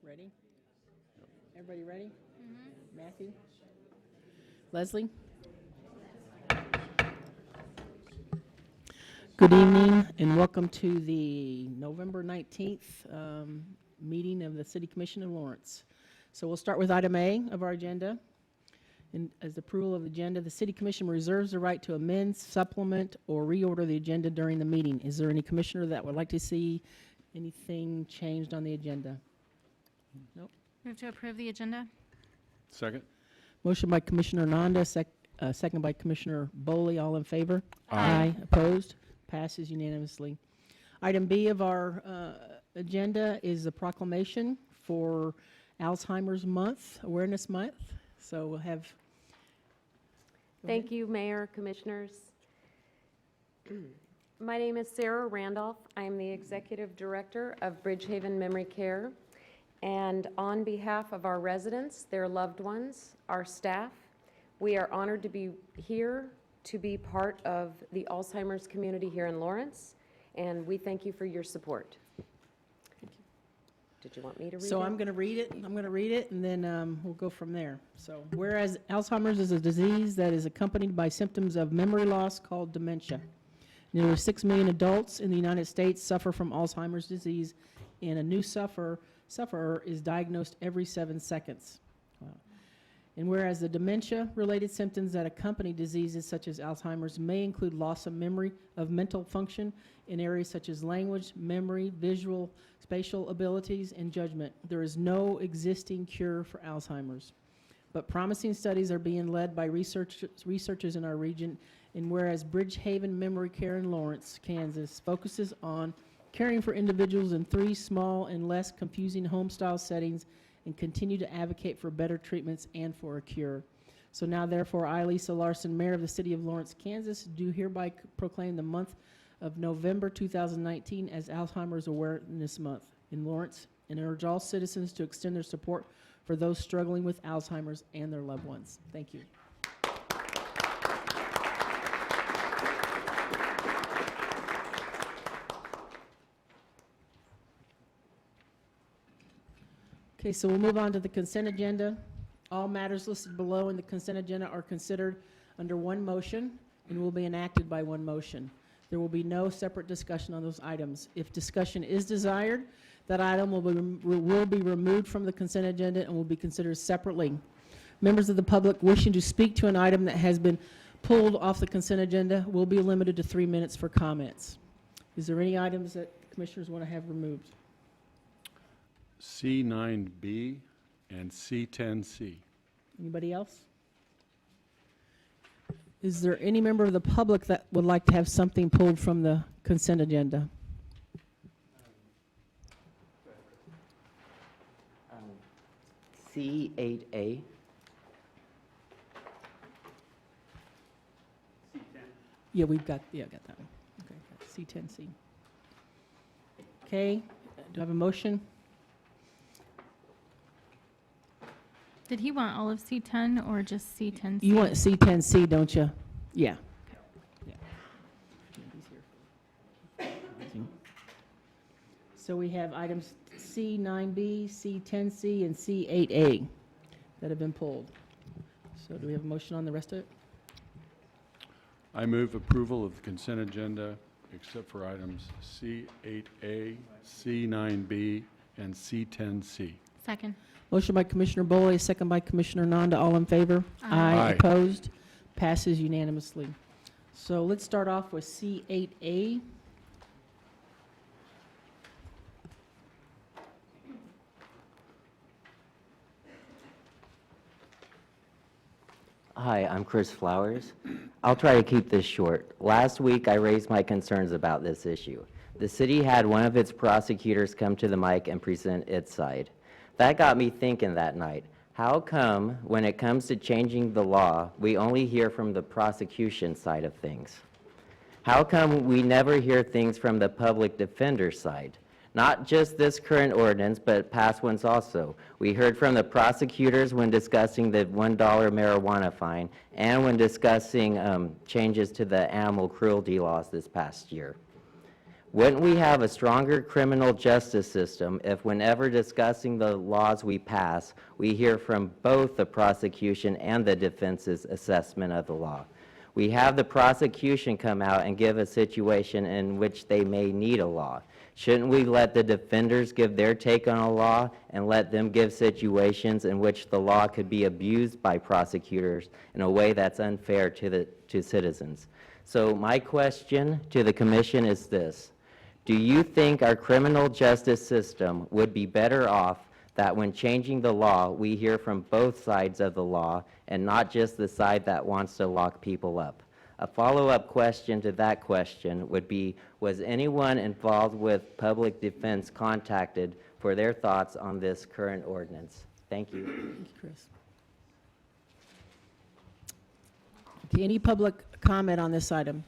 Ready? Everybody ready? Mm-hmm. Matthew? Leslie? Good evening and welcome to the November 19th meeting of the City Commission of Lawrence. So we'll start with item A of our agenda. And as approval of the agenda, the City Commission reserves the right to amend, supplement, or reorder the agenda during the meeting. Is there any commissioner that would like to see anything changed on the agenda? Nope. Move to approve the agenda. Second. Motion by Commissioner Nanda, second by Commissioner Boley. All in favor? Aye. Opposed? Passes unanimously. Item B of our agenda is a proclamation for Alzheimer's Month, Awareness Month. So we'll have... Thank you, Mayor, Commissioners. My name is Sarah Randolph. I am the Executive Director of Bridgehaven Memory Care. And on behalf of our residents, their loved ones, our staff, we are honored to be here to be part of the Alzheimer's community here in Lawrence. And we thank you for your support. Did you want me to read it? So I'm going to read it, and then we'll go from there. So, whereas Alzheimer's is a disease that is accompanied by symptoms of memory loss called dementia. Nearly 6 million adults in the United States suffer from Alzheimer's disease, and a new sufferer is diagnosed every 7 seconds. Wow. And whereas the dementia-related symptoms that accompany diseases such as Alzheimer's may include loss of memory of mental function in areas such as language, memory, visual, spatial abilities, and judgment, there is no existing cure for Alzheimer's. But promising studies are being led by researchers in our region, and whereas Bridgehaven Memory Care in Lawrence, Kansas, focuses on caring for individuals in 3 small and less confusing home-style settings and continue to advocate for better treatments and for a cure. So now, therefore, I, Lisa Larson, Mayor of the City of Lawrence, Kansas, do hereby proclaim the month of November 2019 as Alzheimer's Awareness Month in Lawrence and urge all citizens to extend their support for those struggling with Alzheimer's and their loved ones. Thank you. Okay, so we'll move on to the consent agenda. All matters listed below in the consent agenda are considered under one motion and will be enacted by one motion. There will be no separate discussion on those items. If discussion is desired, that item will be removed from the consent agenda and will be considered separately. Members of the public wishing to speak to an item that has been pulled off the consent agenda will be limited to 3 minutes for comments. Is there any items that commissioners want to have removed? C9B and C10C. Anybody else? Is there any member of the public that would like to have something pulled from the consent agenda? C8A. Yeah, got that one. Okay, C10C. Okay, do I have a motion? Did he want all of C10 or just C10C? You want C10C, don't you? Yeah. So we have items C9B, C10C, and C8A that have been pulled. So do we have a motion on the rest of it? I move approval of the consent agenda except for items C8A, C9B, and C10C. Second. Motion by Commissioner Boley, second by Commissioner Nanda. All in favor? Aye. Aye. Opposed? Passes unanimously. So let's start off with C8A. Hi, I'm Chris Flowers. I'll try to keep this short. Last week, I raised my concerns about this issue. The city had one of its prosecutors come to the mic and present its side. That got me thinking that night. How come, when it comes to changing the law, we only hear from the prosecution side of things? How come we never hear things from the public defender side? Not just this current ordinance, but past ones also. We heard from the prosecutors when discussing the $1 marijuana fine and when discussing changes to the animal cruelty laws this past year. Wouldn't we have a stronger criminal justice system if whenever discussing the laws we pass, we hear from both the prosecution and the defense's assessment of the law? We have the prosecution come out and give a situation in which they may need a law. Shouldn't we let the defenders give their take on a law and let them give situations in which the law could be abused by prosecutors in a way that's unfair to citizens? So my question to the commission is this: do you think our criminal justice system would be better off that when changing the law, we hear from both sides of the law and not just the side that wants to lock people up? A follow-up question to that question would be, was anyone involved with public defense contacted for their thoughts on this current ordinance? Thank you. Thank you, Chris. Okay, any public comment on this item?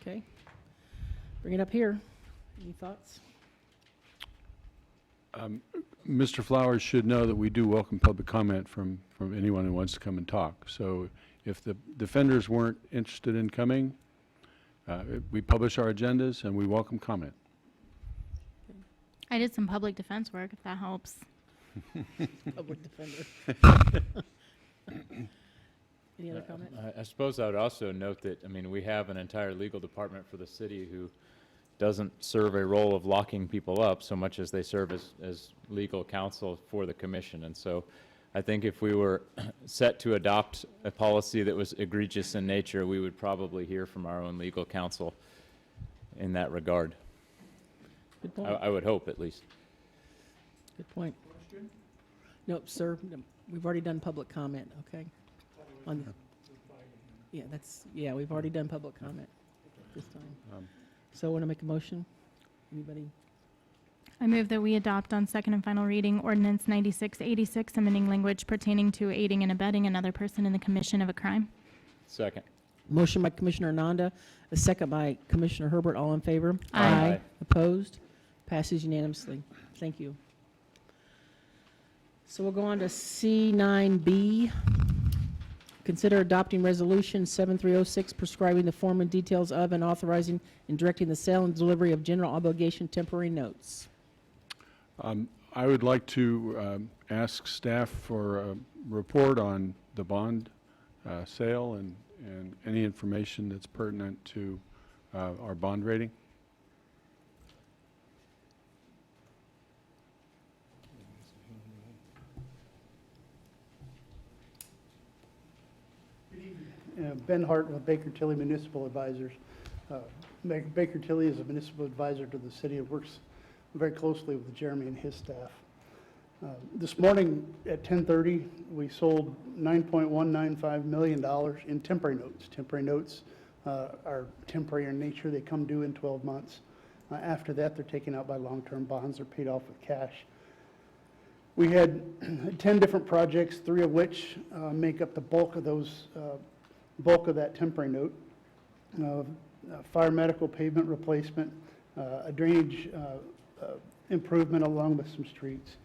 Okay. Bring it up here. Any thoughts? Mr. Flowers should know that we do welcome public comment from anyone who wants to come and talk. So if the defenders weren't interested in coming, we publish our agendas and we welcome comment. I did some public defense work, if that helps. Public defender. Any other comment? I suppose I would also note that, I mean, we have an entire legal department for the city who doesn't serve a role of locking people up so much as they serve as legal counsel for the commission. And so I think if we were set to adopt a policy that was egregious in nature, we would probably hear from our own legal counsel in that regard. Good point. I would hope, at least. Good point. Nope, sir. No, we've already done public comment, okay? Yeah, we've already done public comment this time. So want to make a motion? Anybody? I move that we adopt on second and final reading Ordinance 9686, amending language pertaining to aiding and abetting another person in the commission of a crime. Second. Motion by Commissioner Nanda, a second by Commissioner Herbert. All in favor? Aye. Opposed? Passes unanimously. Thank you. So we'll go on to C9B. Consider adopting Resolution 7306, prescribing the form and details of and authorizing and directing the sale and delivery of general obligation temporary notes. I would like to ask staff for a report on the bond sale and any information that's pertinent to our bond rating. Ben Hart with Baker Tilly Municipal Advisors. Baker Tilly is a municipal advisor to the city and works very closely with Jeremy and his staff. This morning at 10:30, we sold $9.195 million in temporary notes. Temporary notes are temporary in nature. They come due in 12 months. After that, they're taken out by long-term bonds or paid off with cash. We had 10 different projects, 3 of which make up the bulk of those bulk of that temporary note. Fire medical pavement replacement, a drainage improvement along with some streets.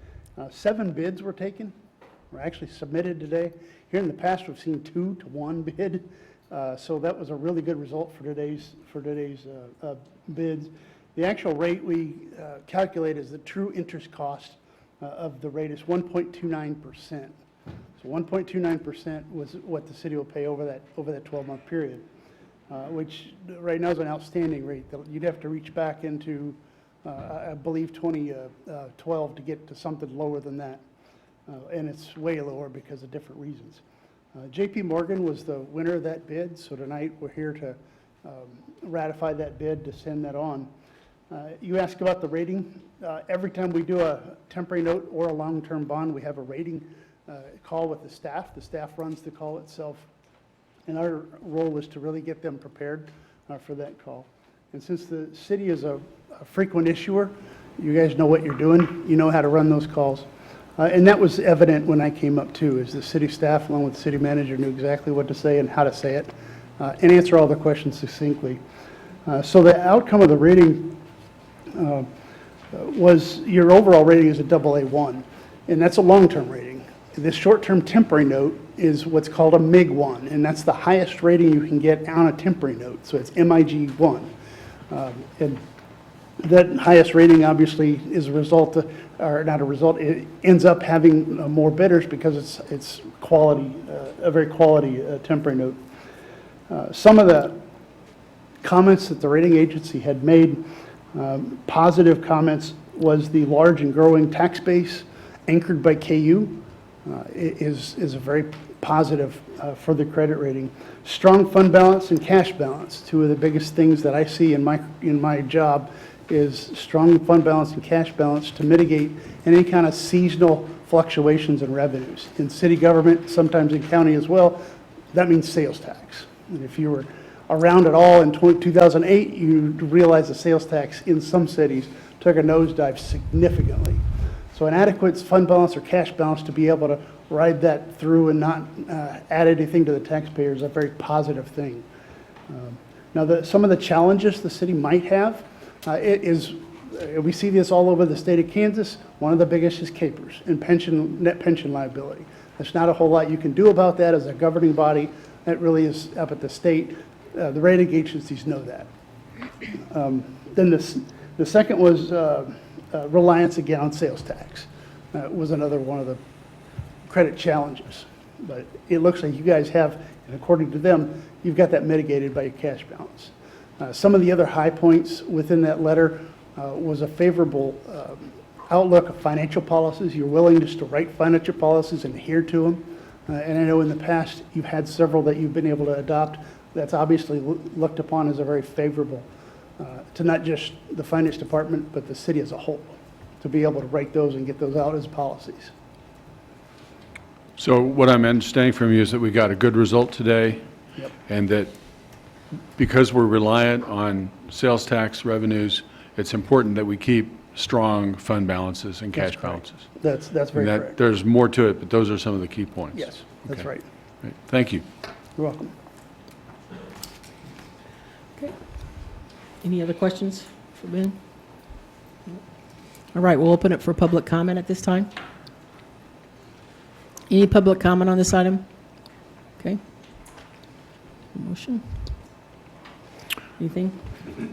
7 bids were taken, were actually submitted today. Here in the past, we've seen 2 to 1 bid, so that was a really good result for today's bids. The actual rate we calculate is the true interest cost of the rate is 1.29%. So 1.29% was what the city will pay over that 12-month period, which right now is an outstanding rate. You'd have to reach back into, I believe, 2012 to get to something lower than that, and it's way lower because of different reasons. J.P. Morgan was the winner of that bid, so tonight we're here to ratify that bid to send that on. You asked about the rating. Every time we do a temporary note or a long-term bond, we have a rating call with the staff. The staff runs the call itself, and our role is to really get them prepared for that call. And since the city is a frequent issuer, you guys know what you're doing. You know how to run those calls. And that was evident when I came up too, as the city staff, along with the city manager, knew exactly what to say and how to say it, and answer all the questions succinctly. So the outcome of the rating was your overall rating is a AA1, and that's a long-term rating. This short-term temporary note is what's called a MIG-1, and that's the highest rating you can get on a temporary note, so it's MIG-1. And that highest rating obviously is a result, or not a result, it ends up having more bidders because it's quality, a very quality temporary note. Some of the comments that the rating agency had made, positive comments, was the large and growing tax base anchored by KU is a very positive for the credit rating. Strong fund balance and cash balance, two of the biggest things that I see in my job is strong fund balance and cash balance to mitigate any kind of seasonal fluctuations in revenues. In city government, sometimes in county as well, that means sales tax. And if you were around at all in 2008, you realize the sales tax in some cities took a nosedive significantly. So an adequate fund balance or cash balance to be able to ride that through and not add anything to the taxpayer is a very positive thing. Now, some of the challenges the city might have we see this all over the state of Kansas. One of the biggest is capers and net pension liability. There's not a whole lot you can do about that as a governing body. That really is up at the state. The rating agencies know that. Then the second was reliance again on sales tax. Was another one of the credit challenges. But it looks like you guys have, and according to them, you've got that mitigated by your cash balance. Some of the other high points within that letter was a favorable outlook of financial policies. You're willing just to write financial policies and adhere to them. And I know in the past you've had several that you've been able to adopt. That's obviously looked upon as a very favorable to not just the finance department, but the city as a whole, to be able to write those and get those out as policies. So what I'm understanding from you is that we got a good result today, Yep. and that because we're reliant on sales tax revenues, it's important that we keep strong fund balances and That's cash correct. balances. That's very And that correct. there's more to it, but those are some of the key points. Yes, that's Okay. right. Right. Thank you. You're welcome. Okay. Any other questions for Ben? All right, we'll open it for public comment at this time. Any public comment on this item? Okay. Motion? Anything?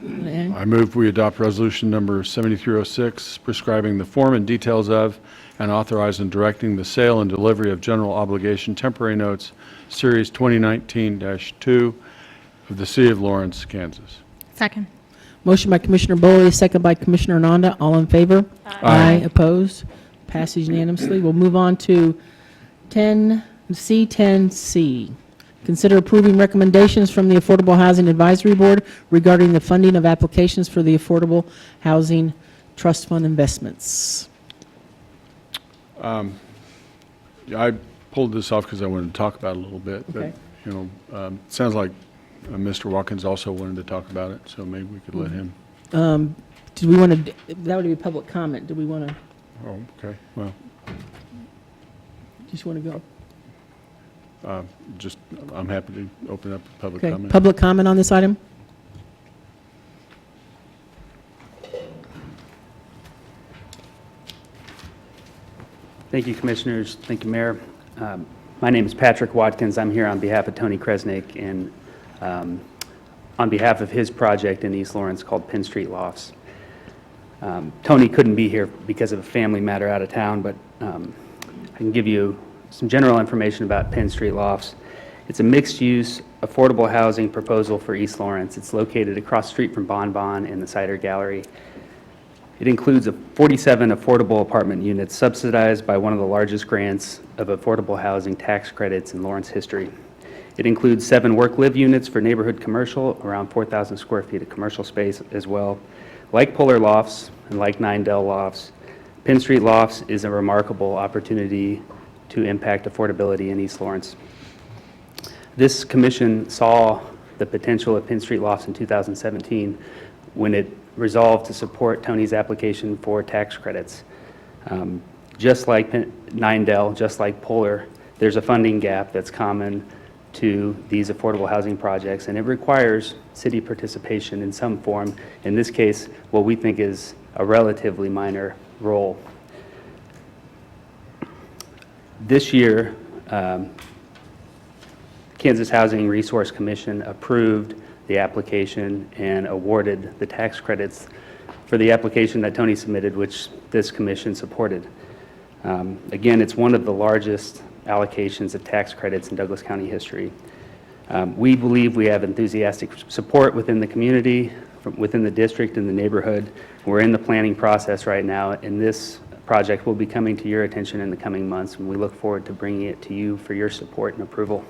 Wanna add? I move we adopt resolution number 7306, prescribing the form and details of and authorizing and directing the sale and delivery of general obligation temporary notes, Series 2019-2 of the City of Lawrence, Kansas. Second. Motion by Commissioner Boley, second by Commissioner Nanda. All in favor? Aye. Opposed? Passes unanimously. We'll move on to 10C. Consider approving recommendations from the Affordable Housing Advisory Board regarding the funding of applications for the Affordable Housing Trust Fund investments. I pulled this off because I wanted to talk about it a little bit, Okay. but, it sounds like Mr. Watkins also wanted to talk about it, so maybe we could let him. Do we want to, that would be public comment. Do we want to, Oh, okay, well, just want to go? just, I'm happy to open up public Okay, comment. public comment on this item? Thank you, Commissioners. Thank you, Mayor. My name is Patrick Watkins. I'm here on behalf of Tony Kresnick and on behalf of his project in East Lawrence called Penn Street Lofts. Tony couldn't be here because of a family matter out of town, but I can give you some general information about Penn Street Lofts. It's a mixed-use, affordable housing proposal for East Lawrence. It's located across the street from Bon Bon in the Cider Gallery. It includes 47 affordable apartment units subsidized by one of the largest grants of affordable housing tax credits in Lawrence history. It includes 7 work-live units for neighborhood commercial, around 4,000 square feet of commercial space as well. Like Polar Lofts and like 9Dell Lofts, Penn Street Lofts is a remarkable opportunity to impact affordability in East Lawrence. This commission saw the potential of Penn Street Lofts in 2017 when it resolved to support Tony's application for tax credits. Just like 9Dell, just like Polar, there's a funding gap that's common to these affordable housing projects, and it requires city participation in some form. In this case, what we think is a relatively minor role. This year, Kansas Housing Resource Commission approved the application and awarded the tax credits for the application that Tony submitted, which this commission supported. Again, it's one of the largest allocations of tax credits in Douglas County history. We believe we have enthusiastic support within the community, within the district and the neighborhood. We're in the planning process right now, and this project will be coming to your attention in the coming months, and we look forward to bringing it to you for your support and approval.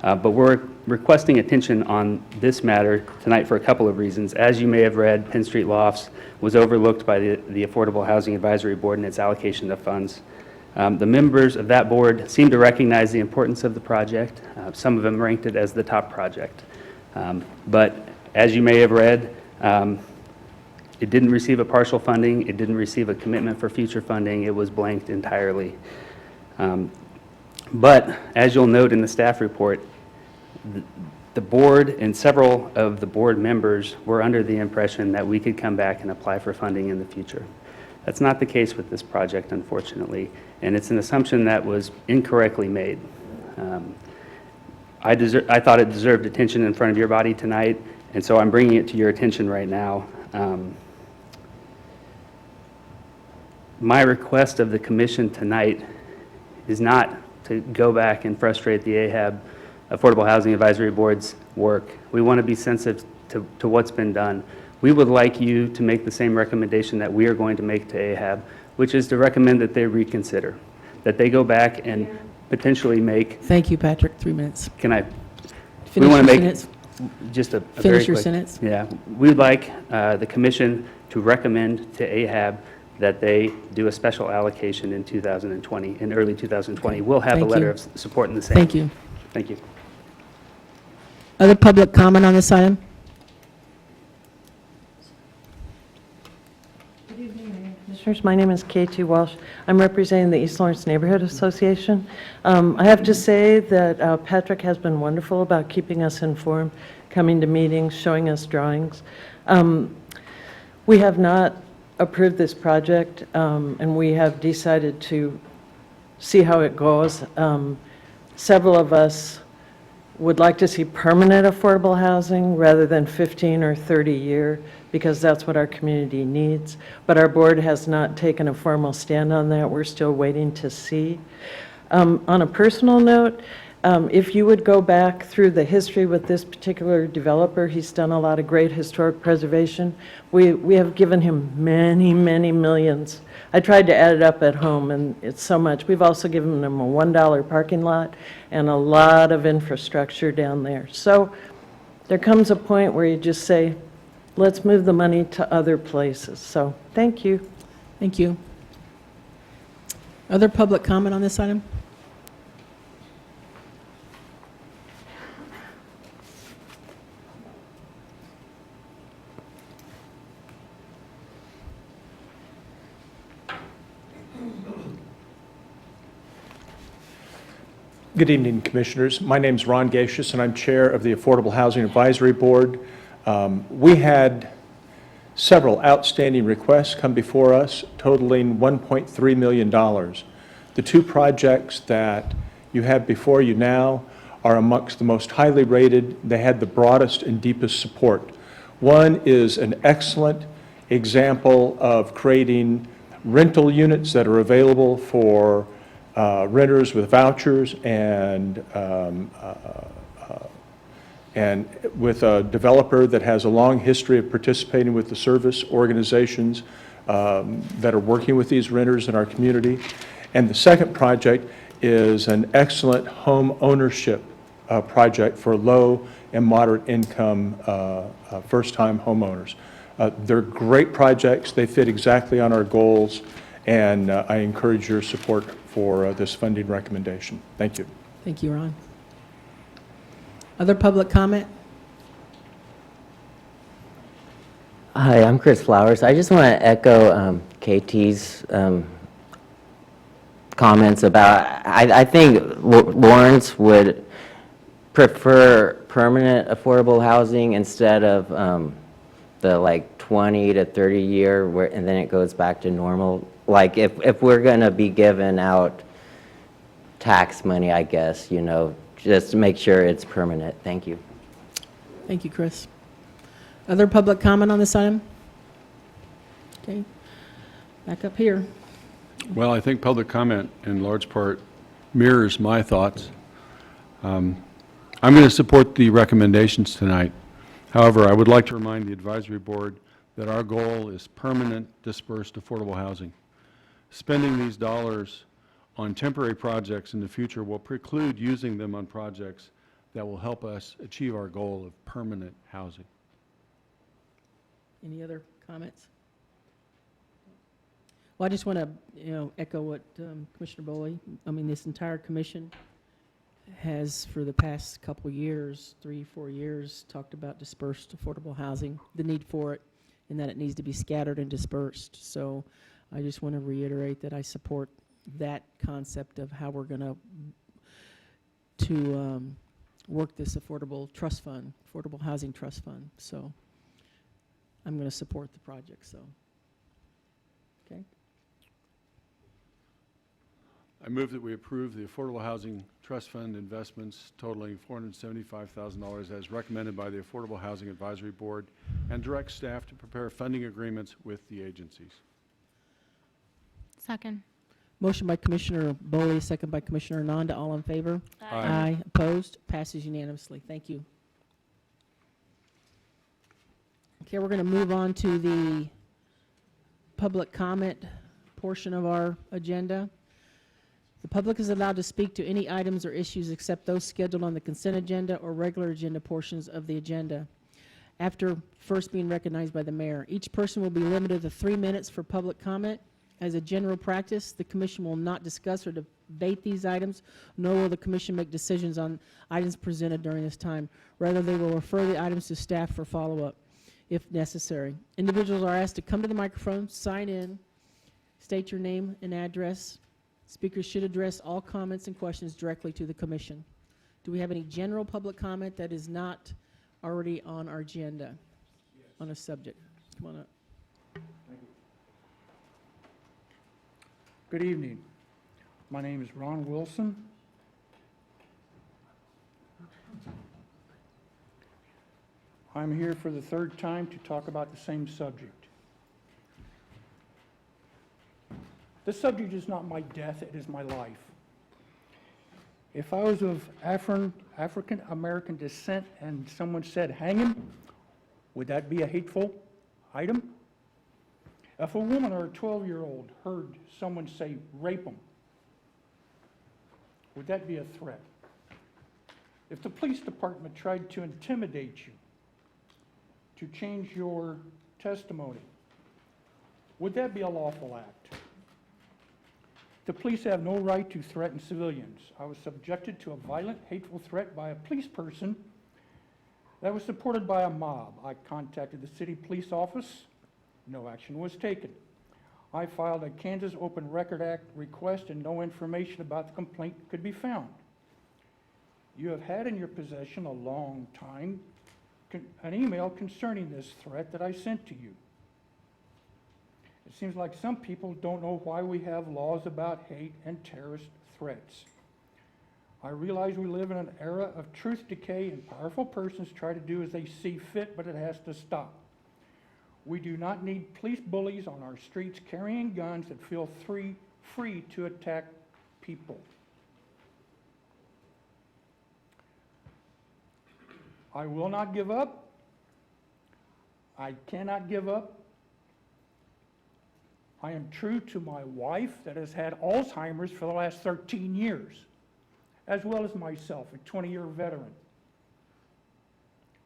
But we're requesting attention on this matter tonight for a couple of reasons. As you may have read, Penn Street Lofts was overlooked by the Affordable Housing Advisory Board in its allocation of funds. The members of that board seem to recognize the importance of the project. Some of them ranked it as the top project. But as you may have read, it didn't receive a partial funding. It didn't receive a commitment for future funding. It was blanked entirely. But as you'll note in the staff report, the board and several of the board members were under the impression that we could come back and apply for funding in the future. That's not the case with this project, unfortunately, and it's an assumption that was incorrectly made. I thought it deserved attention in front of your body tonight, and so I'm bringing it to your attention right now. My request of the commission tonight is not to go back and frustrate the AHAB, Affordable Housing Advisory Board's work. We want to be sensitive to what's been done. We would like you to make the same recommendation that we are going to make to AHAB, which is to recommend that they reconsider, that they go back and potentially make. Thank you, Patrick. 3 minutes. Can I? Finish want your to make sentence. just a very Finish your quick- sentence. Yeah, we'd like the commission to recommend to AHAB that they do a special allocation in 2020, in early 2020. We'll have a Thank letter you. of support in the same. Thank you. Thank you. Other public comment on this item? Commissioners, my name is Katie Walsh. I'm representing the East Lawrence Neighborhood Association. I have to say that Patrick has been wonderful about keeping us informed, coming to meetings, showing us drawings. We have not approved this project, and we have decided to see how it goes. Several of us would like to see permanent affordable housing rather than 15 or 30-year, because that's what our community needs. But our board has not taken a formal stand on that. We're still waiting to see. On a personal note, if you would go back through the history with this particular developer, he's done a lot of great historic preservation. We have given him many, many millions. I tried to add it up at home, and it's so much. We've also given him a $1 parking lot and a lot of infrastructure down there. So there comes a point where you just say, let's move the money to other places. So thank you. Thank you. Other public comment on this item? Good evening, Commissioners. My name is Ron Gacious, and I'm Chair of the Affordable Housing Advisory Board. We had several outstanding requests come before us totaling $1.3 million. The two projects that you have before you now are amongst the most highly rated. They had the broadest and deepest support. One is an excellent example of creating rental units that are available for renters with vouchers and with a developer that has a long history of participating with the service organizations that are working with these renters in our community. And the second project is an excellent home ownership project for low and moderate income first-time homeowners. They're great projects. They fit exactly on our goals, and I encourage your support for this funding recommendation. Thank you. Thank you, Ron. Other public comment? Hi, I'm Chris Flowers. I just want to echo KT's comments about, I think Lawrence would prefer permanent affordable housing instead of the like 20 to 30 year, and then it goes back to normal. Like if we're going to be giving out tax money, I guess, you know, just to make sure it's permanent. Thank you. Thank you, Chris. Other public comment on this item? Okay, back up here. Well, I think public comment in large part mirrors my thoughts. I'm going to support the recommendations tonight. However, I would like to remind the advisory board that our goal is permanent dispersed affordable housing. Spending these dollars on temporary projects in the future will preclude using them on projects that will help us achieve our goal of permanent housing. Any other comments? Well, I just want to, echo what Commissioner Boley, this entire commission has, for the past couple years, 3-4 years, talked about dispersed affordable housing, the need for it, and that it needs to be scattered and dispersed. So I just want to reiterate that I support that concept of how we're going to work this affordable trust fund, affordable housing trust fund. So I'm going to support the project, so. Okay. I move that we approve the Affordable Housing Trust Fund investments totaling $475,000 as recommended by the Affordable Housing Advisory Board and direct staff to prepare funding agreements with the agencies. Second. Motion by Commissioner Boley, second by Commissioner Nanda. All in favor? Aye. Opposed? Passes unanimously. Thank you. Okay, we're going to move on to the public comment portion of our agenda. The public is allowed to speak to any items or issues except those scheduled on the consent agenda or regular agenda portions of the agenda, after first being recognized by the mayor. Each person will be limited to 3 minutes for public comment. As a general practice, the commission will not discuss or debate these items, nor will the commission make decisions on items presented during this time. Rather, they will refer the items to staff for follow-up if necessary. Individuals are asked to come to the microphone, sign in, state your name and address. Speakers should address all comments and questions directly to the commission. Do we have any general public comment that is not already on our agenda on a subject? Come on up. Good evening. My name is Ron Wilson. I'm here for the third time to talk about the same subject. This subject is not my death, it is my life. If I was of African American descent and someone said hang him, would that be a hateful item? If a woman or a 12-year-old heard someone say rape them, would that be a threat? If the police department tried to intimidate you to change your testimony, would that be a lawful act? The police have no right to threaten civilians. I was subjected to a violent, hateful threat by a police person that was supported by a mob. I contacted the city police office. No action was taken. I filed a Kansas Open Record Act request and no information about the complaint could be found. You have had in your possession a long time an email concerning this threat that I sent to you. It seems like some people don't know why we have laws about hate and terrorist threats. I realize we live in an era of truth decay and powerful persons try to do as they see fit, but it has to stop. We do not need police bullies on our streets carrying guns that feel free to attack people. I will not give up. I cannot give up. I am true to my wife that has had Alzheimer's for the last 13 years, as well as myself, a 20-year veteran.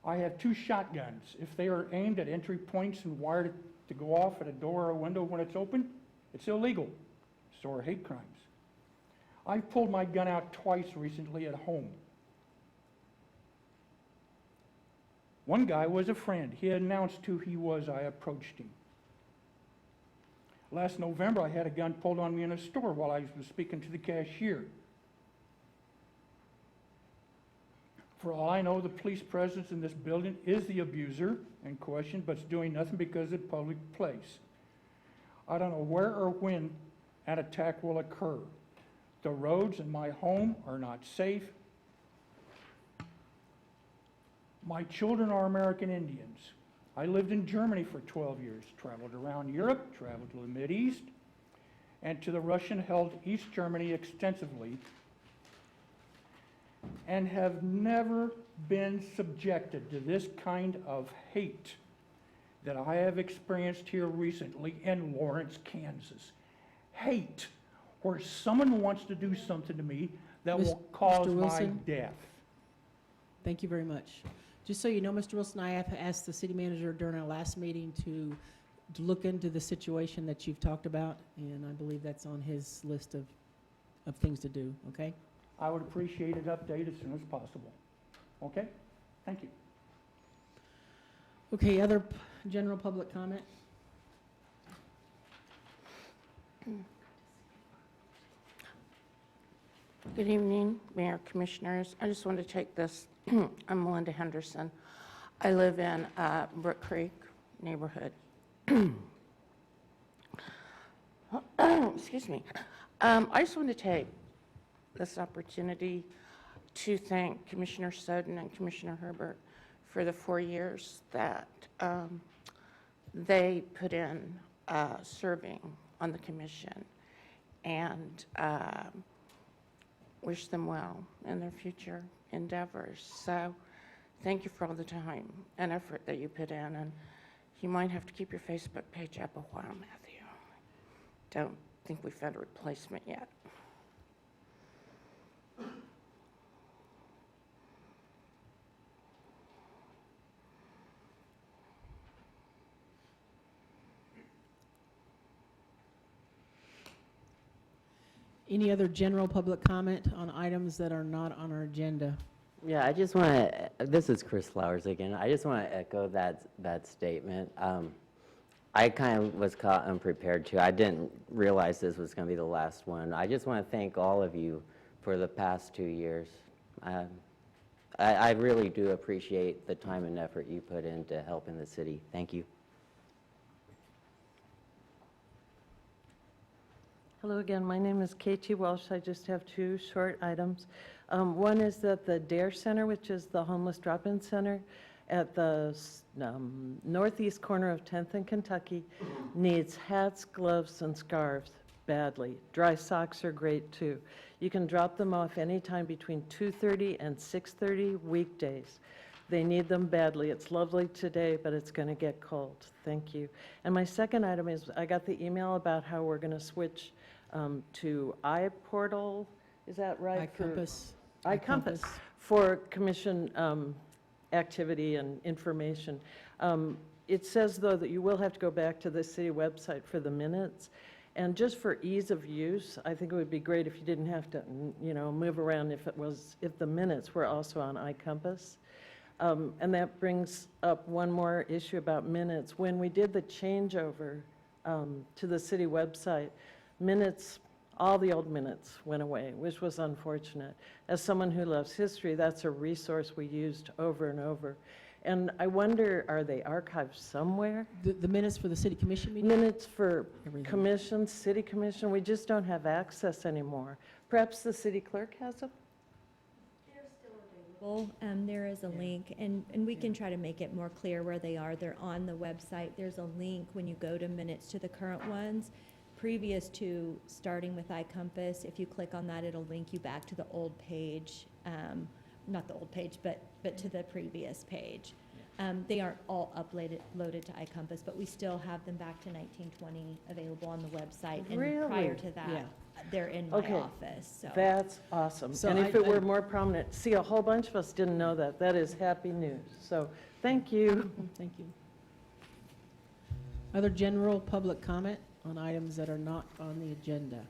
I have 2 shotguns. If they are aimed at entry points and wired to go off at a door or a window when it's open, it's illegal. So are hate crimes. I pulled my gun out twice recently at home. One guy was a friend. He announced who he was. I approached him. Last November, I had a gun pulled on me in a store while I was speaking to the cashier. For all I know, the police presence in this building is the abuser in question, but it's doing nothing because it's a public place. I don't know where or when an attack will occur. The roads in my home are not safe. My children are American Indians. I lived in Germany for 12 years, traveled around Europe, traveled to the Mideast, and to the Russian-held East Germany extensively, and have never been subjected to this kind of hate that I have experienced here recently in Lawrence, Kansas. Hate, where someone wants to do something to me that will cause Mr. my Wilson? death. Thank you very much. Just so you know, Mr. Wilson, I have asked the city manager during our last meeting to look into the situation that you've talked about, and I believe that's on his list of things to do, okay? I would appreciate an update as soon as possible. Okay? Thank you. Okay, other general public comment? Good evening, Mayor, Commissioners. I just wanted to take this. I'm Melinda Henderson. I live in Brook Creek neighborhood. Excuse me. I just want to take this opportunity to thank Commissioner Soden and Commissioner Herbert for the 4 years that they put in serving on the commission, and wish them well in their future endeavors. So thank you for all the time and effort that you put in, and you might have to keep your Facebook page up a while, Matthew. Don't think we found a replacement yet. Any other general public comment on items that are not on our agenda? Yeah, I just want to, this is Chris Flowers again. I just want to echo that statement. I kind of was caught unprepared too. I didn't realize this was going to be the last one. I just want to thank all of you for the past 2 years. I really do appreciate the time and effort you put into helping the city. Thank you. Hello again, my name is Katie Welsh. I just have 2 short items. One is that the DARE Center, which is the homeless drop-in center at the northeast corner of 10th and Kentucky, needs hats, gloves, and scarves badly. Dry socks are great too. You can drop them off anytime between 2:30 and 6:30 weekdays. They need them badly. It's lovely today, but it's going to get cold. Thank you. And my second item is, I got the email about how we're going to switch to iPortal, is that right? iCompass. iCompass for commission activity and information. It says, though, that you will have to go back to the city website for the minutes. And just for ease of use, I think it would be great if you didn't have to, move around if the minutes were also on iCompass. And that brings up one more issue about minutes. When we did the changeover to the city website, minutes, all the old minutes went away, which was unfortunate. As someone who loves history, that's a resource we used over and over. And I wonder, are they archived somewhere? The minutes for the city commission meeting? Minutes for Everything. commission, city commission, we just don't have access anymore. Perhaps the city clerk has them? There is a link, and we can try to make it more clear where they are. They're on the website. There's a link when you go to minutes to the current ones. Previous to starting with iCompass, if you click on that, it'll link you back to the old page, not the old page, but to the previous page. They aren't all loaded to iCompass, but we still have them back to 1920 available on the website. And prior Really? to that, Yeah. they're in my Okay. office, so. That's awesome. So And if I- it were more prominent, see, a whole bunch of us didn't know that. That is happy news. So, thank you. Thank you. Other general public comment on items that are not on the agenda?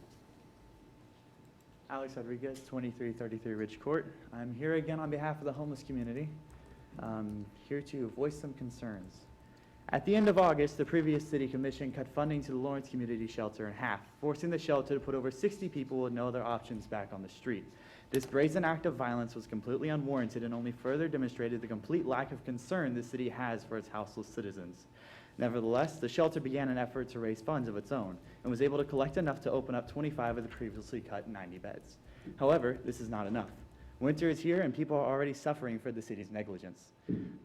Alex Rodriguez, 2333 Ridge Court. I'm here again on behalf of the homeless community, here to voice some concerns. At the end of August, the previous city commission cut funding to the Lawrence Community Shelter in half, forcing the shelter to put over 60 people with no other options back on the street. This brazen act of violence was completely unwarranted and only further demonstrated the complete lack of concern the city has for its houseless citizens. Nevertheless, the shelter began an effort to raise funds of its own and was able to collect enough to open up 25 of the previously cut 90 beds. However, this is not enough. Winter is here and people are already suffering for the city's negligence.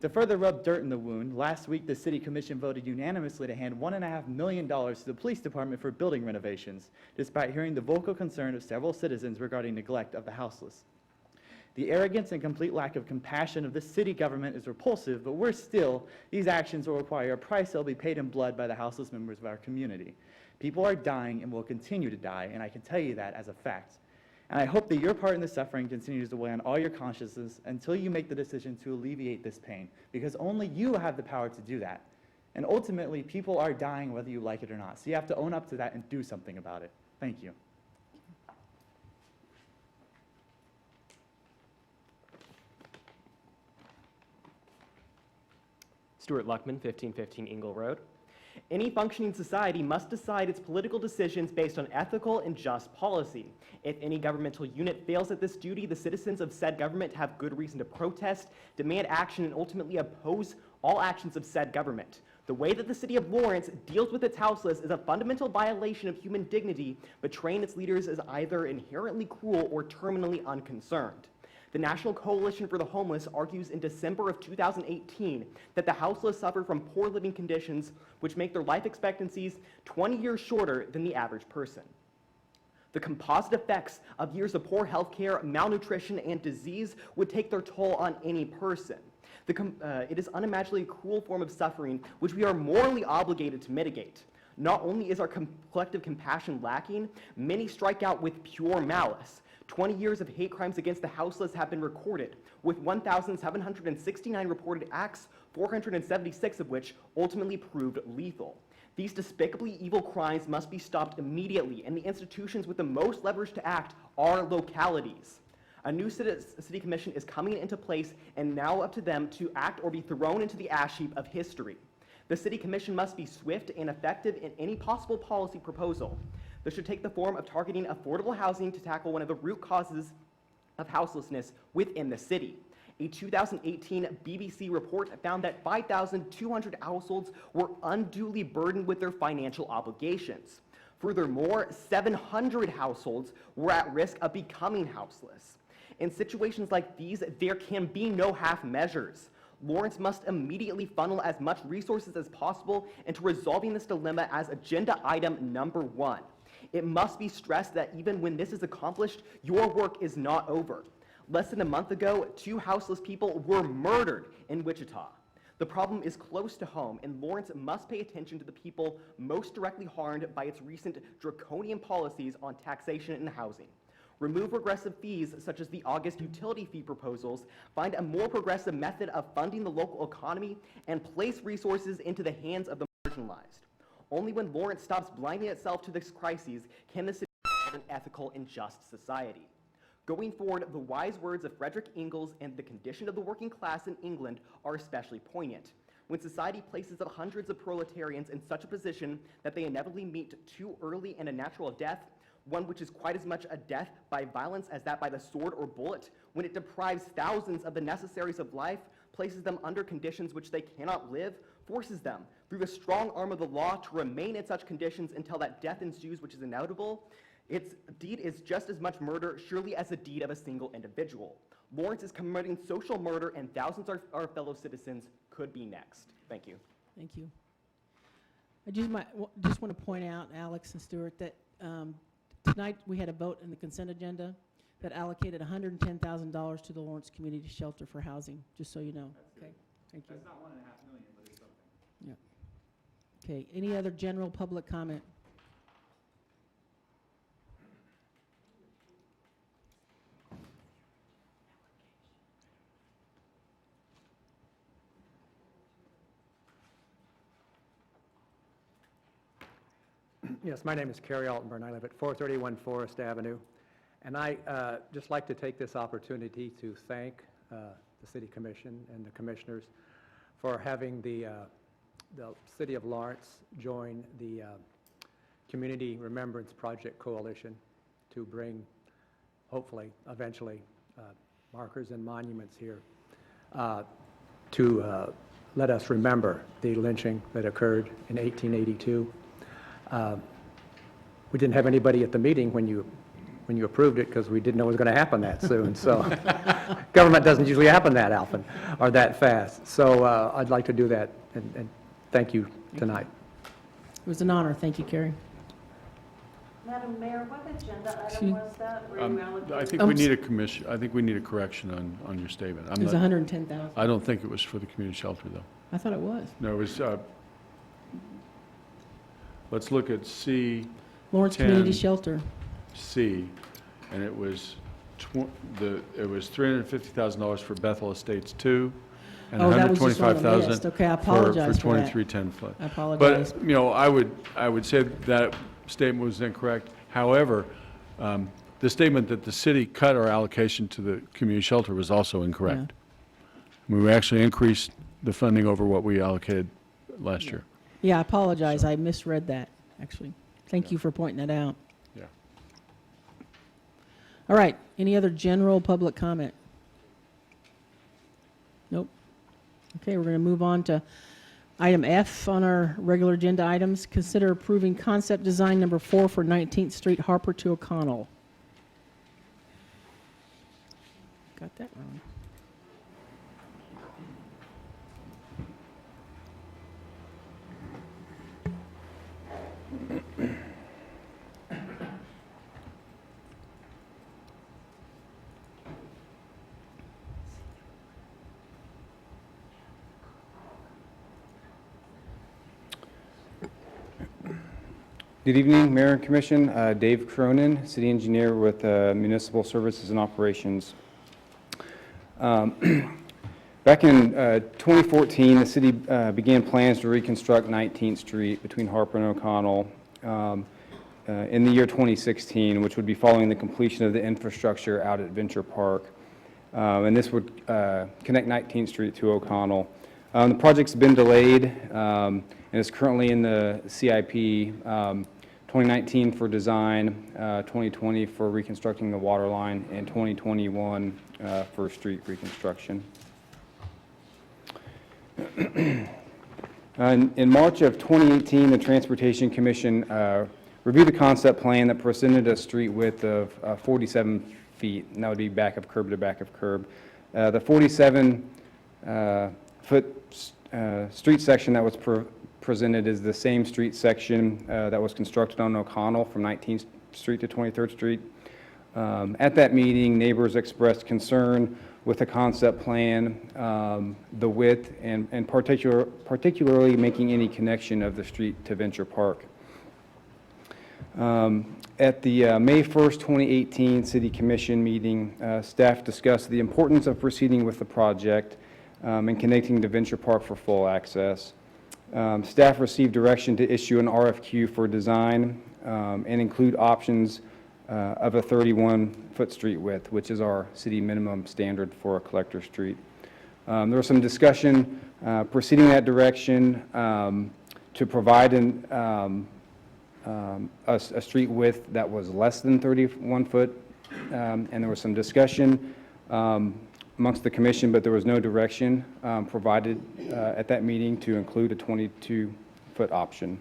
To further rub dirt in the wound, last week the City Commission voted unanimously to hand $1.5 million to the police department for building renovations, despite hearing the vocal concern of several citizens regarding neglect of the houseless. The arrogance and complete lack of compassion of the city government is repulsive, but worse still, these actions will require a price that will be paid in blood by the houseless members of our community. People are dying and will continue to die, and I can tell you that as a fact. And I hope that your part in the suffering continues to weigh on all your consciences until you make the decision to alleviate this pain, because only you have the power to do that. And ultimately, people are dying whether you like it or not, so you have to own up to that and do something about it. Thank you. Stuart Luckman, 1515 Ingle Road. Any functioning society must decide its political decisions based on ethical and just policy. If any governmental unit fails at this duty, the citizens of said government have good reason to protest, demand action, and ultimately oppose all actions of said government. The way that the City of Lawrence deals with its houseless is a fundamental violation of human dignity, betraying its leaders as either inherently cruel or terminally unconcerned. The National Coalition for the Homeless argues in December of 2018 that the houseless suffer from poor living conditions which make their life expectancies 20 years shorter than the average person. The composite effects of years of poor health care, malnutrition, and disease would take their toll on any person. It is unimaginably cruel form of suffering which we are morally obligated to mitigate. Not only is our collective compassion lacking, many strike out with pure malice. 20 years of hate crimes against the houseless have been recorded, with 1,769 reported acts, 476 of which ultimately proved lethal. These despicably evil crimes must be stopped immediately, and the institutions with the most leverage to act are localities. A new city commission is coming into place, and now up to them to act or be thrown into the ash heap of history. The city commission must be swift and effective in any possible policy proposal. This should take the form of targeting affordable housing to tackle one of the root causes of houselessness within the city. A 2018 BBC report found that 5,200 households were unduly burdened with their financial obligations. Furthermore, 700 households were at risk of becoming houseless. In situations like these, there can be no half measures. Lawrence must immediately funnel as much resources as possible into resolving this dilemma as agenda item number 1. It must be stressed that even when this is accomplished, your work is not over. Less than a month ago, 2 houseless people were murdered in Wichita. The problem is close to home, and Lawrence must pay attention to the people most directly harmed by its recent draconian policies on taxation and housing. Remove regressive fees such as the August utility fee proposals, find a more progressive method of funding the local economy, and place resources into the hands of the marginalized. Only when Lawrence stops blinding itself to this crisis can the city have an ethical and just society. Going forward, the wise words of Frederick Ingalls and the condition of the working class in England are especially poignant. When society places up hundreds of proletarians in such a position that they inevitably meet too early and a natural death, one which is quite as much a death by violence as that by the sword or bullet, when it deprives thousands of the necessaries of life, places them under conditions which they cannot live, forces them, through the strong arm of the law, to remain in such conditions until that death ensues, which is inevitable, its deed is just as much murder, surely, as the deed of a single individual. Lawrence is committing social murder, and thousands of our fellow citizens could be next. Thank you. Thank you. I just want to point out, Alex and Stuart, that tonight we had a vote in the consent agenda that allocated $110,000 to the Lawrence Community Shelter for housing, just so you know. Okay, thank you. That's not $1.5 million, but it's something. Yeah. Okay, any other general public comment? Yes, my name is Kerry Altenburn. I live at 431 Forest Avenue. And I just like to take this opportunity to thank the City Commission and the commissioners for having the City of Lawrence join the Community Remembrance Project Coalition to bring, hopefully, eventually, markers and monuments here to let us remember the lynching that occurred in 1882. We didn't have anybody at the meeting when you when you approved it because we didn't know it was going to happen that soon. So government doesn't usually happen that often or that fast. So I'd like to do that, and thank you tonight. It was an honor. Thank you, Carrie. Madam Mayor, what agenda Excuse- item was that? Were you allocated? I think we need a commission, I think we need a correction on your statement. It was 110,000. I don't think it was for the community shelter, though. I thought it was. No, it was, let's look at C, Lawrence 10. Community Shelter. C, and it was it was $350,000 for Bethel Estates 2, and Oh, that was just on the $125,000 list. Okay, I apologize for for that. 2310 flood. I apologize. But, I would say that statement was incorrect. However, the statement that the city cut our allocation to the community shelter was also incorrect. We actually increased the funding over what we allocated last year. Yeah, I apologize. I misread that, actually. Thank you for pointing that out. Yeah. All right. Any other general public comment? Nope. Okay, we're going to move on to item F on our regular agenda items. Consider approving concept design number 4 for 19th Street, Harper to O'Connell. Got that wrong. Good evening, Mayor and Commission. Dave Cronin, City Engineer with Municipal Services and Operations. Back in 2014, the city began plans to reconstruct 19th Street between Harper and O'Connell in the year 2016, which would be following the completion of the infrastructure out at Venture Park. And this would connect 19th Street to O'Connell. The project's been delayed and is currently in the CIP. 2019 for design, 2020 for reconstructing the water line, and 2021 for street reconstruction. In March of 2018, the Transportation Commission reviewed the concept plan that presented a street width of 47 feet, and that would be back of curb to back of curb. The 47-foot street section that was presented is the same street section that was constructed on O'Connell from 19th Street to 23rd Street. At that meeting, neighbors expressed concern with the concept plan, the width, and particularly making any connection of the street to Venture Park. At the May 1st, 2018 City Commission meeting, staff discussed the importance of proceeding with the project and connecting to Venture Park for full access. Staff received direction to issue an RFQ for design and include options of a 31-foot street width, which is our city minimum standard for a collector street. There was some discussion proceeding that direction to provide a street width that was less than 31 foot, and there was some discussion amongst the commission, but there was no direction provided at that meeting to include a 22-foot option.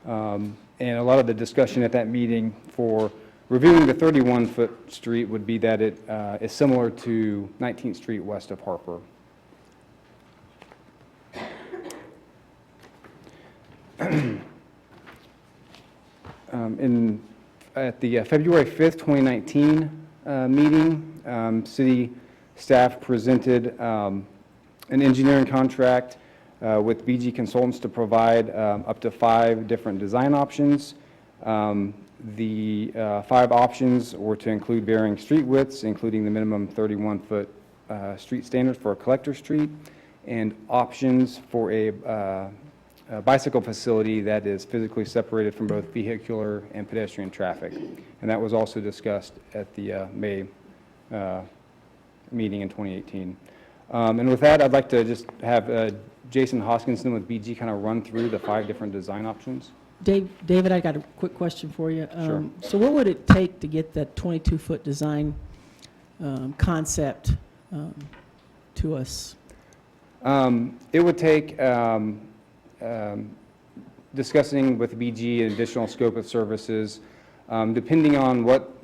And a lot of the discussion at that meeting for reviewing the 31-foot street would be that it is similar to 19th Street west of Harper. At the February 5th, 2019 meeting, city staff presented an engineering contract with BG Consultants to provide up to 5 different design options. The 5 options were to include varying street widths, including the minimum 31-foot street standard for a collector street, and options for a bicycle facility that is physically separated from both vehicular and pedestrian traffic. And that was also discussed at the May meeting in 2018. And with that, I'd like to just have Jason Hoskinson with BG kind of run through the 5 different design options. David, I got a quick question for you. Sure. So what would it take to get that 22-foot design concept to us? It would take discussing with BG an additional scope of services, depending on what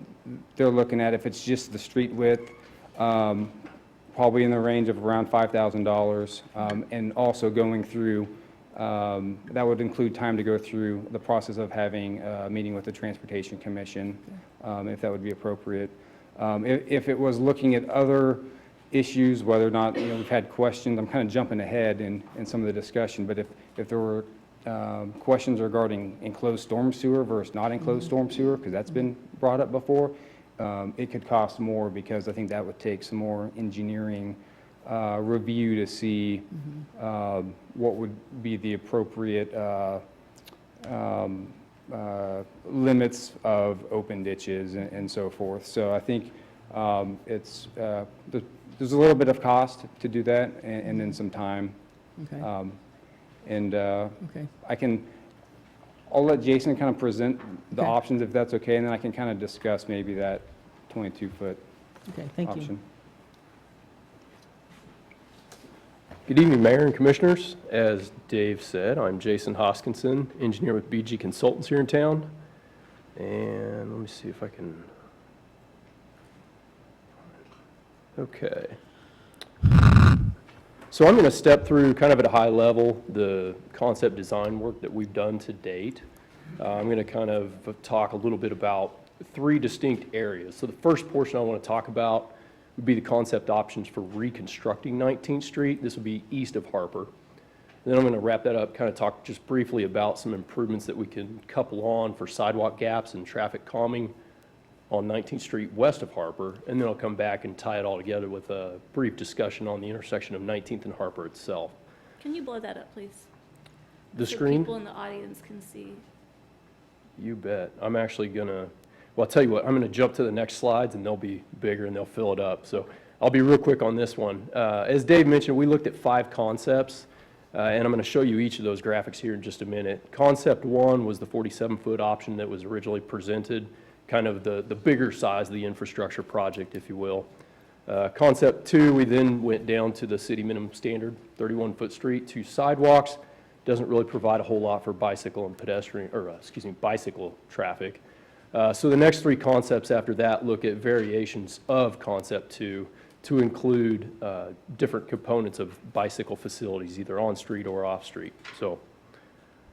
they're looking at, if it's just the street width, probably in the range of around $5,000. And also going through, that would include time to go through the process of having a meeting with the Transportation Commission, if that would be appropriate. If it was looking at other issues, whether or not, we've had questions, I'm kind of jumping ahead in some of the discussion, but if there were questions regarding enclosed storm sewer versus not enclosed storm sewer, because that's been brought up before, it could cost more, because I think that would take some more engineering review to see what would be the appropriate limits of open ditches and so forth. So I think it's there's a little bit of cost to do that, and then some time. Okay. Okay. I'll let Jason kind of present the Okay. options, if that's okay, and then I can kind of discuss maybe that 22-foot Okay, thank you. option. Good evening, Mayor and Commissioners. As Dave said, I'm Jason Hoskinson, engineer with BG Consultants here in town. And let me see if I can... Okay. So I'm going to step through kind of at a high level the concept design work that we've done to date. I'm going to kind of talk a little bit about 3 distinct areas. So the first portion I want to talk about would be the concept options for reconstructing 19th Street. This would be east of Harper. And then I'm going to wrap that up, kind of talk just briefly about some improvements that we can couple on for sidewalk gaps and traffic calming on 19th Street west of Harper. And then I'll come back and tie it all together with a brief discussion on the intersection of 19th and Harper itself. Can you blow that up, please? The So screen? people in the audience can see. You bet. I'm actually going to, well, I'll tell you what, I'm going to jump to the next slides, and they'll be bigger and they'll fill it up. So I'll be real quick on this one. As Dave mentioned, we looked at 5 concepts, and I'm going to show you each of those graphics here in just a minute. Concept 1 was the 47-foot option that was originally presented, kind of the bigger size of the infrastructure project, if you will. Concept 2, we then went down to the city minimum standard, 31-foot street, 2 sidewalks. Doesn't really provide a whole lot for bicycle and pedestrian, or bicycle traffic. So the next 3 concepts after that look at variations of concept 2 to include different components of bicycle facilities, either on street or off street. So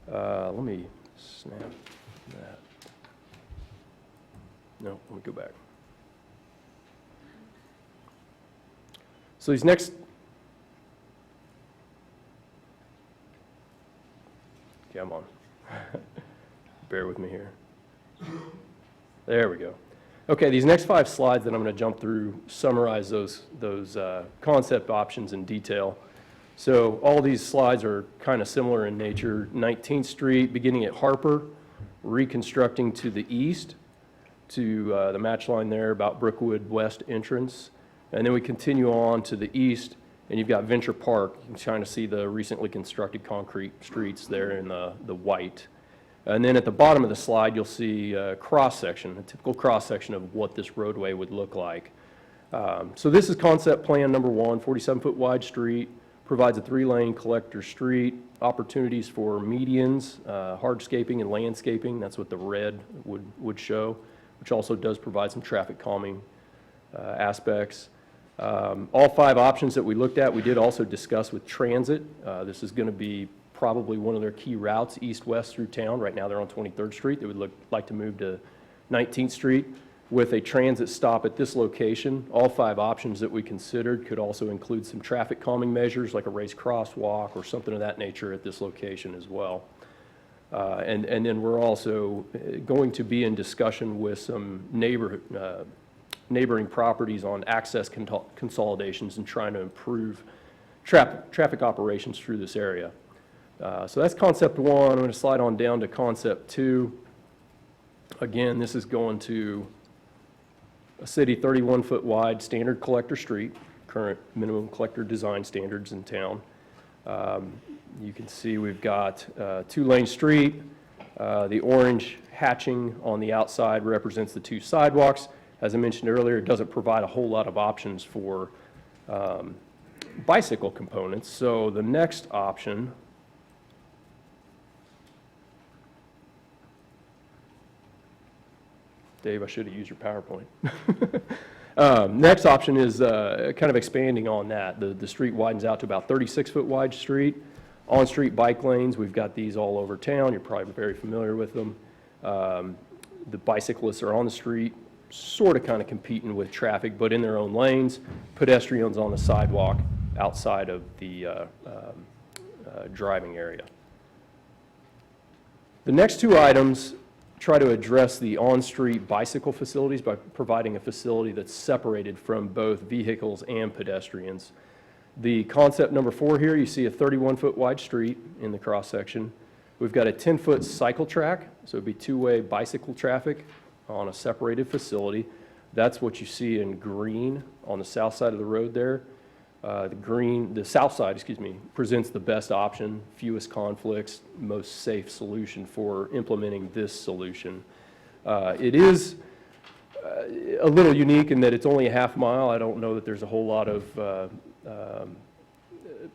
let me snap that. No, let me go back. So these next, come on, bear with me here. There we go. Okay, these next 5 slides that I'm going to jump through summarize those concept options in detail. So all these slides are kind of similar in nature. 19th Street, beginning at Harper, reconstructing to the east, to the match line there about Brookwood West entrance. And then we continue on to the east, and you've got Venture Park. You can kind of see the recently constructed concrete streets there in the white. And then at the bottom of the slide, you'll see a cross-section, a typical cross-section of what this roadway would look like. So this is concept plan number 1, 47-foot wide street, provides a 3-lane collector street, opportunities for medians, hardscaping and landscaping. That's what the red would show, which also does provide some traffic calming aspects. All 5 options that we looked at, we did also discuss with transit. This is going to be probably one of their key routes east-west through town. Right now they're on 23rd Street. They would like to move to 19th Street with a transit stop at this location. All 5 options that we considered could also include some traffic calming measures like a raised crosswalk or something of that nature at this location as well. And then we're also going to be in discussion with some neighboring properties on access consolidations and trying to improve traffic operations through this area. So that's concept 1. I'm going to slide on down to concept 2. Again, this is going to a city 31-foot wide standard collector street, current minimum collector design standards in town. You can see we've got a 2-lane street. The orange hatching on the outside represents the 2 sidewalks. As I mentioned earlier, it doesn't provide a whole lot of options for bicycle components. So the next option Dave, I should have used your PowerPoint. Next option is kind of expanding on that. The street widens out to about 36-foot wide street. On-street bike lanes, we've got these all over town. You're probably very familiar with them. The bicyclists are on the street, sort of kind of competing with traffic, but in their own lanes. Pedestrians on the sidewalk outside of the driving area. The next two items try to address the on-street bicycle facilities by providing a facility that's separated from both vehicles and pedestrians. The concept number 4 here, you see a 31-foot wide street in the cross-section. We've got a 10-foot cycle track, so it'd be two-way bicycle traffic on a separated facility. That's what you see in green on the south side of the road there. The south side, presents the best option, fewest conflicts, most safe solution for implementing this solution. It is a little unique in that it's only a half mile. I don't know that there's a whole lot of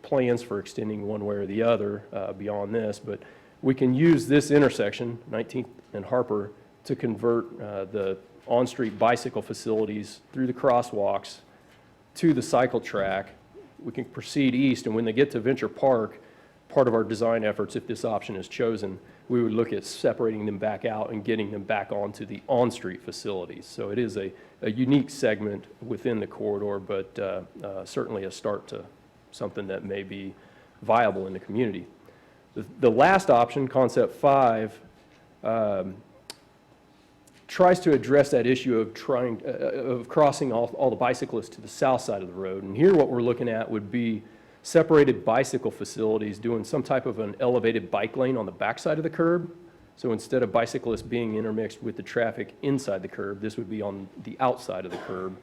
plans for extending one way or the other beyond this, but we can use this intersection, 19th and Harper, to convert the on-street bicycle facilities through the crosswalks to the cycle track. We can proceed east, and when they get to Venture Park, part of our design efforts, if this option is chosen, we would look at separating them back out and getting them back onto the on-street facilities. So it is a unique segment within the corridor, but certainly a start to something that may be viable in the community. The last option, concept 5, tries to address that issue of crossing all the bicyclists to the south side of the road. And here what we're looking at would be separated bicycle facilities doing some type of an elevated bike lane on the backside of the curb. So instead of bicyclists being intermixed with the traffic inside the curb, this would be on the outside of the curb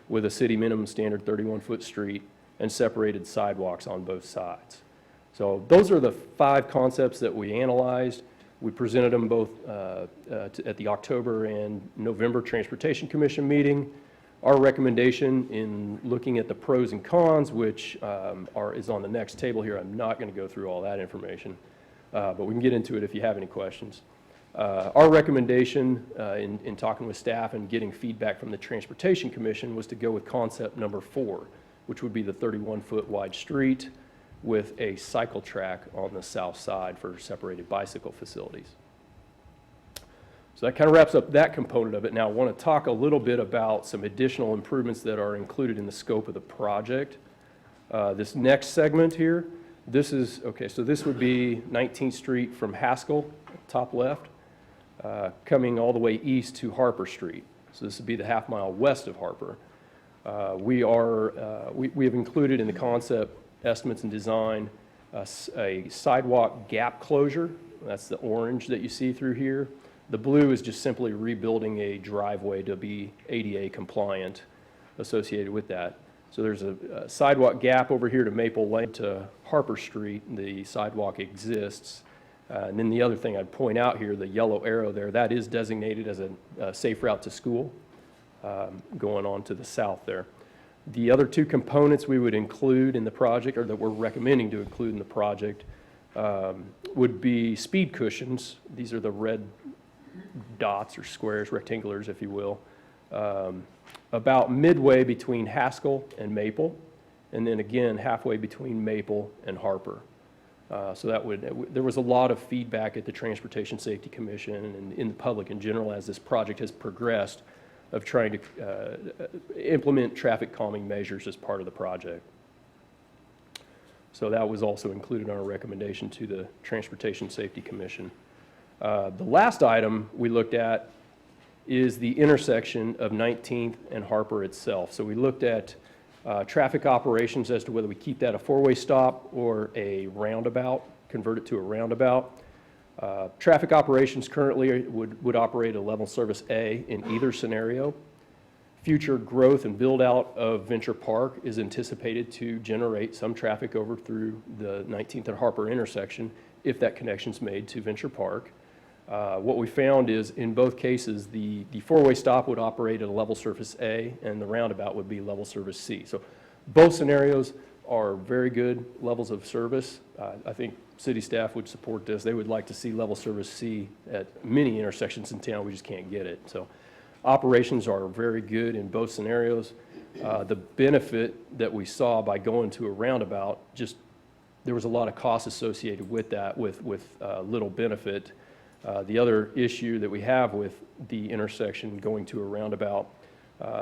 with a city minimum standard 31-foot street and separated sidewalks on both sides. So those are the 5 concepts that we analyzed. We presented them both at the October and November Transportation Commission meeting. Our recommendation in looking at the pros and cons, which is on the next table here, I'm not going to go through all that information, but we can get into it if you have any questions. Our recommendation in talking with staff and getting feedback from the Transportation Commission was to go with concept number 4, which would be the 31-foot wide street with a cycle track on the south side for separated bicycle facilities. So that kind of wraps up that component of it. Now I want to talk a little bit about some additional improvements that are included in the scope of the project. This next segment here, this would be 19th Street from Haskell, top left, coming all the way east to Harper Street. So this would be the half mile west of Harper. We have included in the concept estimates and design a sidewalk gap closure. That's the orange that you see through here. The blue is just simply rebuilding a driveway to be ADA compliant associated with that. So there's a sidewalk gap over here to Maple Lane to Harper Street. The sidewalk exists. And then the other thing I'd point out here, the yellow arrow there, that is designated as a safe route to school going on to the south there. The other 2 components we would include in the project, or that we're recommending to include in the project, would be speed cushions. These are the red dots or squares, rectangulars, if you will, about midway between Haskell and Maple, and then again halfway between Maple and Harper. So there was a lot of feedback at the Transportation Safety Commission and in the public in general as this project has progressed of trying to implement traffic calming measures as part of the project. So that was also included in our recommendation to the Transportation Safety Commission. The last item we looked at is the intersection of 19th and Harper itself. So we looked at traffic operations as to whether we keep that a 4-way stop or a roundabout, convert it to a roundabout. Traffic operations currently would operate a level service A in either scenario. Future growth and build out of Venture Park is anticipated to generate some traffic over through the 19th and Harper intersection if that connection is made to Venture Park. What we found is in both cases, the 4-way stop would operate at a level surface A and the roundabout would be level service C. So both scenarios are very good levels of service. I think city staff would support this. They would like to see level service C at many intersections in town. We just can't get it. So Operations are very good in both scenarios. The benefit that we saw by going to a roundabout, just there was a lot of costs associated with that, with little benefit. The other issue that we have with the intersection going to a roundabout,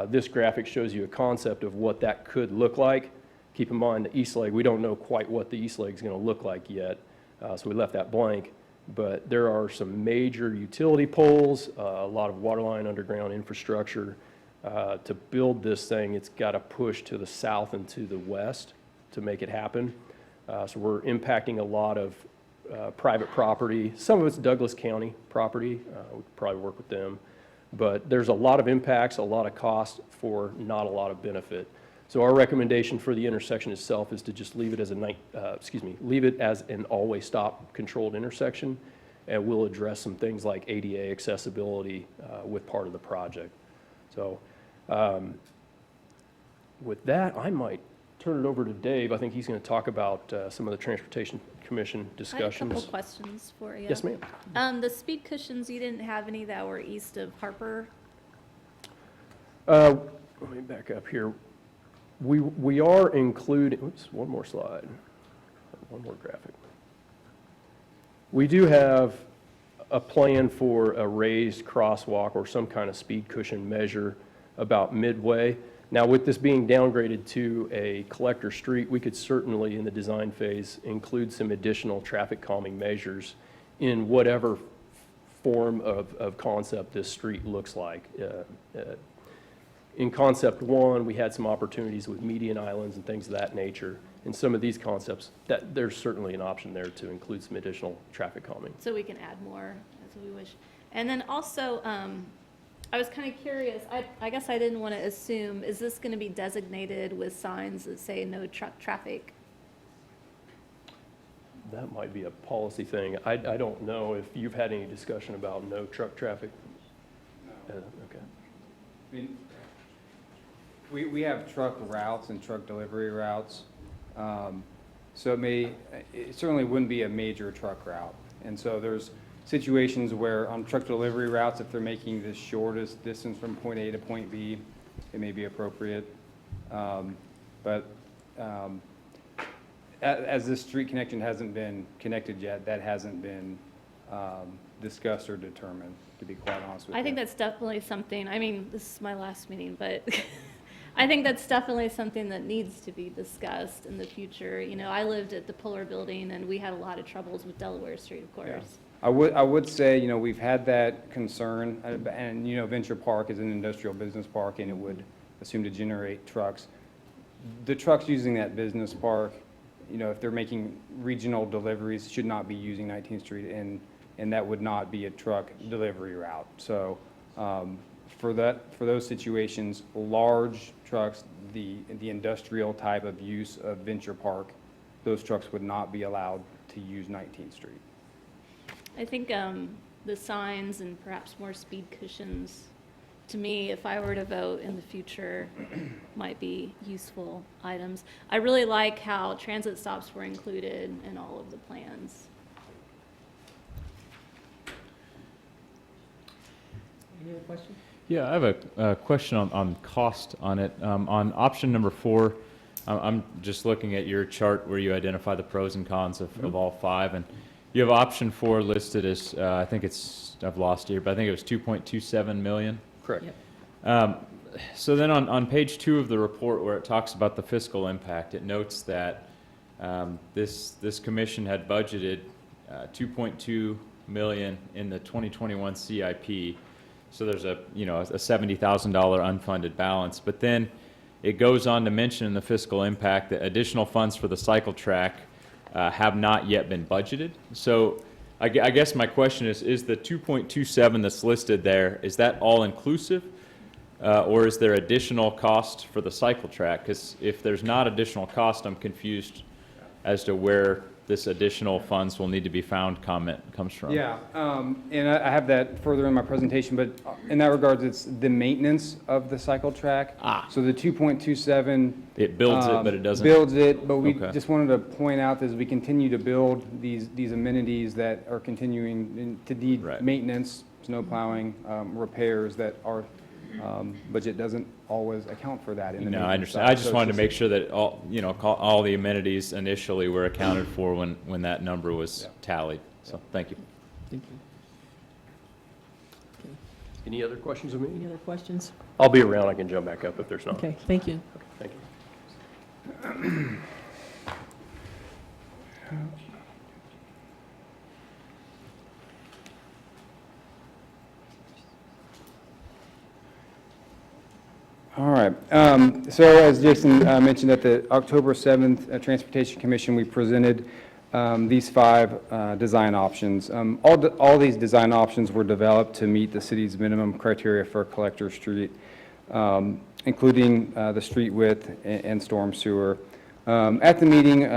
this graphic shows you a concept of what that could look like. Keep in mind the east leg, we don't know quite what the east leg is going to look like yet, so we left that blank. But there are some major utility poles, a lot of waterline underground infrastructure. To build this thing, it's got to push to the south and to the west to make it happen. So we're impacting a lot of private property. Some of it's Douglas County property. We could probably work with them. But there's a lot of impacts, a lot of cost for not a lot of benefit. So our recommendation for the intersection itself is to just leave it as leave it as an always stop controlled intersection, and we'll address some things like ADA accessibility with part of the project. So with that, I might turn it over to Dave. I think he's going to talk about some of the Transportation Commission discussions. I have a couple questions for you. Yes, ma'am. The speed cushions, you didn't have any that were east of Harper? Let me back up here. We are including, oops, one more slide, one more graphic. We do have a plan for a raised crosswalk or some kind of speed cushion measure about midway. Now, with this being downgraded to a collector street, we could certainly, in the design phase, include some additional traffic calming measures in whatever form of concept this street looks like. In concept one, we had some opportunities with median islands and things of that nature. In some of these concepts, there's certainly an option there to include some additional traffic calming. So we can add more as we wish. And then also, I was kind of curious, I guess I didn't want to assume, is this going to be designated with signs that say no truck traffic? That might be a policy thing. I don't know if you've had any discussion about no truck traffic. No. Okay. I mean, we have truck routes and truck delivery routes. So it certainly wouldn't be a major truck route. And so there's situations where on truck delivery routes, if they're making the shortest distance from point A to point B, it may be appropriate. But as this street connection hasn't been connected yet, that hasn't been discussed or determined, to be quite honest with you. I think that's definitely something, I mean, this is my last meeting, but I think that's definitely something that needs to be discussed in the future. You know, I lived at the Puller Building, and we had a lot of troubles with Delaware Street, of course. Yeah. I would say, you know, we've had that concern, and, you know, Venture Park is an industrial business park, and it would assume to generate trucks. The trucks using that business park, you know, if they're making regional deliveries, should not be using 19th Street, and that would not be a truck delivery route. So for those situations, large trucks, the industrial type of use of Venture Park, those trucks would not be allowed to use 19th Street. I think the signs and perhaps more speed cushions, to me, if I were to vote in the future, might be useful items. I really like how transit stops were included in all of the plans. Any other questions? Yeah, I have a question on cost on it. On option number 4, I'm just looking at your chart where you identify the pros and cons of all 5, and you have option 4 listed as, I think it's, I've lost it here, but I think it was 2.27 million. Correct. Yep. So then on page 2 of the report where it talks about the fiscal impact, it notes that this commission had budgeted 2.2 million in the 2021 CIP. So there's a $70,000 unfunded balance. But then it goes on to mention in the fiscal impact that additional funds for the cycle track have not yet been budgeted. So I guess my question is the 2.27 that's listed there, is that all inclusive? Or is there additional cost for the cycle track? Because if there's not additional cost, I'm confused as to where this additional funds will need to be found comment comes from. Yeah, and I have that further in my presentation, but in that regard, it's the maintenance of the cycle track. So the 2.27. It builds it, but it doesn't. Builds it, but we Okay. just wanted to point out that as we continue to build these amenities that are continuing to need Right. maintenance, snow plowing, repairs that are Budget doesn't always account for that in the No, I maintenance understand. side. I just So wanted to it's make sure that all the amenities initially were accounted for when that number was tallied. So, thank you. Thank you. Any other questions of me? Any other questions? I'll be around. I can jump back up if there's not. Okay, thank you. Thank you. All right. So as Jason mentioned, at the October 7th Transportation Commission, we presented these 5 design options. All these design options were developed to meet the city's minimum criteria for Collector Street, including the street width and storm sewer. At the meeting,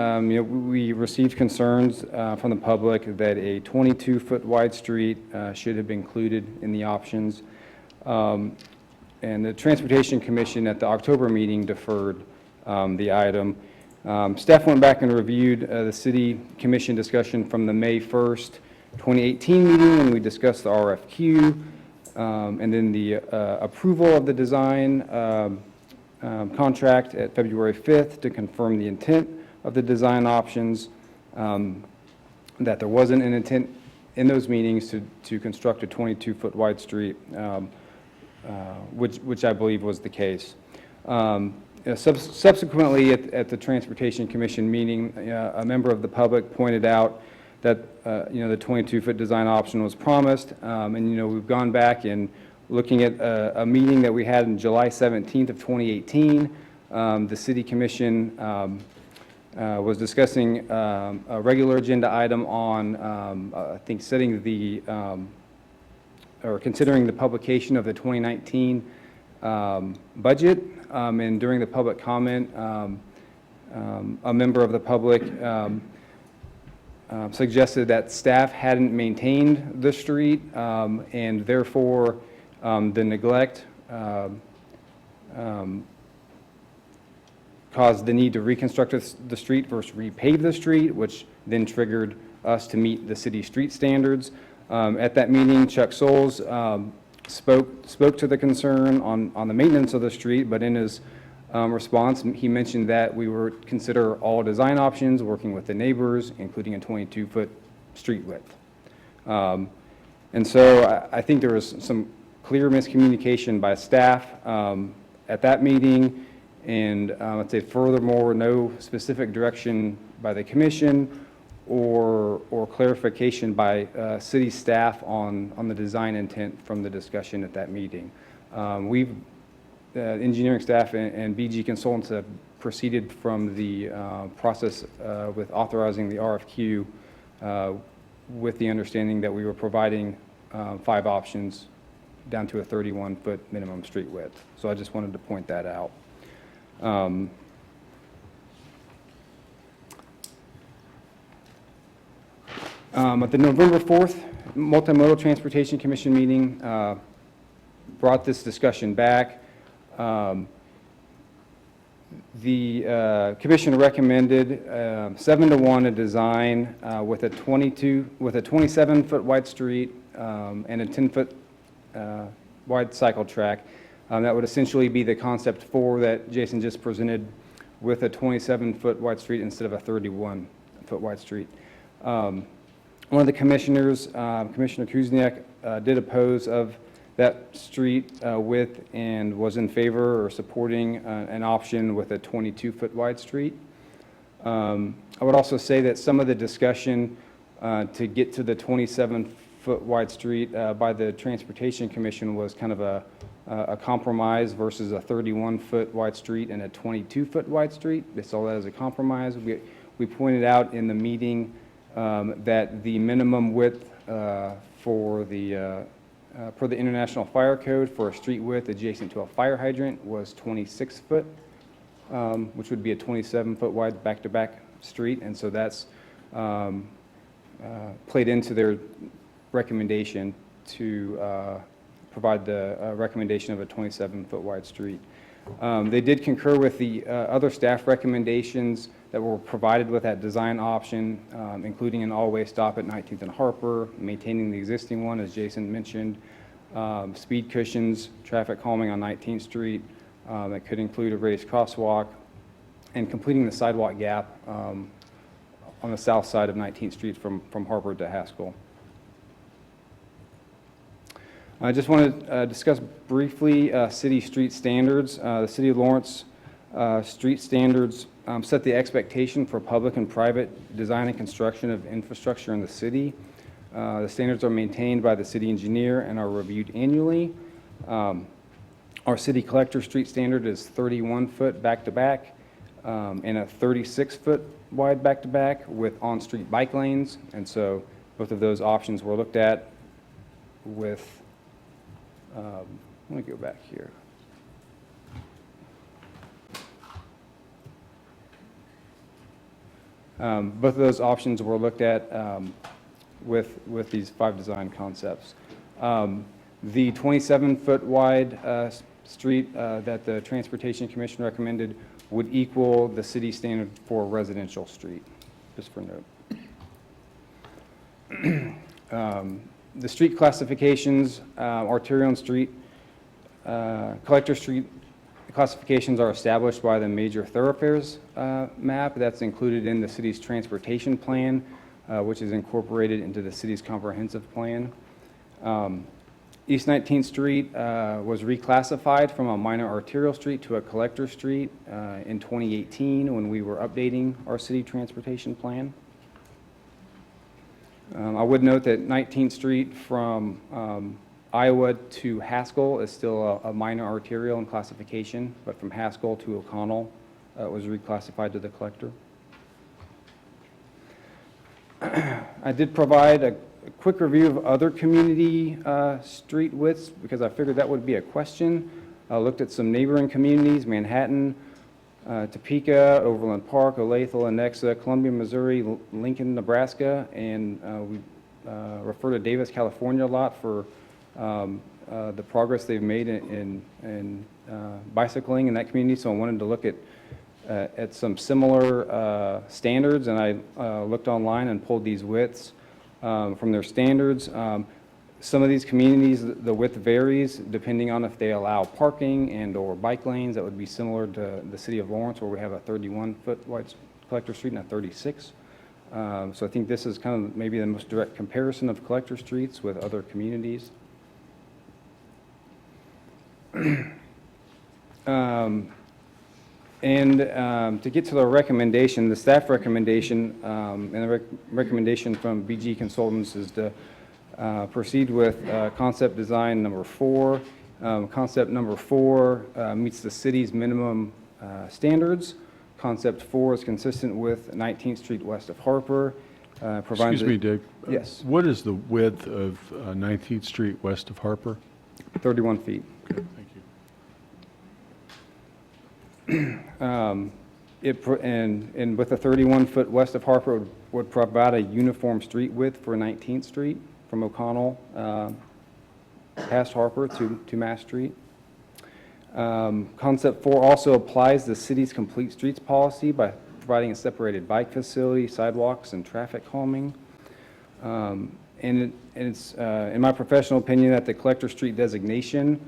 we received concerns from the public that a 22-foot wide street should have been included in the options. And the Transportation Commission at the October meeting deferred the item. Staff went back and reviewed the City Commission discussion from the May 1st, 2018 meeting when we discussed the RFQ, and then the approval of the design contract at February 5th to confirm the intent of the design options, that there wasn't an intent in those meetings to construct a 22-foot wide street, which I believe was the case. Subsequently, at the Transportation Commission meeting, a member of the public pointed out that the 22-foot design option was promised, and we've gone back and looking at a meeting that we had on July 17th of 2018. The City Commission was discussing a regular agenda item on, I think, setting the or considering the publication of the 2019 budget, and during the public comment, a member of the public suggested that staff hadn't maintained the street, and therefore the neglect caused the need to reconstruct the street versus repave the street, which then triggered us to meet the city street standards. At that meeting, Chuck Souls spoke to the concern on the maintenance of the street, but in his response, he mentioned that we would consider all design options, working with the neighbors, including a 22-foot street width. And so I think there was some clear miscommunication by staff at that meeting, and I'd say furthermore, no specific direction by the commission or clarification by city staff on the design intent from the discussion at that meeting. Engineering staff and BG consultants have proceeded from the process with authorizing the RFQ with the understanding that we were providing 5 options down to a 31-foot minimum street width. So I just wanted to point that out. At the November 4th Multimodal Transportation Commission meeting, brought this discussion back. The commission recommended 7-to-1 a design with a 27-foot wide street and a 10-foot wide cycle track. That would essentially be the concept 4 that Jason just presented, with a 27-foot wide street instead of a 31-foot wide street. One of the commissioners, Commissioner Kuzniak, did oppose of that street width and was in favor or supporting an option with a 22-foot wide street. I would also say that some of the discussion to get to the 27-foot wide street by the Transportation Commission was kind of a compromise versus a 31-foot wide street and a 22-foot wide street. They saw that as a compromise. We pointed out in the meeting that the minimum width for the International Fire Code for a street width adjacent to a fire hydrant was 26 foot, which would be a 27-foot wide back-to-back street, and so that's played into their recommendation to provide the recommendation of a 27-foot wide street. They did concur with the other staff recommendations that were provided with that design option, including an all-way stop at 19th and Harper, maintaining the existing one, as Jason mentioned, speed cushions, traffic calming on 19th Street. That could include a raised crosswalk, and completing the sidewalk gap on the south side of 19th Street from Harper to Haskell. I just want to discuss briefly city street standards. The City of Lawrence street standards set the expectation for public and private design and construction of infrastructure in the city. The standards are maintained by the city engineer and are reviewed annually. Our city collector street standard is 31-foot back-to-back and a 36-foot wide back-to-back with on-street bike lanes. And so both of those options were looked at with, let me go back here. Both of those options were looked at with these 5 design concepts. The 27-foot wide street that the Transportation Commission recommended would equal the city standard for a residential street, just for note. The street classifications, arterial and street, collector street classifications are established by the major thoroughfares map that's included in the city's transportation plan, which is incorporated into the city's comprehensive plan. East 19th Street was reclassified from a minor arterial street to a collector street in 2018 when we were updating our city transportation plan. I would note that 19th Street from Iowa to Haskell is still a minor arterial in classification, but from Haskell to O'Connell was reclassified to the collector. I did provide a quick review of other community street widths because I figured that would be a question. I looked at some neighboring communities, Manhattan, Topeka, Overland Park, Olathe, Lenexa, Columbia, Missouri, Lincoln, Nebraska, and we refer to Davis, California a lot for the progress they've made in bicycling in that community. So I wanted to look at some similar standards, and I looked online and pulled these widths from their standards. Some of these communities, the width varies depending on if they allow parking and or bike lanes. That would be similar to the City of Lawrence, where we have a 31-foot wide collector street and a 36. So I think this is kind of maybe the most direct comparison of collector streets with other communities. To get to the recommendation, the staff recommendation, and the recommendation from BG Consultants is to proceed with concept design number 4. Concept number 4 meets the city's minimum standards. Concept 4 is consistent with 19th Street west of Harper. Excuse me, Dick. Yes. What is the width of 19th Street west of Harper? 31 feet. Okay, thank you. And with the 31-foot west of Harper would provide a uniform street width for 19th Street from O'Connell past Harper to Mass Street. Concept 4 also applies the city's complete streets policy by providing a separated bike facility, sidewalks, and traffic calming. And it's, in my professional opinion, that the collector street designation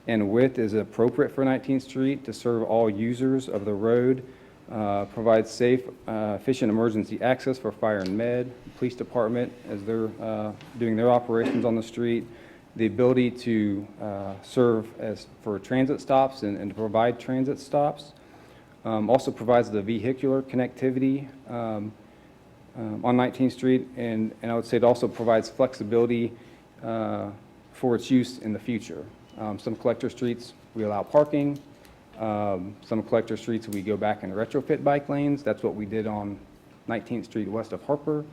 and width is appropriate for 19th Street to serve all users of the road, provides safe, efficient emergency access for fire and med, police department as they're doing their operations on the street, the ability to serve as for transit stops and to provide transit stops. Also provides the vehicular connectivity on 19th Street, and I would say it also provides flexibility for its use in the future. Some collector streets, we allow parking. Some collector streets, we go back and retrofit bike lanes. That's what we did on 19th Street west of Harper.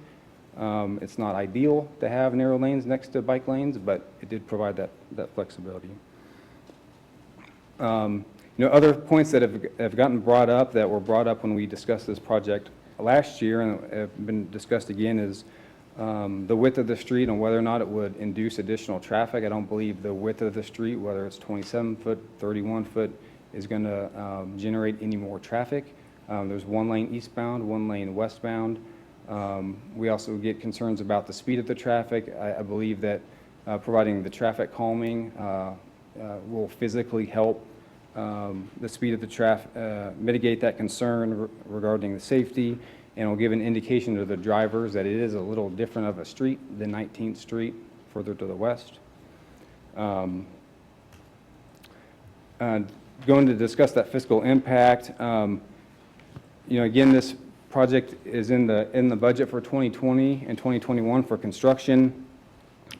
It's not ideal to have narrow lanes next to bike lanes, but it did provide that flexibility. Other points that have gotten brought up that were brought up when we discussed this project last year and have been discussed again is the width of the street and whether or not it would induce additional traffic. I don't believe the width of the street, whether it's 27 foot, 31 foot, is going to generate any more traffic. There's one lane eastbound, one lane westbound. We also get concerns about the speed of the traffic. I believe that providing the traffic calming, will physically help the speed of the traffic, mitigate that concern regarding the safety, and will give an indication to the drivers that it is a little different of a street than 19th Street further to the west. Going to discuss that fiscal impact, again, this project is in the budget for 2020 and 2021 for construction.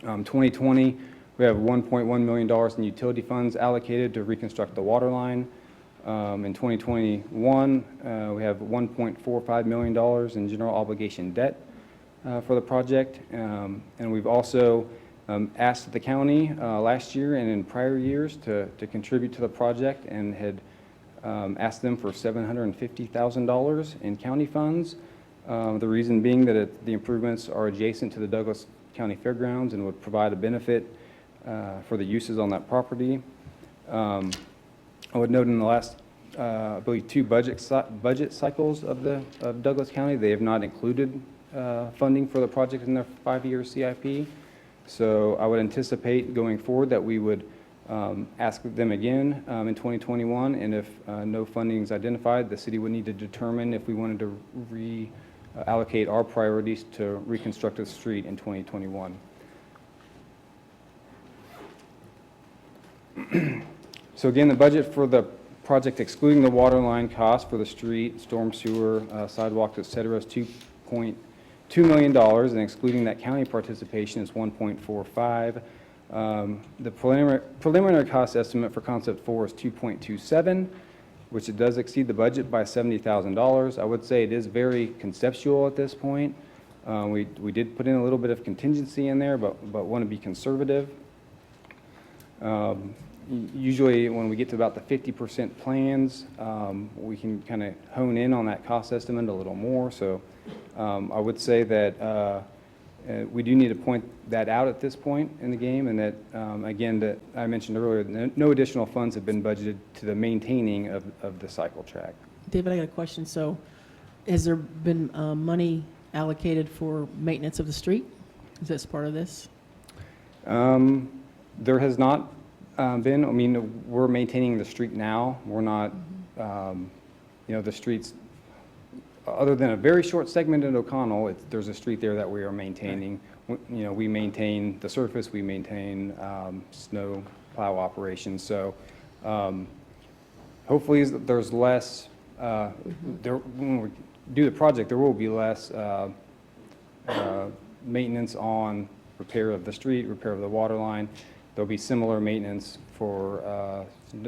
2020, we have $1.1 million in utility funds allocated to reconstruct the water line. In 2021, we have $1.45 million in general obligation debt for the project. And we've also asked the county last year and in prior years to contribute to the project, and had asked them for $750,000 in county funds. The reason being that the improvements are adjacent to the Douglas County Fairgrounds and would provide a benefit for the uses on that property. I would note in the last, I believe, 2 budget cycles of Douglas County, they have not included funding for the project in their 5-year CIP. So I would anticipate going forward that we would ask them again in 2021, and if no funding is identified, the city would need to determine if we wanted to reallocate our priorities to reconstruct the street in 2021. So again, the budget for the project, excluding the water line cost for the street, storm sewer, sidewalks, et cetera, is $2.2 million, and excluding that county participation is $1.45. The preliminary cost estimate for Concept 4 is $2.27, which it does exceed the budget by $70,000. I would say it is very conceptual at this point. We did put in a little bit of contingency in there, but want to be conservative. Usually when we get to about the 50% plans, we can kind of hone in on that cost estimate a little more. So I would say that we do need to point that out at this point in the game, and that, again, that I mentioned earlier, no additional funds have been budgeted to the maintaining of the cycle track. David, I got a question. So has there been money allocated for maintenance of the street? Is this part of this? There has not been. I mean, we're maintaining the street now. We're not, the streets, other than a very short segment in O'Connell, there's a street there that we are maintaining. We maintain the surface, we maintain snow plow operations. So hopefully there's less, when we do the project, there will be less maintenance on repair of the street, repair of the water line. There'll be similar maintenance for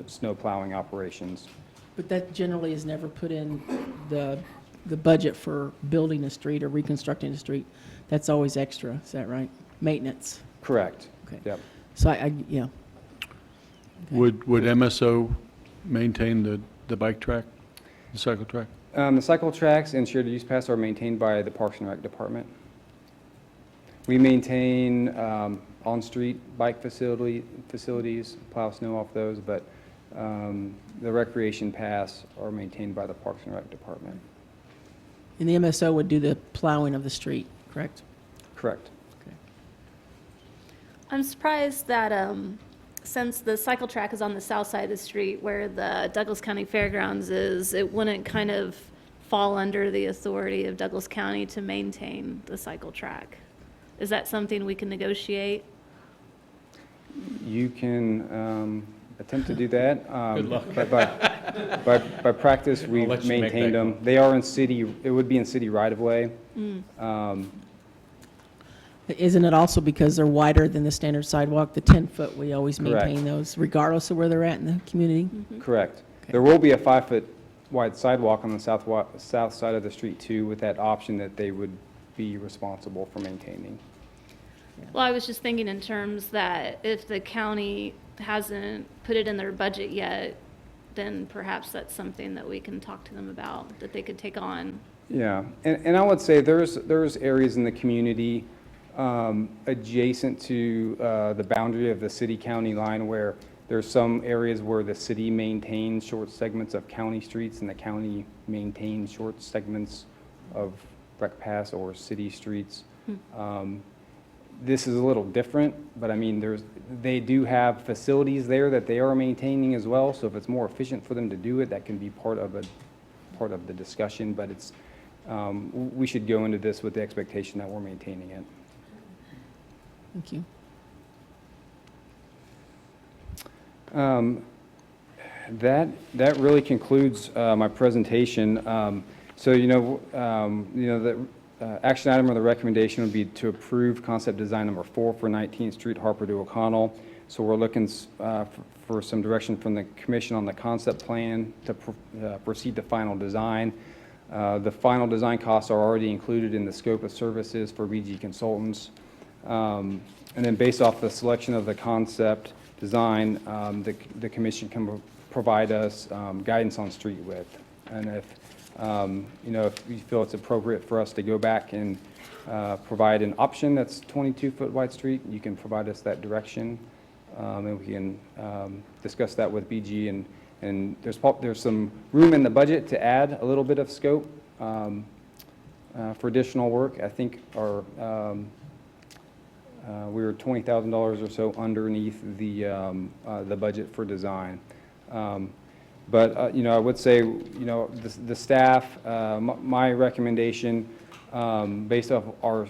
snow plowing operations. But that generally is never put in the budget for building a street or reconstructing a street. That's always extra, is that right? Maintenance. Correct. Okay. Yep. So yeah. Would MSO maintain the bike track, the cycle track? The cycle tracks and shared use paths are maintained by the Parks and Rec Department. We maintain on-street bike facilities, plow snow off those, but the recreation paths are maintained by the Parks and Rec Department. And the MSO would do the plowing of the street, correct? Correct. Okay. I'm surprised that since the cycle track is on the south side of the street where the Douglas County Fairgrounds is, it wouldn't kind of fall under the authority of Douglas County to maintain the cycle track. Is that something we can negotiate? You can attempt to do that. Good luck. But by practice, we've let you make maintained that them. call. They are in city, it would be in city right-of-way. Isn't it also because they're wider than the standard sidewalk, the 10-foot, we always Correct. maintain those regardless of where they're at in the community? Correct. Okay. There will be a 5-foot wide sidewalk on the south side of the street too, with that option that they would be responsible for maintaining. Well, I was just thinking in terms that if the county hasn't put it in their budget yet, then perhaps that's something that we can talk to them about, that they could take on. Yeah, and I would say there's areas in the community adjacent to the boundary of the city-county line where there's some areas where the city maintains short segments of county streets and the county maintains short segments of rec paths or city streets. this is a little different, but I mean, they do have facilities there that they are maintaining as well, so if it's more efficient for them to do it, that can be part of the discussion, but it's, we should go into this with the expectation that we're maintaining it. Thank you. That really concludes my presentation. So, the action item or the recommendation would be to approve concept design number 4 for 19th Street, Harper to O'Connell. So we're looking for some direction from the commission on the concept plan to proceed to final design. The final design costs are already included in the scope of services for BG Consultants. And then based off the selection of the concept design, the commission can provide us guidance on street width. And if you feel it's appropriate for us to go back and provide an option that's 22-foot wide street, you can provide us that direction, and we can discuss that with BG. And there's some room in the budget to add a little bit of scope for additional work. I think we were $20,000 or so underneath the budget for design. But I would say, the staff, my recommendation, based off our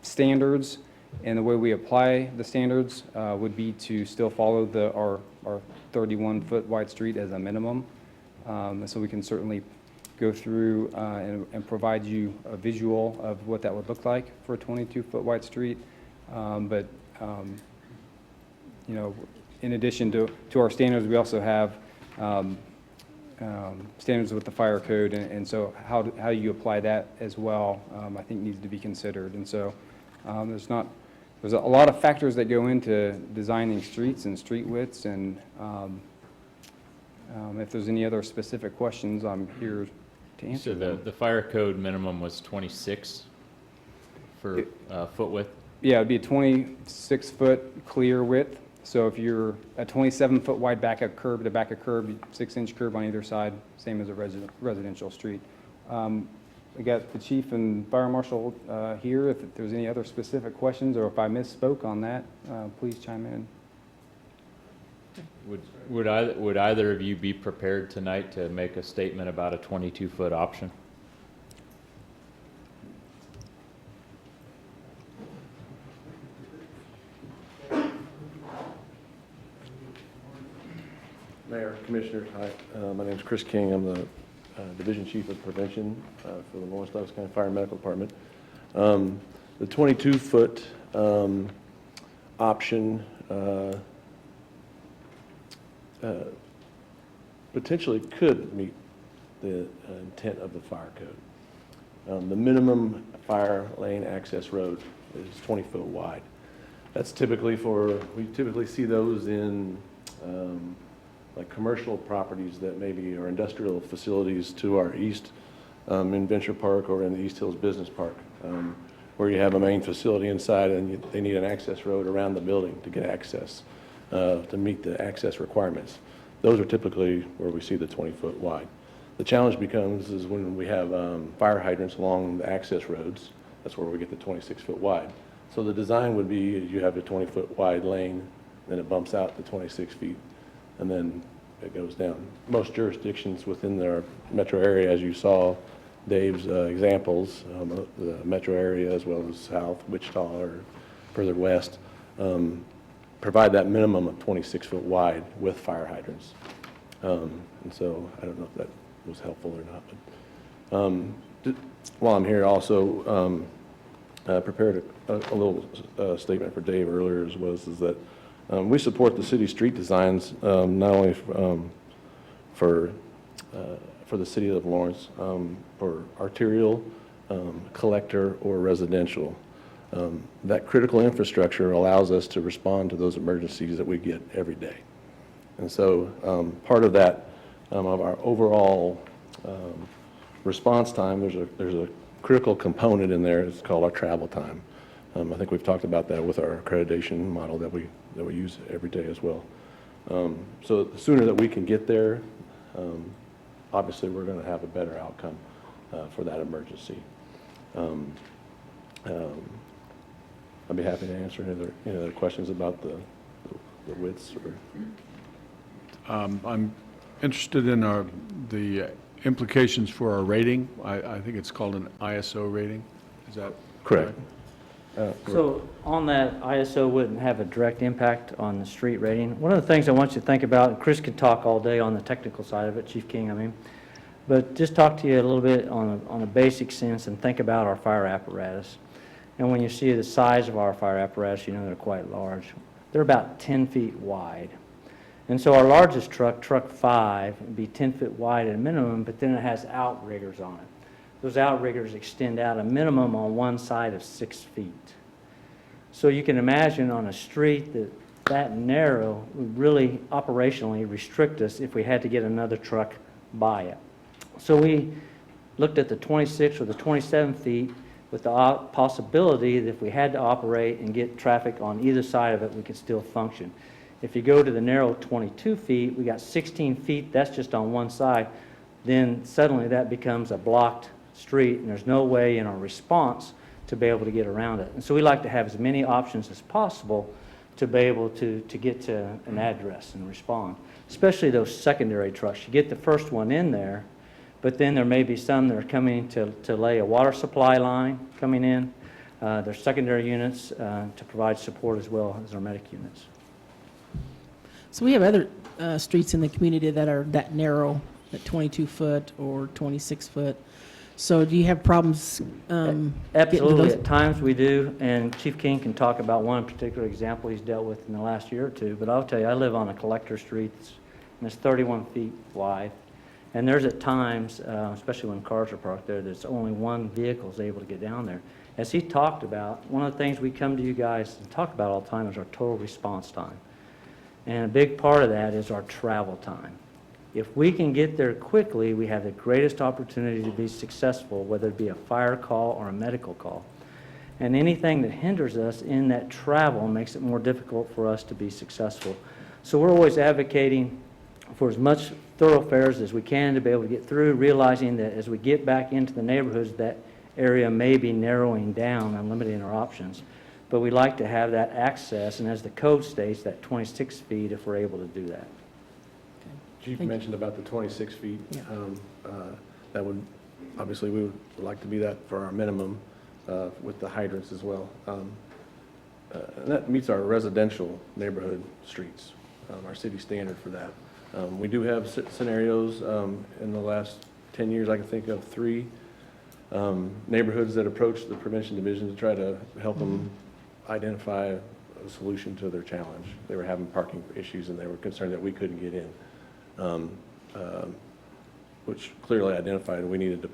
standards and the way we apply the standards, would be to still follow our 31-foot wide street as a minimum. So we can certainly go through and provide you a visual of what that would look like for a 22-foot wide street. But in addition to our standards, we also have standards with the fire code, and so how you apply that as well, I think needs to be considered. And so there's a lot of factors that go into designing streets and street widths, and if there's any other specific questions, I'm here to answer So them. the fire code minimum was 26 for foot width? Yeah, it'd be a 26-foot clear width. So if you're a 27-foot wide back of curb to back of curb, 6-inch curb on either side, same as a residential street. We got the chief and fire marshal here. If there's any other specific questions, or if I misspoke on that, please chime in. Would either of you be prepared tonight to make a statement about a 22-foot option? Mayor, Commissioners, hi. My name is Chris King. I'm the Division Chief of Prevention for the Lawrence Douglas County Fire and Medical Department. The 22-foot option potentially could meet the intent of the fire code. The minimum fire lane access road is 20 foot wide. That's typically we typically see those in like commercial properties that maybe are industrial facilities to our east in Venture Park or in the East Hills Business Park, where you have a main facility inside and they need an access road around the building to get access, to meet the access requirements. Those are typically where we see the 20-foot wide. The challenge becomes is when we have fire hydrants along the access roads, that's where we get the 26-foot wide. So the design would be you have a 20-foot wide lane, then it bumps out to 26 feet, and then it goes down. Most jurisdictions within their metro area, as you saw Dave's examples, the metro area as well as south, Wichita or further west, provide that minimum of 26 foot wide with fire hydrants. And so I don't know if that was helpful or not. But while I'm here, also prepared a little statement for Dave earlier is that we support the city street designs not only for the city of Lawrence, for arterial, collector, or residential. That critical infrastructure allows us to respond to those emergencies that we get every day. And so part of that, of our overall response time, there's a critical component in there. It's called our travel time. I think we've talked about that with our accreditation model that we use every day as well. So the sooner that we can get there, obviously we're going to have a better outcome for that emergency. I'd be happy to answer any other questions about the widths or. I'm interested in the implications for our rating. I think it's called an ISO rating. Is that Correct. So on that, ISO wouldn't have a direct impact on the street rating. One of the things I want you to think about, Chris could talk all day on the technical side of it, Chief King, I mean, but just talk to you a little bit on a basic sense and think about our fire apparatus. And when you see the size of our fire apparatus, you know they're quite large. They're about 10 feet wide. And so our largest truck, truck 5, would be 10 feet wide at a minimum, but then it has outriggers on it. Those outriggers extend out a minimum on one side of 6 feet. So you can imagine on a street that narrow would really operationally restrict us if we had to get another truck by it. So we looked at the 26 or the 27 feet with the possibility that if we had to operate and get traffic on either side of it, we could still function. If you go to the narrow 22 feet, we got 16 feet, that's just on one side, then suddenly that becomes a blocked street, and there's no way in our response to be able to get around it. And so we like to have as many options as possible to be able to get to an address and respond, especially those secondary trucks. You get the first one in there, but then there may be some that are coming to lay a water supply line coming in. There's secondary units to provide support as well as our medic units. So we have other streets in the community that are that narrow, at 22 foot or 26 foot. So do you have problems getting to Absolutely, those? at times we do, and Chief King can talk about one particular example he's dealt with in the last year or two, but I'll tell you, I live on a collector street, and it's 31 feet wide, and there's at times, especially when cars are parked there, there's only one vehicle is able to get down there. As he talked about, one of the things we come to you guys and talk about all the time is our total response time. And a big part of that is our travel time. If we can get there quickly, we have the greatest opportunity to be successful, whether it be a fire call or a medical call. And anything that hinders us in that travel makes it more difficult for us to be successful. So we're always advocating for as much thoroughfares as we can to be able to get through, realizing that as we get back into the neighborhoods, that area may be narrowing down and limiting our options. But we like to have that access, and as the code states, that 26 feet if we're able to do that. Chief mentioned about the 26 feet. Yeah. That would, obviously, we would like to be that for our minimum with the hydrants as well. And that meets our residential neighborhood streets, our city standard for that. We do have scenarios in the last 10 years, I can think of 3 neighborhoods that approached the prevention division to try to help them identify a solution to their challenge. They were having parking issues and they were concerned that we couldn't get in. Which clearly identified we needed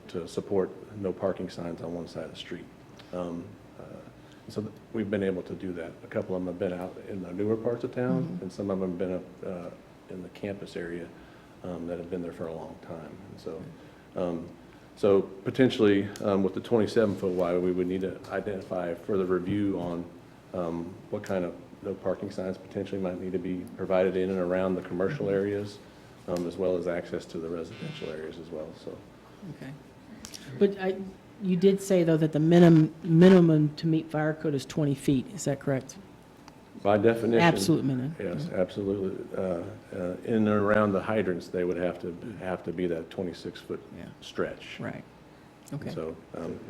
to support no parking signs on one side of the street. So we've been able to do that. A couple of them have been out in the newer parts of town, and some of them have been up in the campus area that have been there for a long time. And so potentially with the 27-foot wide, we would need to identify further review on what kind of no parking signs potentially might need to be provided in and around the commercial areas, as well as access to the residential areas as well. So, Okay. But you did say, though, that the minimum to meet fire code is 20 feet. Is that correct? by definition. Absolute minimum. Yes, absolutely. In and around the hydrants, they would have to be that 26-foot stretch. Right. Okay. So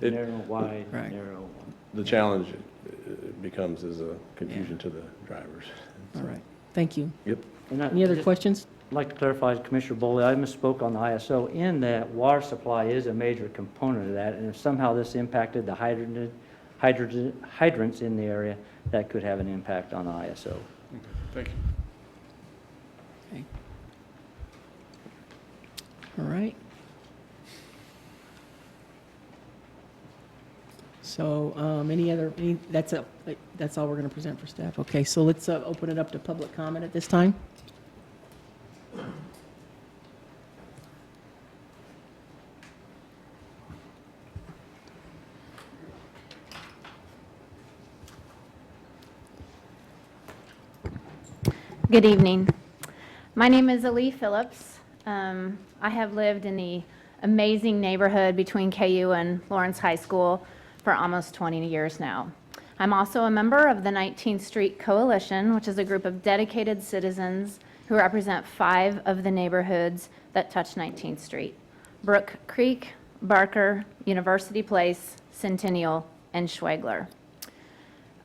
Narrow, wide, Right. narrow. the challenge becomes is a confusion to the drivers. All right. Thank you. Yep. Any other questions? I'd like to clarify, Commissioner Boley, I misspoke on the ISO, in that water supply is a major component of that, and if somehow this impacted the hydrants in the area, that could have an impact on the ISO. Thank you. Okay. All right. So that's all we're going to present for staff. Okay, so let's open it up to public comment at this time. Good evening. My name is Ali Phillips. I have lived in the amazing neighborhood between KU and Lawrence High School for almost 20 years now. I'm also a member of the 19th Street Coalition, which is a group of dedicated citizens who represent 5 of the neighborhoods that touch 19th Street: Brook Creek, Barker, University Place, Centennial, and Schwegler.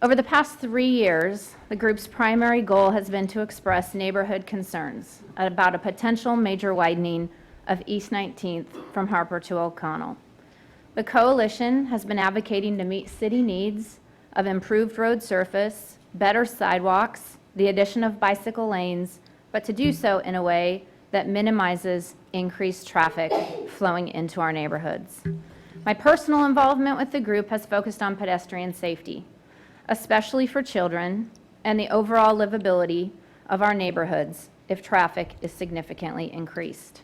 Over the past 3 years, the group's primary goal has been to express neighborhood concerns about a potential major widening of East 19th from Harper to O'Connell. The coalition has been advocating to meet city needs of improved road surface, better sidewalks, the addition of bicycle lanes, but to do so in a way that minimizes increased traffic flowing into our neighborhoods. My personal involvement with the group has focused on pedestrian safety, especially for children, and the overall livability of our neighborhoods if traffic is significantly increased.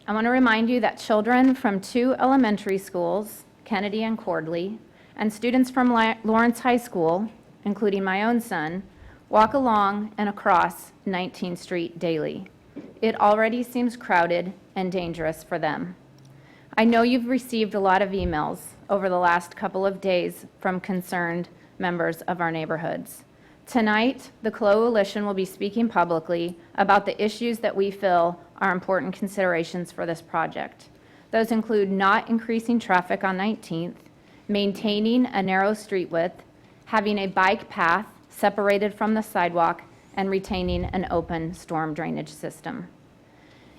I want to remind you that children from 2 elementary schools, Kennedy and Cordley, and students from Lawrence High School, including my own son, walk along and across 19th Street daily. It already seems crowded and dangerous for them. I know you've received a lot of emails over the last couple of days from concerned members of our neighborhoods. Tonight, the coalition will be speaking publicly about the issues that we feel are important considerations for this project. Those include not increasing traffic on 19th, maintaining a narrow street width, having a bike path separated from the sidewalk, and retaining an open storm drainage system.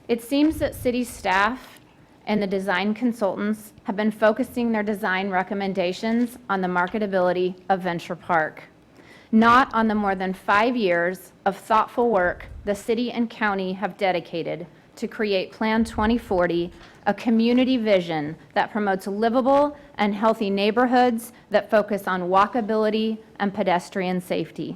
It seems that city staff and the design consultants have been focusing their design recommendations on the marketability of Venture Park, not on the more than 5 years of thoughtful work the city and county have dedicated to create Plan 2040, a community vision that promotes livable and healthy neighborhoods that focus on walkability and pedestrian safety.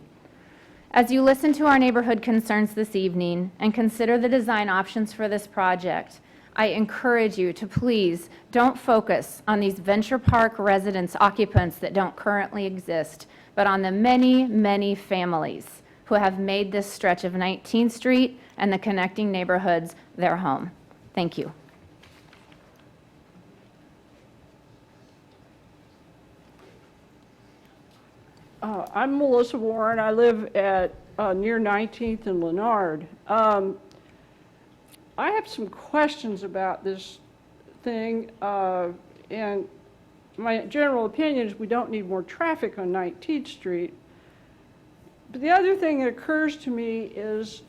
As you listen to our neighborhood concerns this evening and consider the design options for this project, I encourage you to please don't focus on these Venture Park residence occupants that don't currently exist, but on the many, many families who have made this stretch of 19th Street and the connecting neighborhoods their home. Thank you. I'm Melissa Warren. I live at near 19th and Leonard. I have some questions about this thing, and my general opinion is we don't need more traffic on 19th Street. But the other thing that occurs to me is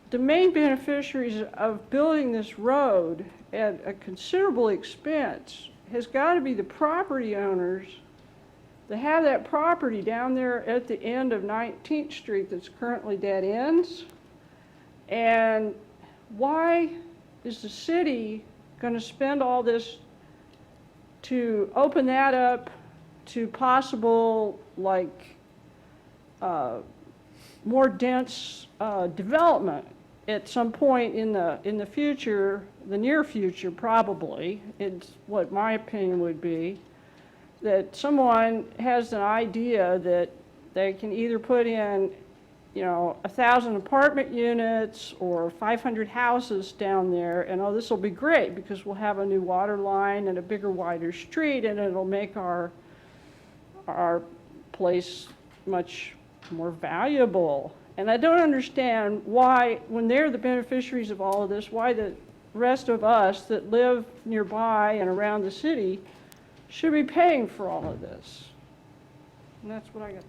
the main beneficiaries of building this road at a considerable expense has got to be the property owners that have that property down there at the end of 19th Street that's currently dead ends. And why is the city going to spend all this to open that up to possible, like, more dense development at some point in the future, the near future probably? It's what my opinion would be, that someone has an idea that they can either put in, 1,000 apartment units or 500 houses down there, and oh, this will be great because we'll have a new water line and a bigger, wider street, and it'll make our place much more valuable. And I don't understand why, when they're the beneficiaries of all of this, why the rest of us that live nearby and around the city should be paying for all of this. And that's what I got to say.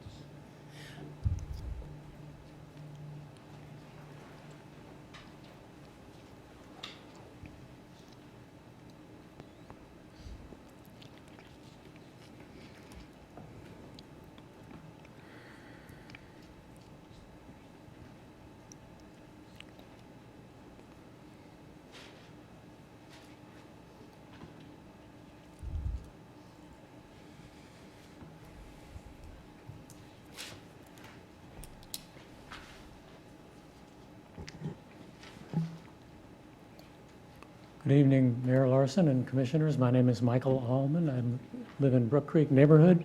Good evening, Mayor Larson and Commissioners. My name is Michael Allman. I live in Brook Creek neighborhood.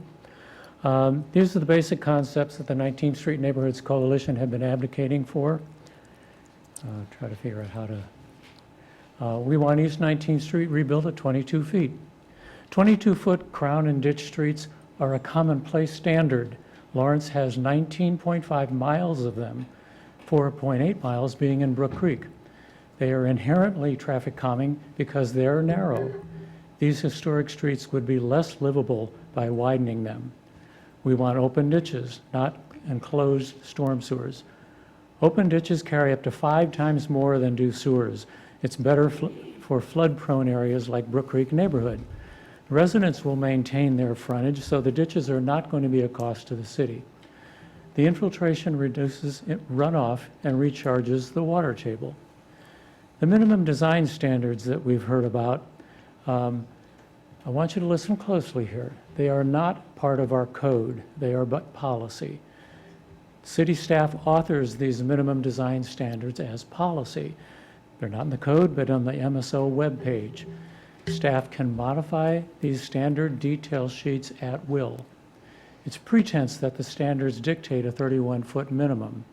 These are the basic concepts that the 19th Street Neighborhoods Coalition have been advocating for. Try to figure out how to... we want East 19th Street rebuilt at 22 feet. 22-foot crown and ditch streets are a commonplace standard. Lawrence has 19.5 miles of them, 4.8 miles being in Brook Creek. They are inherently traffic calming because they are narrow. These historic streets would be less livable by widening them. We want open ditches, not enclosed storm sewers. Open ditches carry up to 5 times more than do sewers. It's better for flood-prone areas like Brook Creek neighborhood. Residents will maintain their frontage, so the ditches are not going to be a cost to the city. The infiltration reduces runoff and recharges the water table. The minimum design standards that we've heard about, I want you to listen closely here. They are not part of our code. They are but policy. City staff authors these minimum design standards as policy. They're not in the code, but on the MSO webpage. Staff can modify these standard detail sheets at will. It's pretense that the standards dictate a 31-foot minimum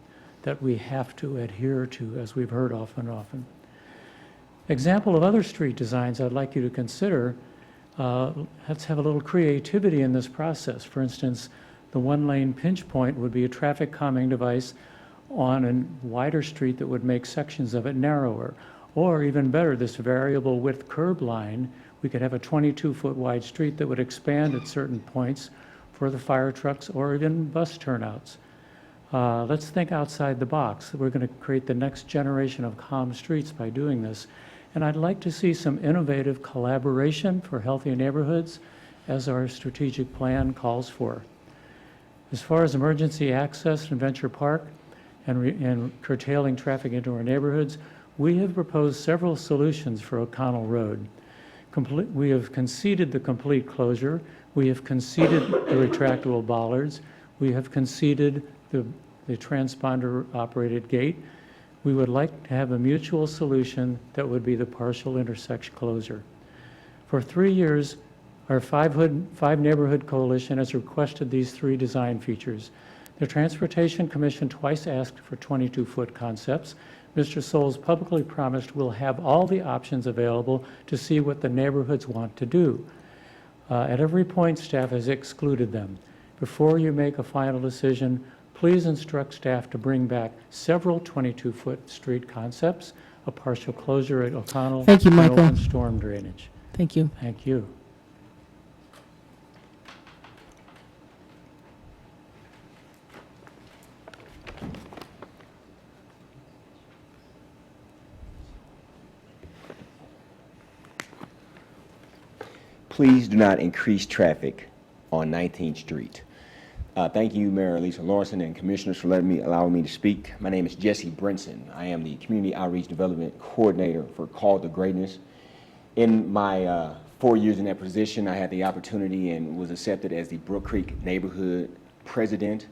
that we have to adhere to, as we've heard often. Example of other street designs I'd like you to consider, let's have a little creativity in this process. For instance, the one-lane pinch point would be a traffic calming device on a wider street that would make sections of it narrower. Or even better, this variable width curb line, we could have a 22-foot wide street that would expand at certain points for the fire trucks or even bus turnouts. Let's think outside the box. We're going to create the next generation of calm streets by doing this. And I'd like to see some innovative collaboration for healthy neighborhoods as our strategic plan calls for. As far as emergency access in Venture Park and curtailing traffic into our neighborhoods, we have proposed several solutions for O'Connell Road. We have conceded the complete closure. We have conceded the retractable bollards. We have conceded the transponder-operated gate. We would like to have a mutual solution that would be the partial intersection closure. For 3 years, our five neighborhood coalition has requested these 3 design features. The Transportation Commission twice asked for 22-foot concepts. Mr. Soules publicly promised we'll have all the options available to see what the neighborhoods want to do. At every point, staff has excluded them. Before you make a final decision, please instruct staff to bring back several 22-foot street concepts, a partial closure at O'Connell, Thank you, and Michael. open storm drainage. Thank you. Thank you. Please do not increase traffic on 19th Street. Thank you, Mayor Lisa Lawson and Commissioners for allowing me to speak. My name is Jesse Brinson. I am the Community Outreach Development Coordinator for Call to Greatness. In my 4 years in that position, I had the opportunity and was accepted as the Brook Creek Neighborhood President.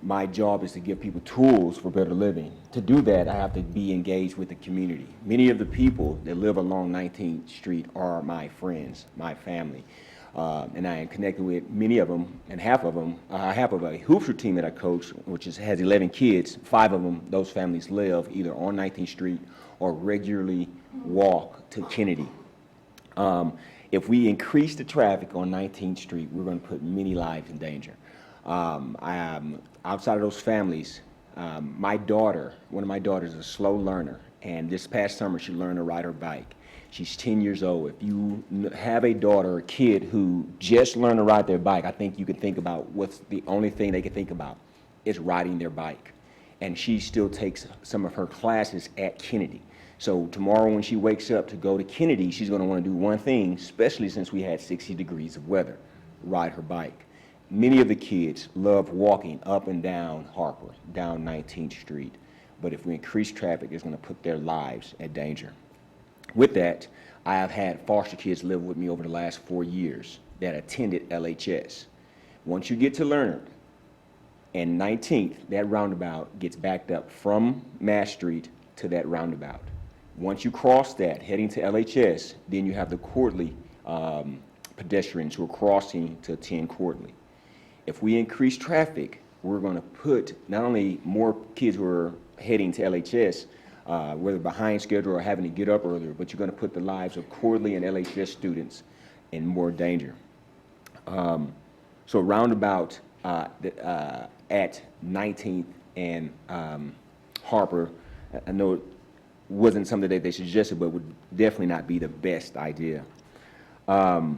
My job is to give people tools for better living. To do that, I have to be engaged with the community. Many of the people that live along 19th Street are my friends, my family. And I am connected with many of them, and half of a hoops team that I coach, which has 11 kids. 5 of them, those families live either on 19th Street or regularly walk to Kennedy. If we increase the traffic on 19th Street, we're going to put many lives in danger. Outside of those families, one of my daughters is a slow learner, and this past summer she learned to ride her bike. She's 10 years old. If you have a daughter or kid who just learned to ride their bike, I think you can think about what's the only thing they can think about is riding their bike. And she still takes some of her classes at Kennedy. So tomorrow when she wakes up to go to Kennedy, she's going to want to do one thing, especially since we had 60 degrees of weather, ride her bike. Many of the kids love walking up and down Harper, down 19th Street. But if we increase traffic, it's going to put their lives at danger. With that, I have had foster kids live with me over the last 4 years that attended LHS. Once you get to Lerner and 19th, that roundabout gets backed up from Mass Street to that roundabout. Once you cross that, heading to LHS, then you have the Courtly pedestrians who are crossing to attend Courtly. If we increase traffic, we're going to put not only more kids who are heading to LHS, whether behind schedule or having to get up earlier, but you're going to put the lives of Courtly and LHS students in more danger. So roundabout at 19th and Harper, I know it wasn't something that they suggested, but would definitely not be the best idea. I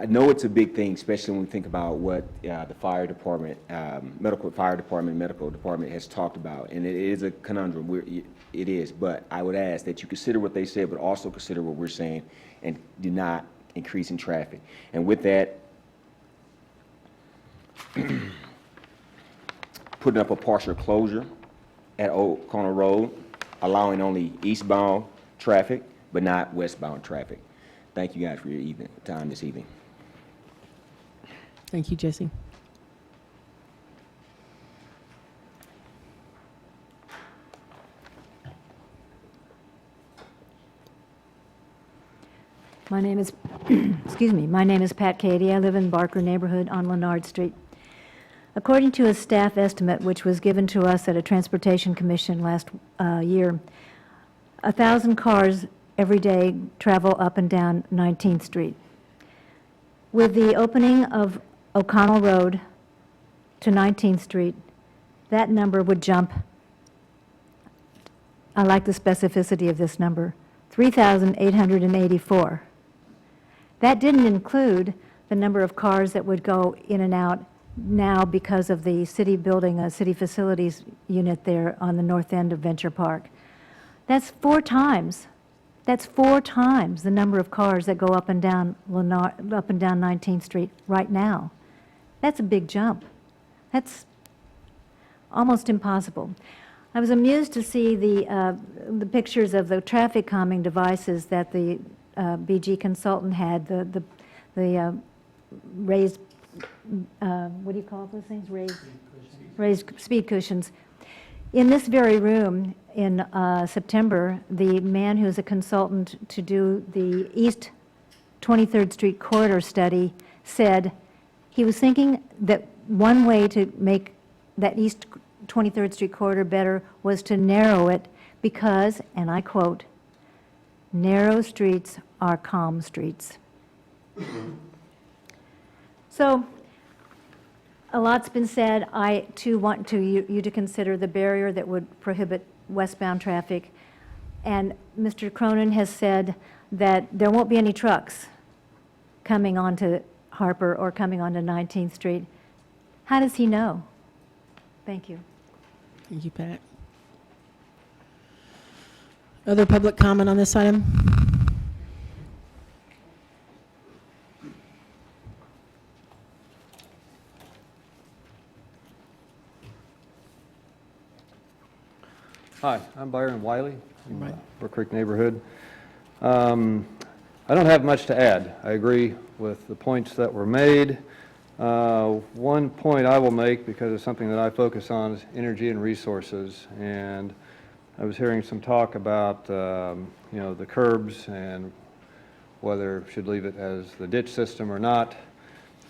know it's a big thing, especially when we think about what the fire department, medical department has talked about, and it is a conundrum. It is, but I would ask that you consider what they said, but also consider what we're saying, and do not increase in traffic. And with that, putting up a partial closure at Old Corner Road, allowing only eastbound traffic, but not westbound traffic. Thank you guys for your time this evening. Thank you, Jesse. My name is, my name is Pat Cady. I live in Barker neighborhood on Leonard Street. According to a staff estimate, which was given to us at a Transportation Commission last year, 1,000 cars every day travel up and down 19th Street. With the opening of O'Connell Road to 19th Street, that number would jump. I like the specificity of this number, 3,884. That didn't include the number of cars that would go in and out now because of the city building a city facilities unit there on the north end of Venture Park. That's 4 times. That's 4 times the number of cars that go up and down 19th Street right now. That's a big jump. That's almost impossible. I was amused to see the pictures of the traffic calming devices that the BG consultant had, the raised, what do you call those things? Raised speed cushions. In this very room in September, the man who's a consultant to do the East 23rd Street corridor study said he was thinking that one way to make that East 23rd Street corridor better was to narrow it because, and I quote, "narrow streets are calm streets." So a lot's been said. I, too, want you to consider the barrier that would prohibit westbound traffic. And Mr. Cronin has said that there won't be any trucks coming onto Harper or coming onto 19th Street. How does he know? Thank you. Thank you, Pat. Other public comment on this item? Hi, I'm Byron Wiley from Brook Creek neighborhood. I don't have much to add. I agree with the points that were made. One point I will make, because it's something that I focus on, is energy and resources. And I was hearing some talk about, the curbs and whether should leave it as the ditch system or not.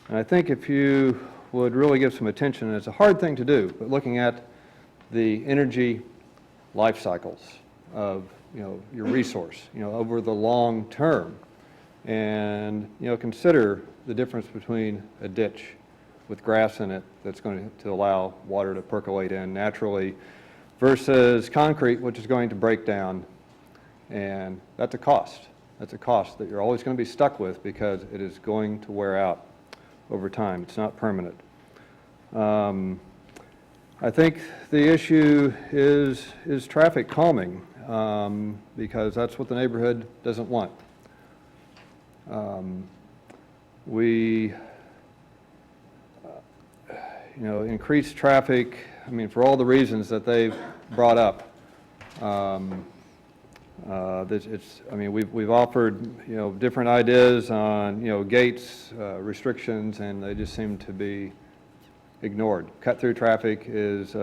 And I think if you would really give some attention, and it's a hard thing to do, but looking at the energy life cycles of, your resource, over the long term. And, consider the difference between a ditch with grass in it that's going to allow water to percolate in naturally versus concrete, which is going to break down. And that's a cost. That's a cost that you're always going to be stuck with because it is going to wear out over time. It's not permanent. I think the issue is traffic calming because that's what the neighborhood doesn't want. We, increase traffic, for all the reasons that they've brought up. We've offered, different ideas on, gates, restrictions, and they just seem to be ignored. Cut-through traffic is,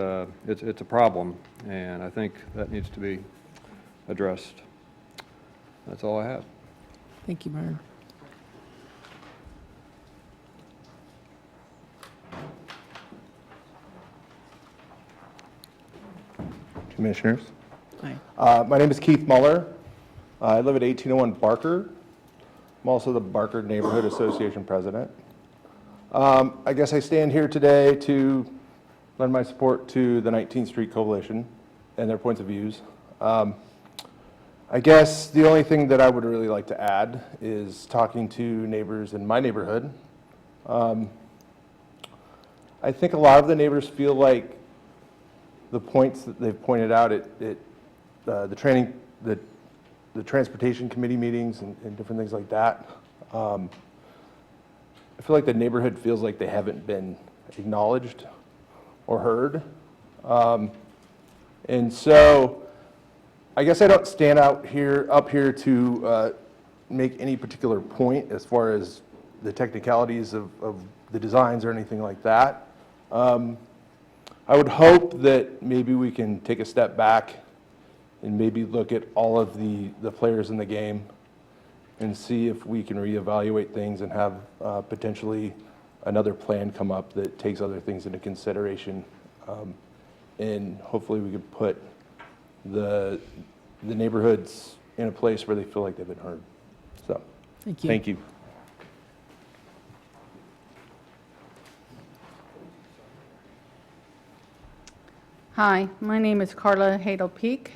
it's a problem, and I think that needs to be addressed. That's all I have. Thank you, Byron. Commissioners. Hi. My name is Keith Muller. I live at 1801 Barker. I'm also the Barker Neighborhood Association president. I guess I stand here today to lend my support to the 19th Street Coalition and their points of views. I guess the only thing that I would really like to add is talking to neighbors in my neighborhood. I think a lot of the neighbors feel like the points that they've pointed out the transportation committee meetings and different things like that. I feel like the neighborhood feels like they haven't been acknowledged or heard. And so I guess I don't stand up here to make any particular point as far as the technicalities of the designs or anything like that. I would hope that maybe we can take a step back and maybe look at all of the players in the game and see if we can reevaluate things and have potentially another plan come up that takes other things into consideration. And hopefully we could put the neighborhoods in a place where they feel like they've been heard. So, Thank you. thank you. Hi, my name is Carla Hadel-Peak,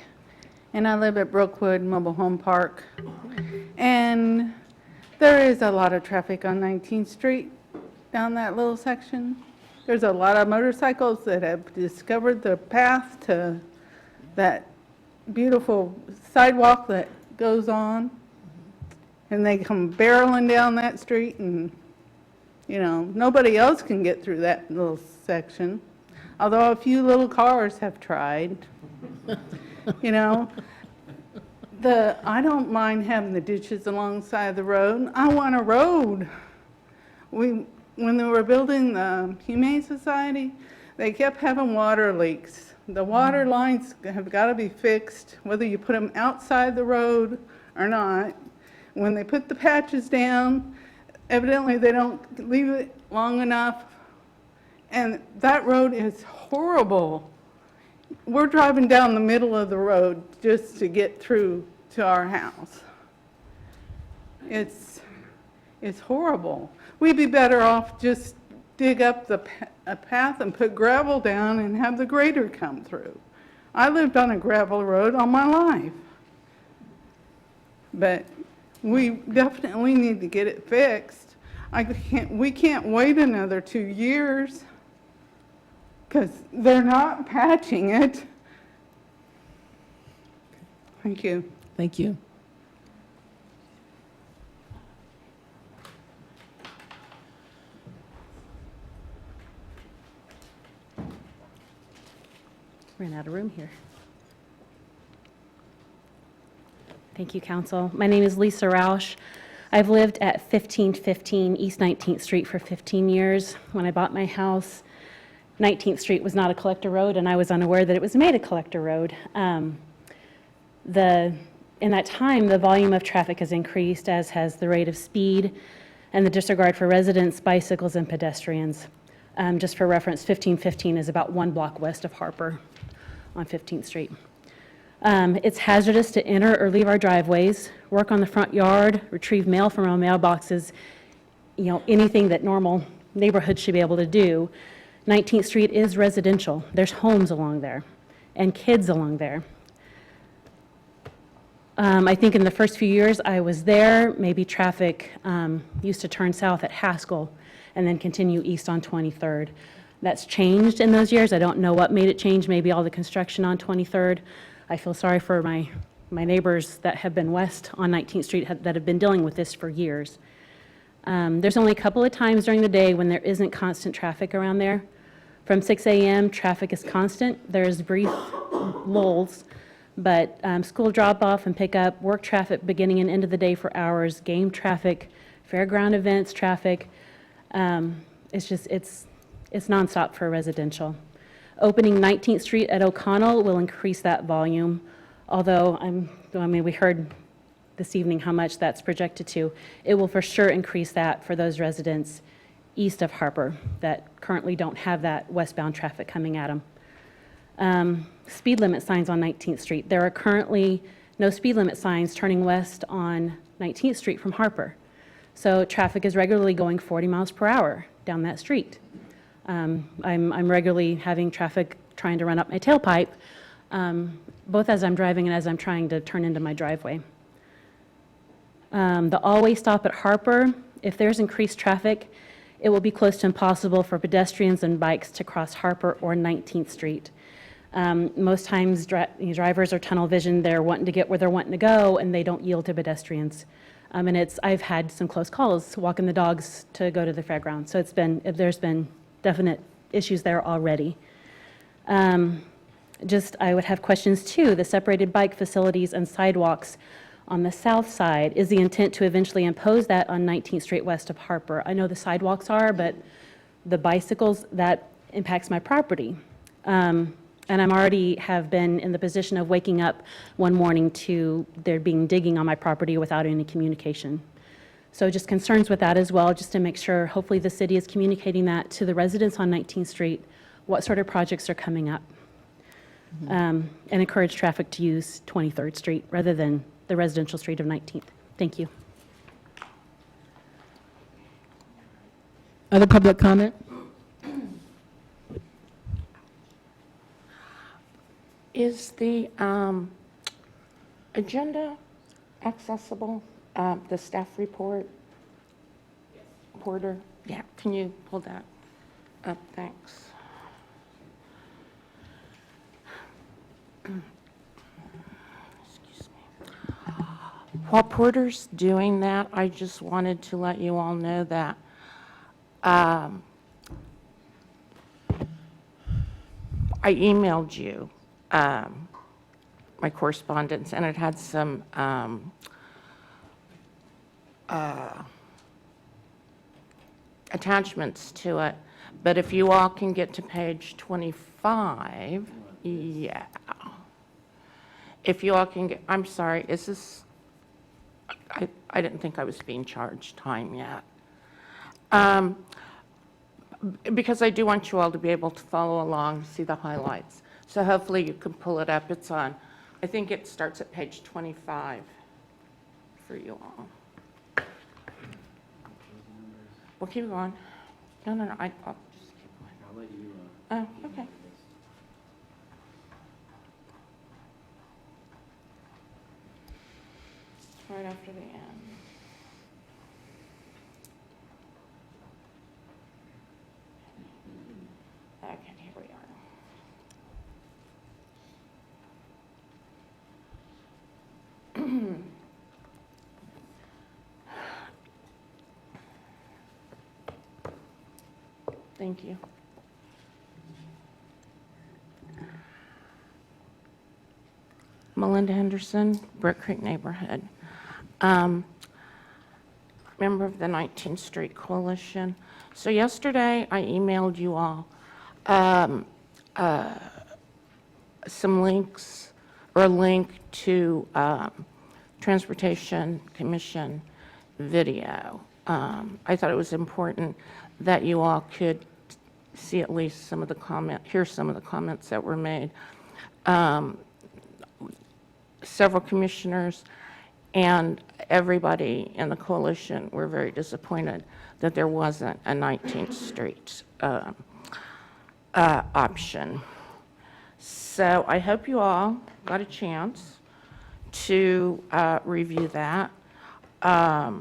and I live at Brookwood Mobile Home Park. And there is a lot of traffic on 19th Street down that little section. There's a lot of motorcycles that have discovered the path to that beautiful sidewalk that goes on. And they come barreling down that street and, you know, nobody else can get through that little section. Although a few little cars have tried, you know. I don't mind having the ditches alongside the road. I want a road. When they were building the Humane Society, they kept having water leaks. The water lines have got to be fixed, whether you put them outside the road or not. When they put the patches down, evidently they don't leave it long enough. And that road is horrible. We're driving down the middle of the road just to get through to our house. It's horrible. We'd be better off just dig up a path and put gravel down and have the grader come through. I lived on a gravel road all my life. But we definitely need to get it fixed. We can't wait another 2 years. Because they're not patching it. Thank you. Thank you. Ran out of room here. Thank you, Council. My name is Lisa Roush. I've lived at 1515 East 19th Street for 15 years. When I bought my house, 19th Street was not a collector road, and I was unaware that it was made a collector road. In that time, the volume of traffic has increased, as has the rate of speed and the disregard for residents, bicycles, and pedestrians. Just for reference, 1515 is about 1 block west of Harper on 15th Street. It's hazardous to enter or leave our driveways, work on the front yard, retrieve mail from our mailboxes, anything that normal neighborhoods should be able to do. 19th Street is residential. There's homes along there and kids along there. I think in the first few years I was there, maybe traffic used to turn south at Haskell and then continue east on 23rd. That's changed in those years. I don't know what made it change, maybe all the construction on 23rd. I feel sorry for my neighbors that have been west on 19th Street that have been dealing with this for years. There's only a couple of times during the day when there isn't constant traffic around there. From 6 a.m., traffic is constant. There's brief lulls, but school drop-off and pickup, work traffic beginning and end of the day for hours, game traffic, fairground events traffic. It's nonstop for residential. Opening 19th Street at O'Connell will increase that volume, although we heard this evening how much that's projected to. It will for sure increase that for those residents east of Harper that currently don't have that westbound traffic coming at them. Speed limit signs on 19th Street. There are currently no speed limit signs turning west on 19th Street from Harper. So traffic is regularly going 40 miles per hour down that street. I'm regularly having traffic trying to run up my tailpipe, both as I'm driving and as I'm trying to turn into my driveway. The always stop at Harper, if there's increased traffic, it will be close to impossible for pedestrians and bikes to cross Harper or 19th Street. Most times drivers are tunnel vision, they're wanting to get where they're wanting to go, and they don't yield to pedestrians. And I've had some close calls walking the dogs to go to the fairground. So there's been definite issues there already. I would have questions too. The separated bike facilities and sidewalks on the south side, is the intent to eventually impose that on 19th Street west of Harper? I know the sidewalks are, but the bicycles, that impacts my property. And I'm already have been in the position of waking up one morning to there being digging on my property without any communication. So just concerns with that as well, just to make sure, hopefully the city is communicating that to the residents on 19th Street, what sort of projects are coming up. And encourage traffic to use 23rd Street rather than the residential street of 19th. Thank you. Other public comment? Is the agenda accessible, the staff report? Porter? Yeah, can you pull that up? Thanks. Excuse me. While Porter's doing that, I just wanted to let you all know that I emailed you my correspondence, and it had some attachments to it. But if you all can get to page 25, yeah. If you all can get, I'm sorry, is this, I didn't think I was being charged time yet. Because I do want you all to be able to follow along, see the highlights. So hopefully you can pull it up. It's on, I think it starts at page 25 for you all. Well, keep going. No, I'll just keep going. I'll let you. Oh, okay. Right after the end. Okay, here we are. Thank you. Melinda Henderson, Brook Creek neighborhood. Member of the 19th Street Coalition. So yesterday I emailed you all some links, or a link to Transportation Commission video. I thought it was important that you all could see at least some of the hear some of the comments that were made. Several commissioners and everybody in the coalition were very disappointed that there wasn't a 19th Street option. So I hope you all got a chance to review that. I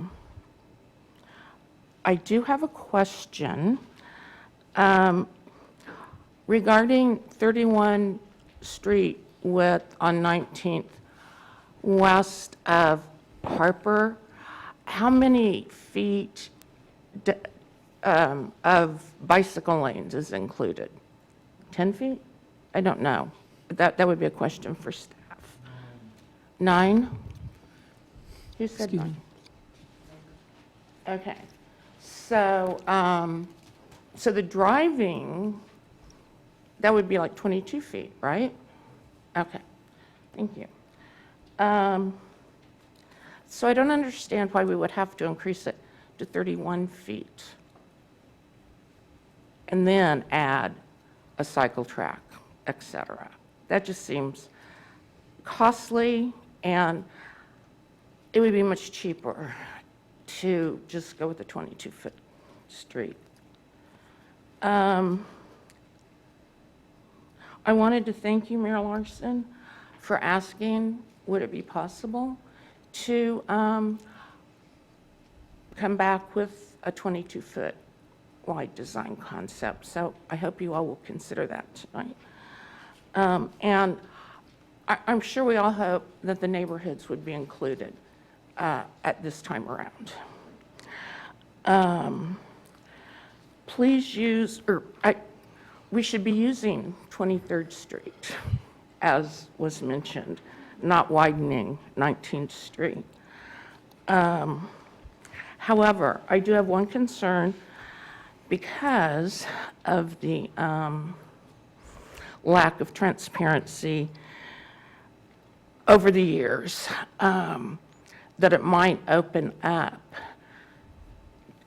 do have a question regarding 31 Street on 19th west of Harper. How many feet of bicycle lanes is included? 10 feet? I don't know. That would be a question for staff. 9? Who said 9? Okay. So, so the driving, that would be like 22 feet, right? Okay. Thank you. So I don't understand why we would have to increase it to 31 feet and then add a cycle track, et cetera. That just seems costly, and it would be much cheaper to just go with the 22-foot street. I wanted to thank you, Mayor Larson, for asking, would it be possible to come back with a 22-foot wide design concept. So I hope you all will consider that tonight. And I'm sure we all hope that the neighborhoods would be included at this time around. Please use, we should be using 23rd Street, as was mentioned, not widening 19th Street. However, I do have one concern because of the lack of transparency over the years, that it might open up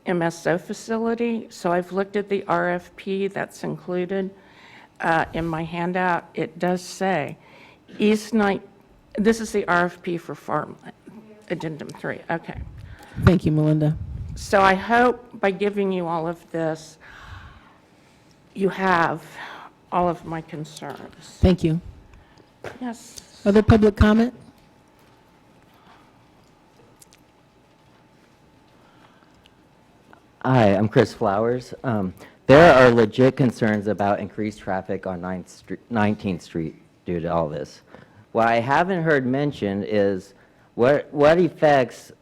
MSO facility. So I've looked at the RFP that's included in my handout. It does say this is the RFP for farmland, addendum 3, okay. Thank you, Melinda. So I hope by giving you all of this, you have all of my concerns. Thank you. Yes. Other public comment? Hi, I'm Chris Flowers. There are legit concerns about increased traffic on 19th Street due to all this. What I haven't heard mentioned is what effects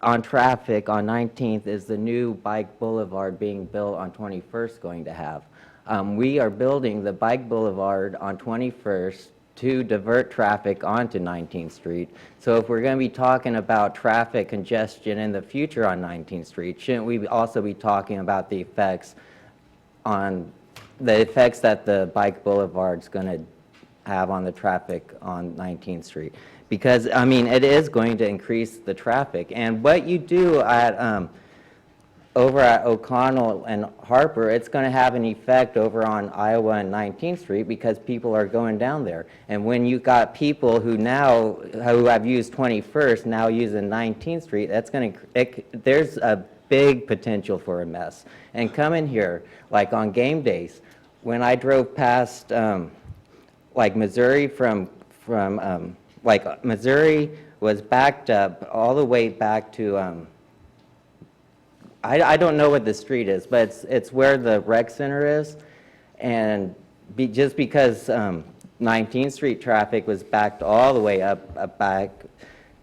on traffic on 19th is the new bike boulevard being built on 21st going to have. We are building the bike boulevard on 21st to divert traffic onto 19th Street. So if we're going to be talking about traffic congestion in the future on 19th Street, shouldn't we also be talking about the effects that the bike boulevard's going to have on the traffic on 19th Street? Because, I mean, it is going to increase the traffic. And what you do at over at O'Connell and Harper, it's going to have an effect over on Iowa and 19th Street because people are going down there. And when you got people who have used 21st now using 19th Street, that's going to, there's a big potential for a mess. And coming here, like on game days, when I drove past like Missouri Missouri was backed up all the way back to I don't know what the street is, but it's where the rec center is, and just because 19th Street traffic was backed all the way up back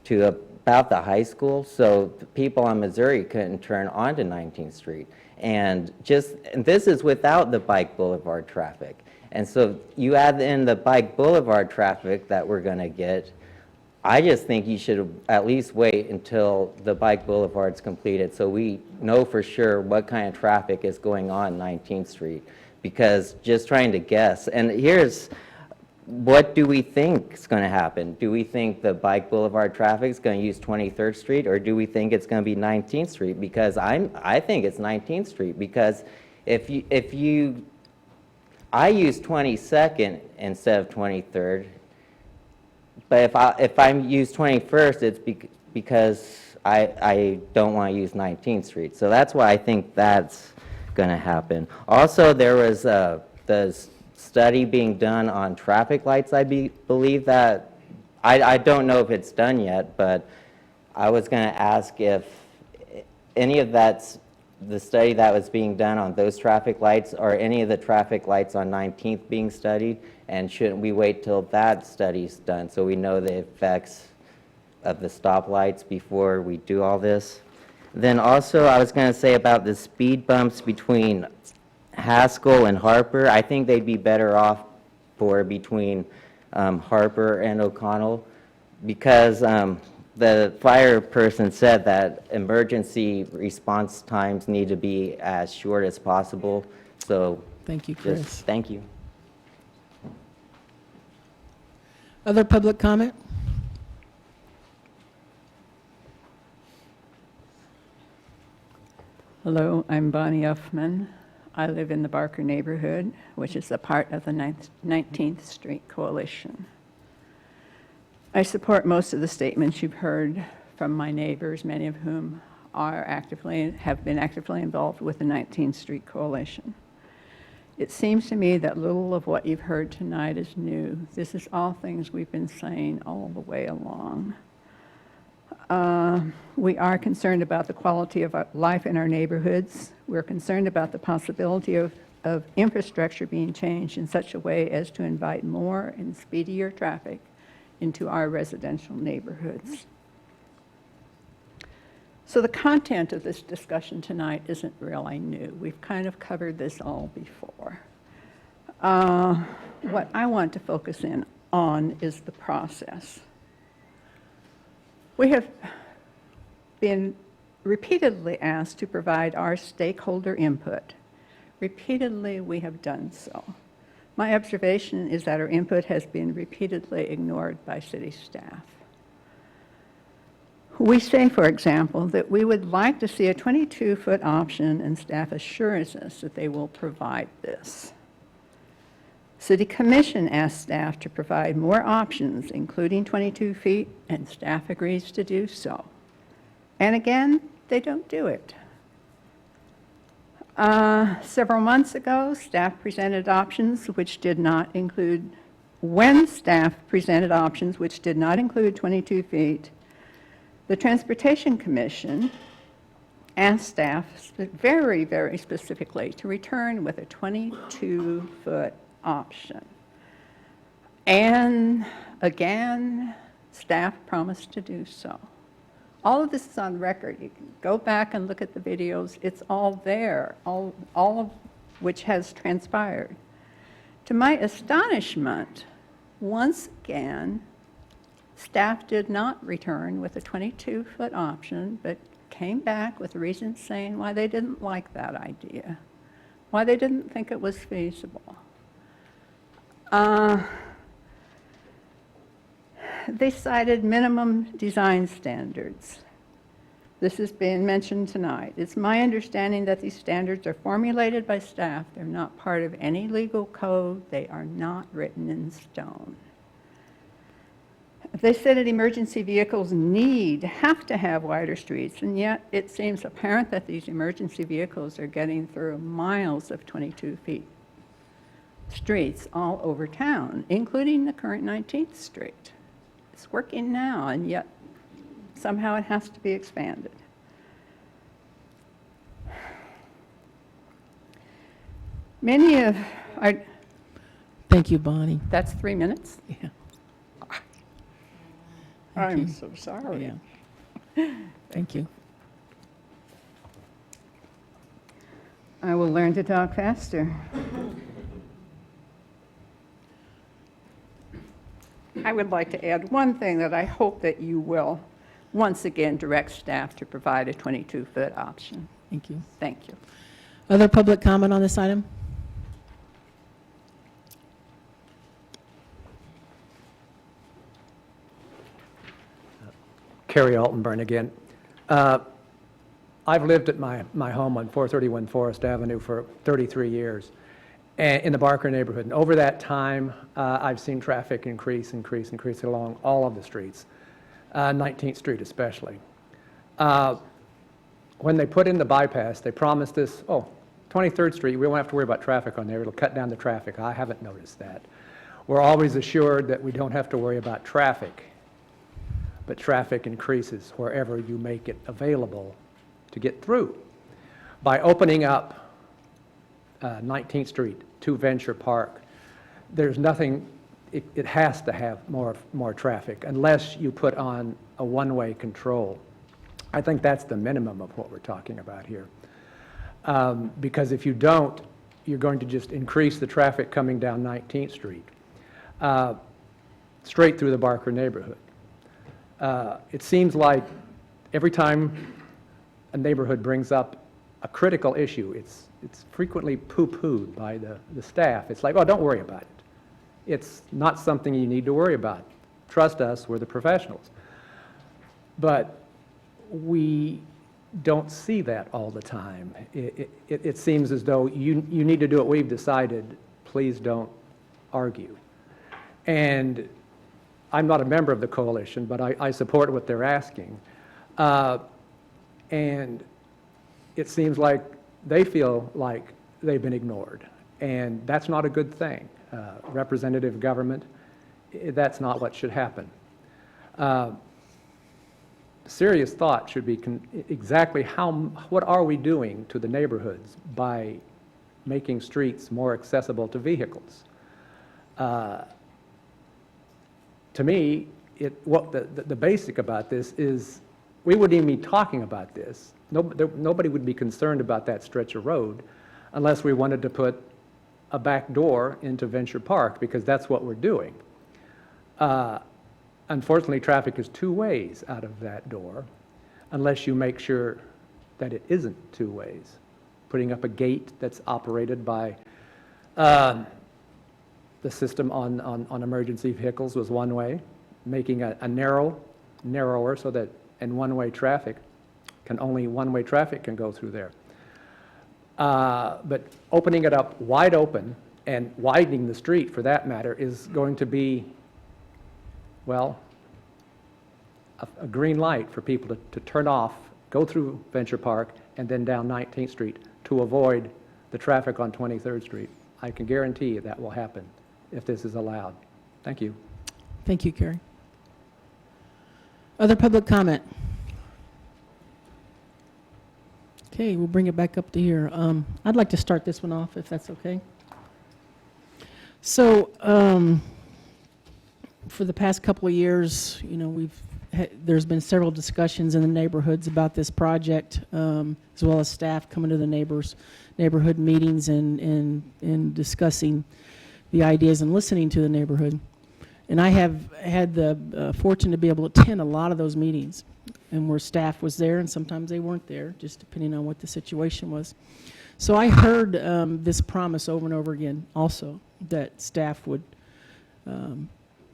to about the high school, so people on Missouri couldn't turn onto 19th Street. And this is without the bike boulevard traffic. And so you add in the bike boulevard traffic that we're going to get, I just think you should at least wait until the bike boulevard's completed so we know for sure what kind of traffic is going on 19th Street. Because just trying to guess, and here's what do we think is going to happen? Do we think the bike boulevard traffic is going to use 23rd Street, or do we think it's going to be 19th Street? Because I think it's 19th Street, because I use 22nd instead of 23rd. But if I use 21st, it's because I don't want to use 19th Street. So that's why I think that's going to happen. Also, there was the study being done on traffic lights, I believe that. I don't know if it's done yet, but I was going to ask if any of the study that was being done on those traffic lights, or any of the traffic lights on 19th being studied, and shouldn't we wait till that study's done so we know the effects of the stoplights before we do all this? Then also I was going to say about the speed bumps between Haskell and Harper. I think they'd be better off between Harper and O'Connell, because the fire person said that emergency response times need to be as short as possible. So thank you, Chris. Thank you. Other public comment? Hello, I'm Bonnie Uffman. I live in the Barker neighborhood, which is a part of the 19th Street Coalition. I support most of the statements you've heard from my neighbors, many of whom have been actively involved with the 19th Street Coalition. It seems to me that little of what you've heard tonight is new. This is all things we've been saying all the way along. We are concerned about the quality of life in our neighborhoods. We're concerned about the possibility of infrastructure being changed in such a way as to invite more and speedier traffic into our residential neighborhoods. So the content of this discussion tonight isn't really new. We've kind of covered this all before. What I want to focus in on is the process. We have been repeatedly asked to provide our stakeholder input. Repeatedly, we have done so. My observation is that our input has been repeatedly ignored by city staff. We say, for example, that we would like to see a 22-foot option, and staff assures us that they will provide this. City Commission asked staff to provide more options, including 22 feet, and staff agrees to do so. And again, they don't do it. Several months ago, staff presented options which did not include, when staff presented options which did not include 22 feet, the Transportation Commission asked staff very, very specifically to return with a 22-foot option. And again, staff promised to do so. All of this is on record. You can go back and look at the videos. It's all there, all of which has transpired. To my astonishment, once again, staff did not return with a 22-foot option, but came back with reasons saying why they didn't like that idea, why they didn't think it was feasible. They cited minimum design standards. This has been mentioned tonight. It's my understanding that these standards are formulated by staff. They're not part of any legal code. They are not written in stone. They said that emergency vehicles have to have wider streets, and yet it seems apparent that these emergency vehicles are getting through miles of 22 feet streets all over town, including the current 19th Street. It's working now, and yet somehow it has to be expanded. Many of our... Thank you, Bonnie. That's 3 minutes? Yeah. I'm so sorry. Yeah. Thank you. I will learn to talk faster. I would like to add one thing that I hope that you will once again direct staff to provide a 22-foot option. Thank you. Thank you. Other public comment on this item? Kerry Altenburn again. I've lived at my home on 431 Forest Avenue for 33 years in the Barker neighborhood. And over that time, I've seen traffic increase along all of the streets, 19th Street especially. When they put in the bypass, they promised us, 23rd Street, we won't have to worry about traffic on there. It'll cut down the traffic. I haven't noticed that. We're always assured that we don't have to worry about traffic, but traffic increases wherever you make it available to get through. By opening up 19th Street to Venture Park, there's nothing, it has to have more traffic unless you put on a one-way control. I think that's the minimum of what we're talking about here. Because if you don't, you're going to just increase the traffic coming down 19th Street, straight through the Barker neighborhood. It seems like every time a neighborhood brings up a critical issue, it's frequently poo-pooed by the staff. It's like, oh, don't worry about it. It's not something you need to worry about. Trust us, we're the professionals. But we don't see that all the time. It seems as though you need to do what we've decided, please don't argue. And I'm not a member of the coalition, but I support what they're asking. And it seems like they feel like they've been ignored, and that's not a good thing. Representative government, that's not what should happen. Serious thought should be exactly what are we doing to the neighborhoods by making streets more accessible to vehicles? To me, the basic about this is we wouldn't even be talking about this. Nobody would be concerned about that stretch of road unless we wanted to put a back door into Venture Park, because that's what we're doing. Unfortunately, traffic is two ways out of that door unless you make sure that it isn't two ways. Putting up a gate that's operated by the system on emergency vehicles was one way. Making a narrower so that in one-way traffic only one-way traffic can go through there. But opening it up wide open and widening the street, for that matter, is going to be, well, a green light for people to turn off, go through Venture Park, and then down 19th Street to avoid the traffic on 23rd Street. I can guarantee you that will happen if this is allowed. Thank you. Thank you, Kerry. Other public comment? Okay, we'll bring it back up to here. I'd like to start this one off, if that's okay. So, for the past couple of years, you know, there's been several discussions in the neighborhoods about this project, as well as staff coming to the neighborhood meetings and discussing the ideas and listening to the neighborhood. And I have had the fortune to be able to attend a lot of those meetings, and where staff was there, and sometimes they weren't there, just depending on what the situation was. So I heard this promise over and over again also, that staff would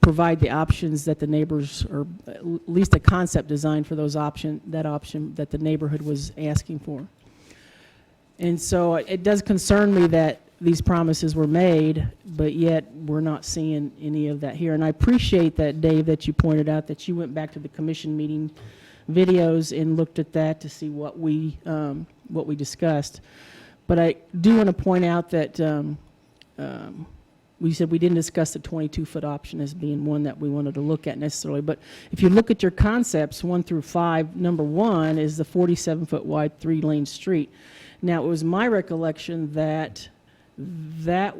provide the options that the neighbors, or at least a concept design for that option that the neighborhood was asking for. And so it does concern me that these promises were made, but yet we're not seeing any of that here. And I appreciate that, Dave, that you pointed out that you went back to the commission meeting videos and looked at that to see what we discussed. But I do want to point out that we said we didn't discuss the 22-foot option as being one that we wanted to look at necessarily. But if you look at your concepts 1 through 5, number 1 is the 47-foot wide 3-lane street. Now, it was my recollection that that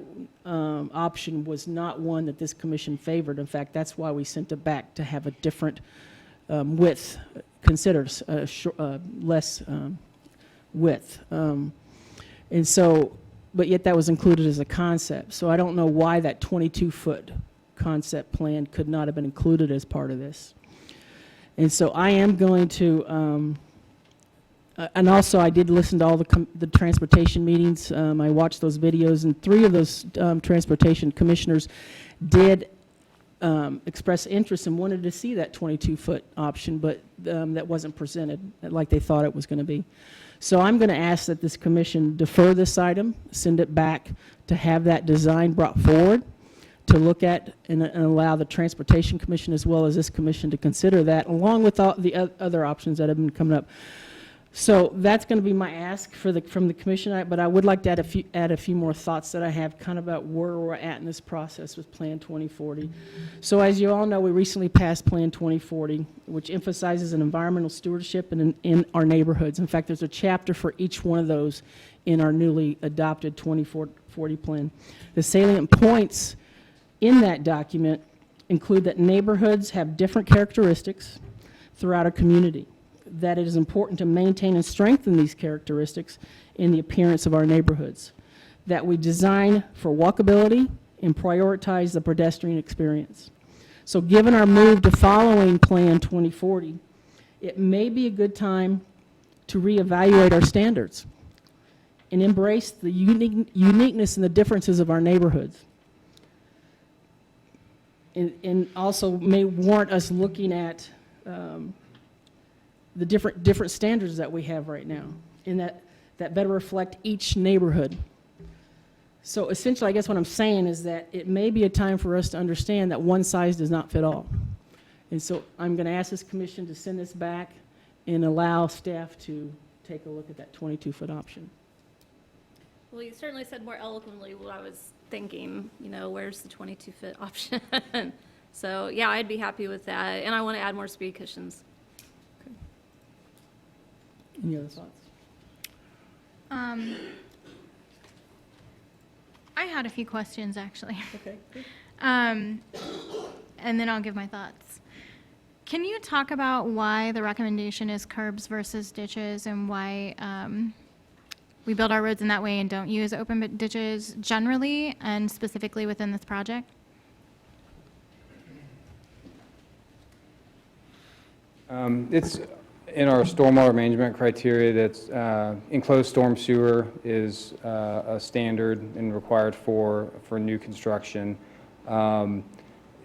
option was not one that this commission favored. In fact, that's why we sent it back to have a different width, considered less width. And so, but yet that was included as a concept. So I don't know why that 22-foot concept plan could not have been included as part of this. And so I am going to, and also I did listen to all the transportation meetings. I watched those videos, and 3 of those transportation commissioners did express interest and wanted to see that 22-foot option, but that wasn't presented like they thought it was going to be. So I'm going to ask that this commission defer this item, send it back to have that design brought forward to look at and allow the Transportation Commission as well as this commission to consider that, along with all the other options that have been coming up. So that's going to be my ask from the commission, but I would like to add a few more thoughts that I have kind of about where we're at in this process with Plan 2040. So as you all know, we recently passed Plan 2040, which emphasizes an environmental stewardship in our neighborhoods. In fact, there's a chapter for each one of those in our newly adopted 2040 plan. The salient points in that document include that neighborhoods have different characteristics throughout a community, that it is important to maintain and strengthen these characteristics in the appearance of our neighborhoods, that we design for walkability and prioritize the pedestrian experience. So given our move to following Plan 2040, it may be a good time to reevaluate our standards and embrace the uniqueness and the differences of our neighborhoods. And also may warrant us looking at the different standards that we have right now, and that better reflect each neighborhood. So essentially, I guess what I'm saying is that it may be a time for us to understand that one size does not fit all. And so I'm going to ask this commission to send this back and allow staff to take a look at that 22-foot option. Well, you certainly said more eloquently what I was thinking, you know, where's the 22-foot option? So, yeah, I'd be happy with that, and I want to add more speed cushions. Any other thoughts? I had a few questions, actually. Okay, good. And then I'll give my thoughts. Can you talk about why the recommendation is curbs versus ditches and why we build our roads in that way and don't use open ditches generally and specifically within this project? It's in our stormwater management criteria that's enclosed storm sewer is a standard and required for new construction. The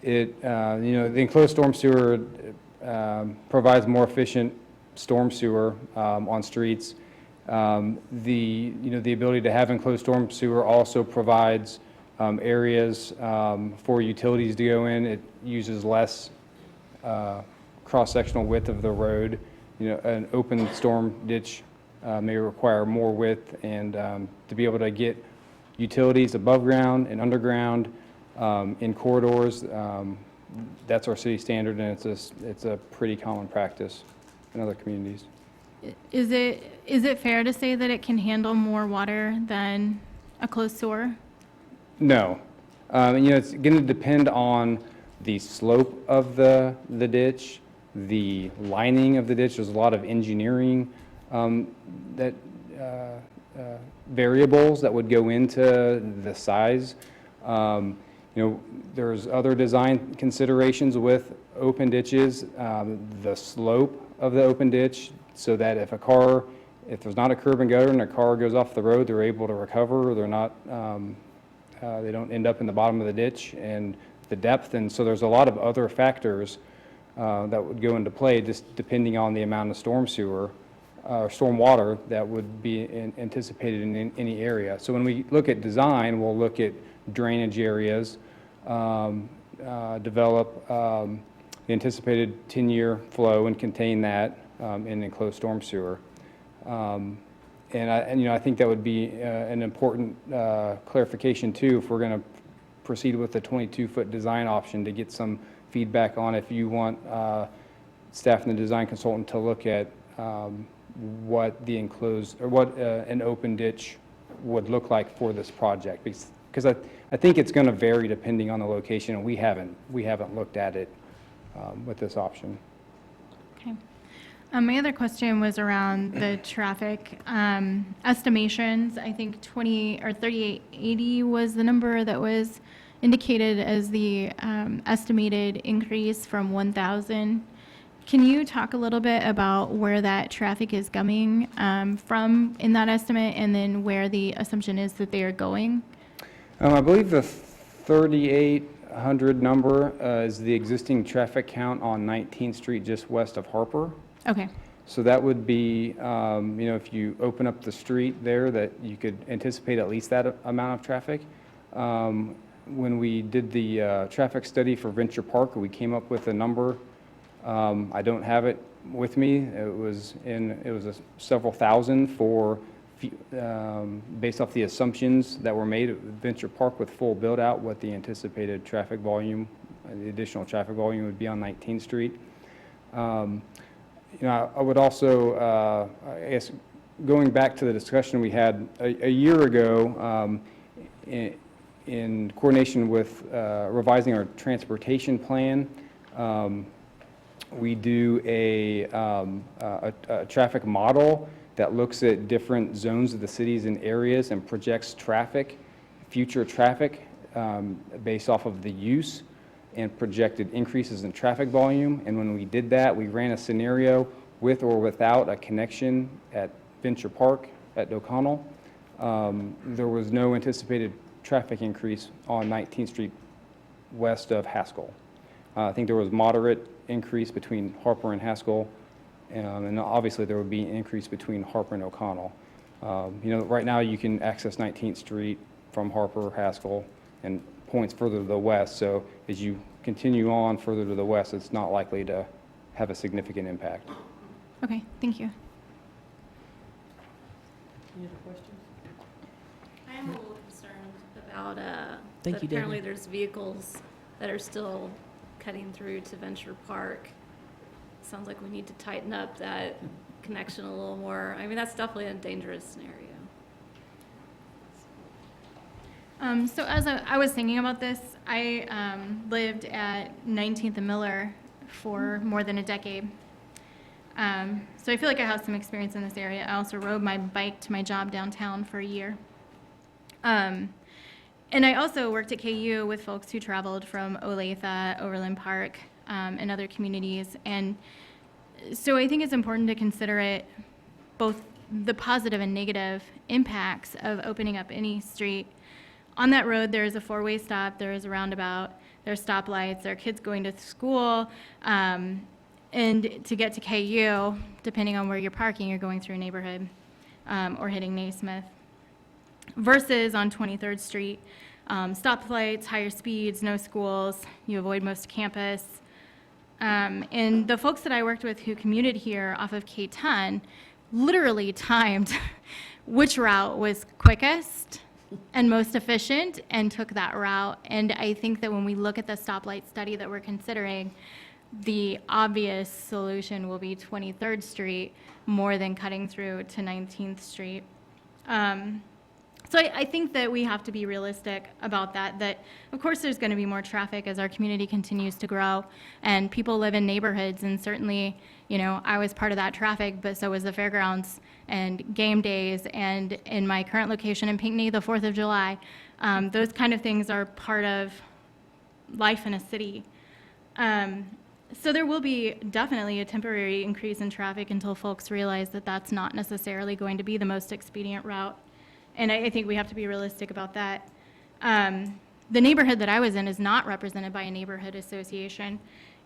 enclosed storm sewer provides more efficient storm sewer on streets. The ability to have enclosed storm sewer also provides areas for utilities to go in. It uses less cross-sectional width of the road. An open storm ditch may require more width, and to be able to get utilities above ground and underground in corridors, that's our city standard, and it's a pretty common practice in other communities. Is it fair to say that it can handle more water than a closed sewer? No. It's going to depend on the slope of the ditch, the lining of the ditch. There's a lot of engineering variables that would go into the size. There's other design considerations with open ditches, the slope of the open ditch, so that if there's not a curb and gutter and a car goes off the road, they're able to recover. They're not, they don't end up in the bottom of the ditch, and the depth. And so there's a lot of other factors that would go into play, just depending on the amount of storm sewer or storm water that would be anticipated in any area. So when we look at design, we'll look at drainage areas, develop the anticipated 10-year flow and contain that in enclosed storm sewer. And I think that would be an important clarification too, if we're going to proceed with the 22-foot design option, to get some feedback on if you want staff and the design consultant to look at what the enclosed or what an open ditch would look like for this project, because I think it's going to vary depending on the location, and we haven't looked at it with this option. Okay. My other question was around the traffic estimations. I think 3880 was the number that was indicated as the estimated increase from 1,000. Can you talk a little bit about where that traffic is coming from in that estimate, and then where the assumption is that they are going? I believe the 3,800 number is the existing traffic count on 19th Street just west of Harper. Okay. So that would be, if you open up the street there, that you could anticipate at least that amount of traffic. When we did the traffic study for Venture Park, we came up with a number. I don't have it with me. It was several thousand for based off the assumptions that were made at Venture Park with full build out, what the anticipated traffic volume, the additional traffic volume would be on 19th Street. I would also, I guess, going back to the discussion we had a year ago, in coordination with revising our transportation plan, we do a traffic model that looks at different zones of the cities and areas and projects future traffic based off of the use and projected increases in traffic volume. And when we did that, we ran a scenario with or without a connection at Venture Park at O'Connell. There was no anticipated traffic increase on 19th Street west of Haskell. I think there was moderate increase between Harper and Haskell, and obviously there would be an increase between Harper and O'Connell. Right now you can access 19th Street from Harper, Haskell, and points further to the west. So as you continue on further to the west, it's not likely to have a significant impact. Okay, thank you. Any other questions? I am a little concerned about, Thank that you, apparently Debbie. there's vehicles that are still cutting through to Venture Park. Sounds like we need to tighten up that connection a little more. I mean, that's definitely a dangerous scenario. So as I was thinking about this, I lived at 19th and Miller for more than a decade. So I feel like I have some experience in this area. I also rode my bike to my job downtown for a year. And I also worked at KU with folks who traveled from Olathe, Overland Park, and other communities. And so I think it's important to consider it, both the positive and negative impacts of opening up any street. On that road, there is a four-way stop, there is a roundabout, there are stoplights, there are kids going to school, and to get to KU, depending on where you're parking, you're going through a neighborhood or hitting Naismith. Versus on 23rd Street, stoplights, higher speeds, no schools, you avoid most campus. And the folks that I worked with who commuted here off of K10 literally timed which route was quickest and most efficient and took that route. And I think that when we look at the stoplight study that we're considering, the obvious solution will be 23rd Street more than cutting through to 19th Street. So I think that we have to be realistic about that of course there's going to be more traffic as our community continues to grow and people live in neighborhoods, and certainly, you know, I was part of that traffic, but so was the fairgrounds and game days, and in my current location in Pinckney, the 4th of July. Those kind of things are part of life in a city. So there will be definitely a temporary increase in traffic until folks realize that that's not necessarily going to be the most expedient route. And I think we have to be realistic about that. The neighborhood that I was in is not represented by a neighborhood association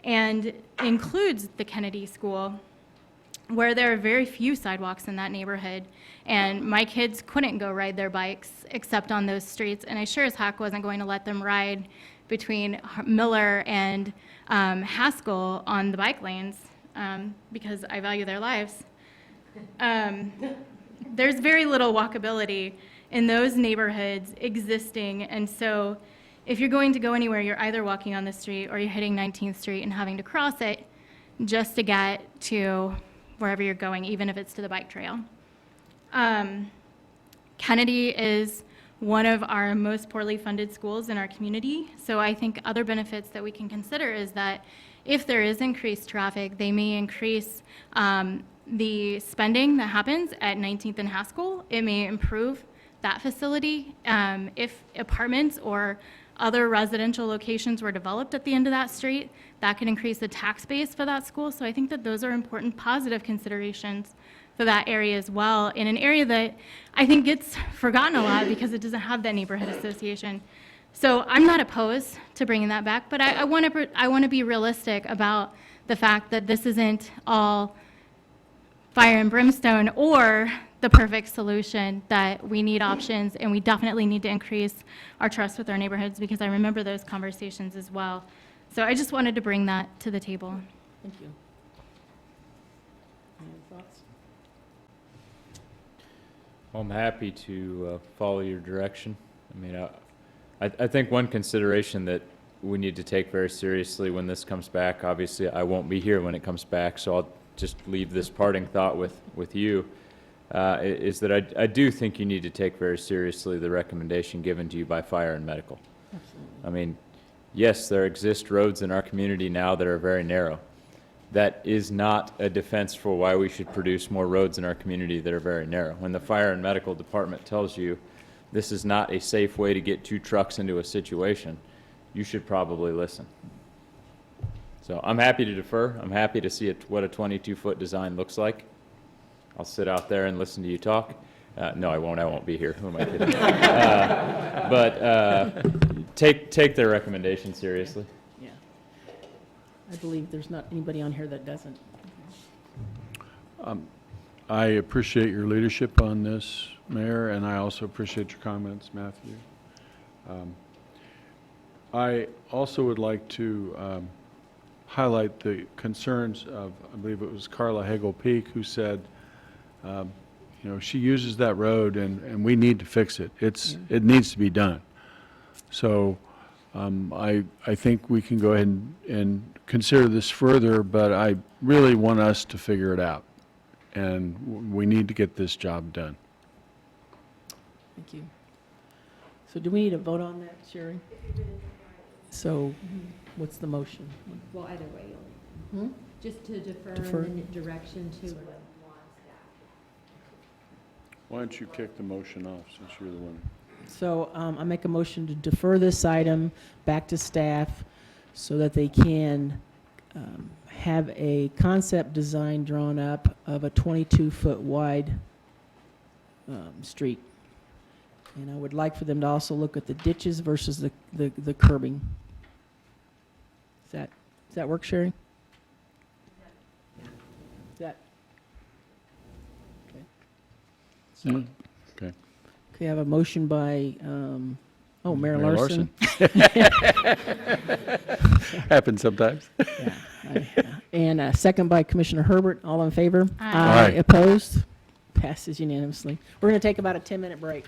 and includes the Kennedy School, where there are very few sidewalks in that neighborhood. And my kids couldn't go ride their bikes except on those streets. And I sure as heck wasn't going to let them ride between Miller and Haskell on the bike lanes because I value their lives. There's very little walkability in those neighborhoods existing, and so if you're going to go anywhere, you're either walking on the street or you're hitting 19th Street and having to cross it just to get to wherever you're going, even if it's to the bike trail. Kennedy is one of our most poorly funded schools in our community, so I think other benefits that we can consider is that if there is increased traffic, they may increase the spending that happens at 19th and Haskell. It may improve that facility. If apartments or other residential locations were developed at the end of that street, that could increase the tax base for that school. So I think that those are important positive considerations for that area as well, in an area that I think gets forgotten a lot because it doesn't have that neighborhood association. So I'm not opposed to bringing that back, but I want to be realistic about the fact that this isn't all fire and brimstone or the perfect solution, that we need options, and we definitely need to increase our trust with our neighborhoods, because I remember those conversations as well. So I just wanted to bring that to the table. Thank you. Any other thoughts? Well, I'm happy to follow your direction. I mean, I think one consideration that we need to take very seriously when this comes back, obviously I won't be here when it comes back, so I'll just leave this parting thought with you, is that I do think you need to take very seriously the recommendation given to you by Fire and Medical. Absolutely. I mean, yes, there exist roads in our community now that are very narrow. That is not a defense for why we should produce more roads in our community that are very narrow. When the Fire and Medical Department tells you this is not a safe way to get two trucks into a situation, you should probably listen. So I'm happy to defer. I'm happy to see what a 22-foot design looks like. I'll sit out there and listen to you talk. No, I won't. I won't be here. Who am I kidding? But take their recommendation seriously. Yeah. I believe there's not anybody on here that doesn't. I appreciate your leadership on this, Mayor, and I also appreciate your comments, Matthew. I also would like to highlight the concerns of, I believe it was Carla Hagel-Peak, who said, you know, she uses that road and we need to fix it. It needs to be done. So I think we can go ahead and consider this further, but I really want us to figure it out. And we need to get this job done. Thank you. So do we need to vote on that, Sherry? So what's the motion? Well, either way, just to defer Defer. and then direction to what. Why don't you kick the motion off since you're the one? So I make a motion to defer this item back to staff so that they can have a concept design drawn up of a 22-foot wide street. And I would like for them to also look at the ditches versus the curbing. Does that work, Sherry? Is that? Okay. Okay. Okay, I have a motion by, Mayor Larson. Happens sometimes. And a second by Commissioner Herbert. All in favor? Aye. Opposed? Passes unanimously. We're going to take about a 10-minute break.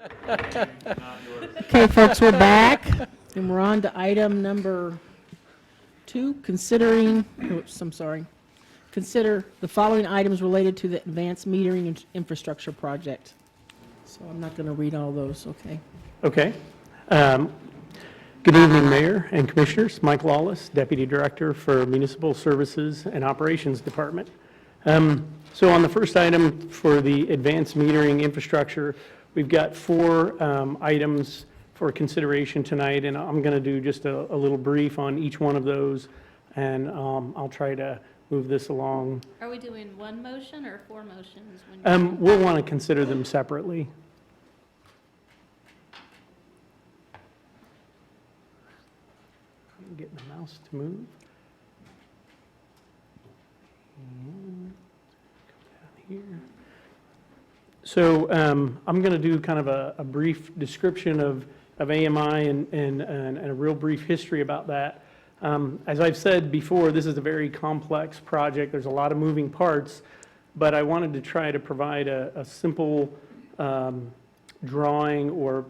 Okay, folks, we're back, and we're on to item number 2, considering, oops, I'm sorry. Consider the following items related to the advanced metering infrastructure project. So I'm not going to read all those, okay? Okay. Good evening, Mayor and Commissioners. Mike Lawless, Deputy Director for Municipal Services and Operations Department. So on the first item for the advanced metering infrastructure, we've got 4 items for consideration tonight, and I'm going to do just a little brief on each one of those, and I'll try to move this along. Are we doing one motion or 4 motions? We'll want to consider them separately. I'm getting the mouse to move. And come down here. So I'm going to do kind of a brief description of AMI and a real brief history about that. As I've said before, this is a very complex project. There's a lot of moving parts, but I wanted to try to provide a simple drawing or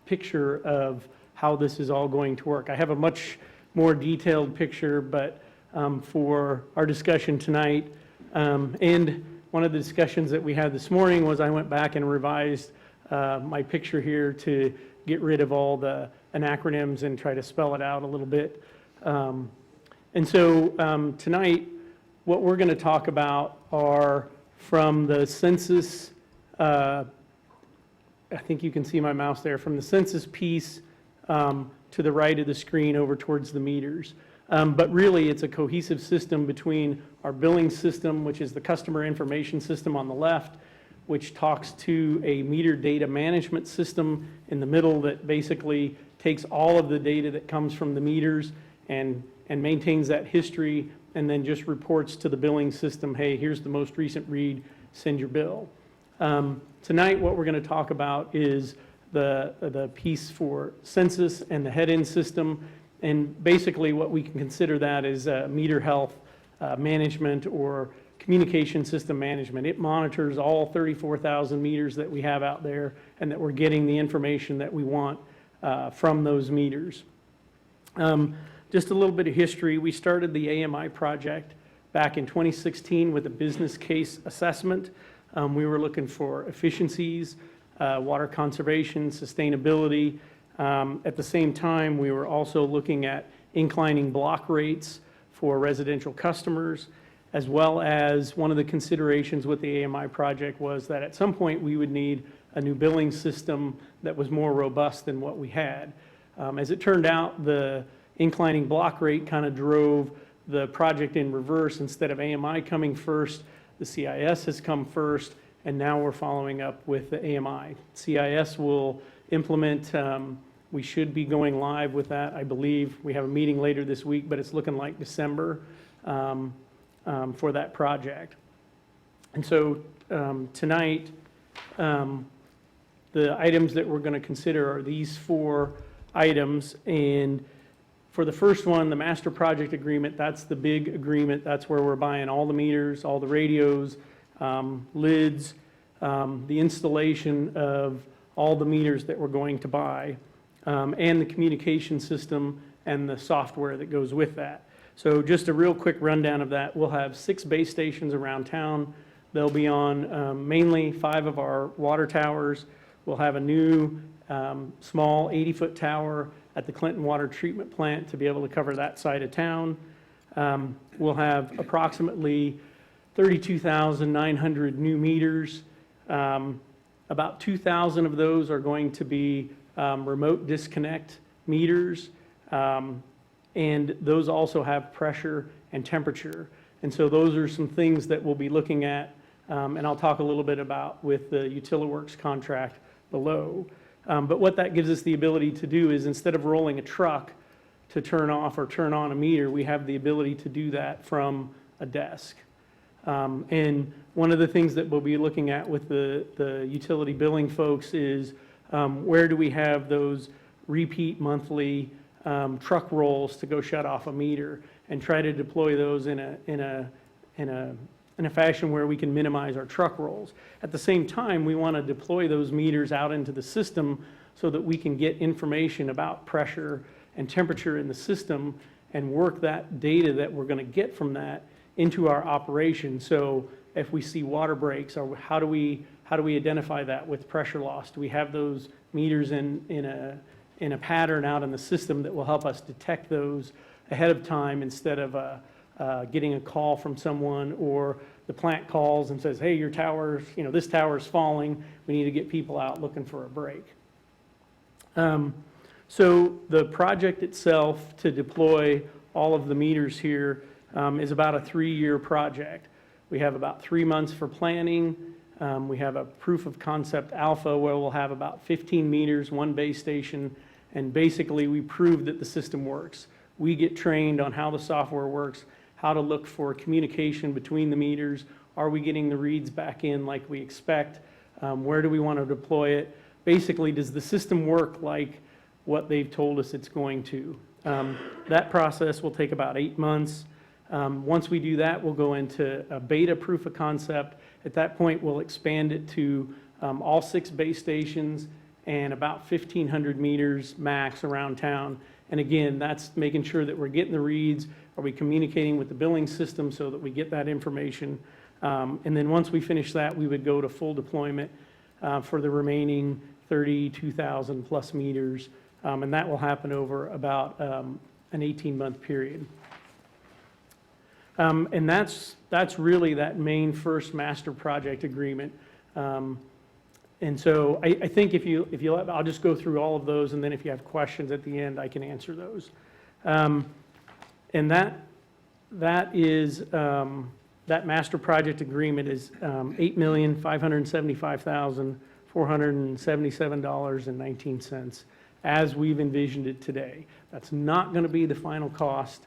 picture of how this is all going to work. I have a much more detailed picture, but for our discussion tonight, and one of the discussions that we had this morning was I went back and revised my picture here to get rid of all the acronyms and try to spell it out a little bit. And so tonight, what we're going to talk about are from the census, I think you can see my mouse there, from the census piece to the right of the screen over towards the meters. But really, it's a cohesive system between our billing system, which is the customer information system on the left, which talks to a meter data management system in the middle that basically takes all of the data that comes from the meters and maintains that history, and then just reports to the billing system, hey, here's the most recent read, send your bill. Tonight, what we're going to talk about is the piece for census and the head-in system. And basically what we can consider that is meter health management or communication system management. It monitors all 34,000 meters that we have out there and that we're getting the information that we want from those meters. Just a little bit of history. We started the AMI project back in 2016 with a business case assessment. We were looking for efficiencies, water conservation, sustainability. At the same time, we were also looking at inclining block rates for residential customers, as well as one of the considerations with the AMI project was that at some point we would need a new billing system that was more robust than what we had. As it turned out, the inclining block rate kind of drove the project in reverse. Instead of AMI coming first, the CIS has come first, and now we're following up with the AMI. CIS will implement, we should be going live with that, I believe. We have a meeting later this week, but it's looking like December for that project. And so tonight, the items that we're going to consider are these 4 items. And for the first one, the master project agreement, that's the big agreement. That's where we're buying all the meters, all the radios, lids, the installation of all the meters that we're going to buy, and the communication system and the software that goes with that. So just a real quick rundown of that. We'll have 6 base stations around town. They'll be on mainly 5 of our water towers. We'll have a new small 80-foot tower at the Clinton Water Treatment Plant to be able to cover that side of town. We'll have approximately 32,900 new meters. About 2,000 of those are going to be remote disconnect meters, and those also have pressure and temperature. And so those are some things that we'll be looking at, and I'll talk a little bit about with the UtiliWorks contract below. But what that gives us the ability to do is instead of rolling a truck to turn off or turn on a meter, we have the ability to do that from a desk. And one of the things that we'll be looking at with the utility billing folks is where do we have those repeat monthly truck rolls to go shut off a meter, and try to deploy those in a in a fashion where we can minimize our truck rolls. At the same time, we want to deploy those meters out into the system so that we can get information about pressure and temperature in the system and work that data that we're going to get from that into our operation. So if we see water breaks, or how do we identify that with pressure loss? Do we have those meters in a pattern out in the system that will help us detect those ahead of time instead of getting a call from someone, or the plant calls and says, hey, your tower's, this tower's falling, we need to get people out looking for a break. So the project itself to deploy all of the meters here is about a 3-year project. We have about 3 months for planning. We have a proof of concept alpha where we'll have about 15 meters, 1 base station, and basically we prove that the system works. We get trained on how the software works, how to look for communication between the meters. Are we getting the reads back in like we expect? Where do we want to deploy it? Basically, does the system work like what they've told us it's going to? That process will take about 8 months. Once we do that, we'll go into a beta proof of concept. At that point, we'll expand it to all 6 base stations and about 1,500 meters max around town. And again, that's making sure that we're getting the reads. Are we communicating with the billing system so that we get that information? And then once we finish that, we would go to full deployment for the remaining 32,000 plus meters. And that will happen over about an 18-month period. And that's really that main first master project agreement. And so I think if you let, I'll just go through all of those, and then if you have questions at the end, I can answer those. And that master project agreement is $8,575,477.19 as we've envisioned it today. That's not going to be the final cost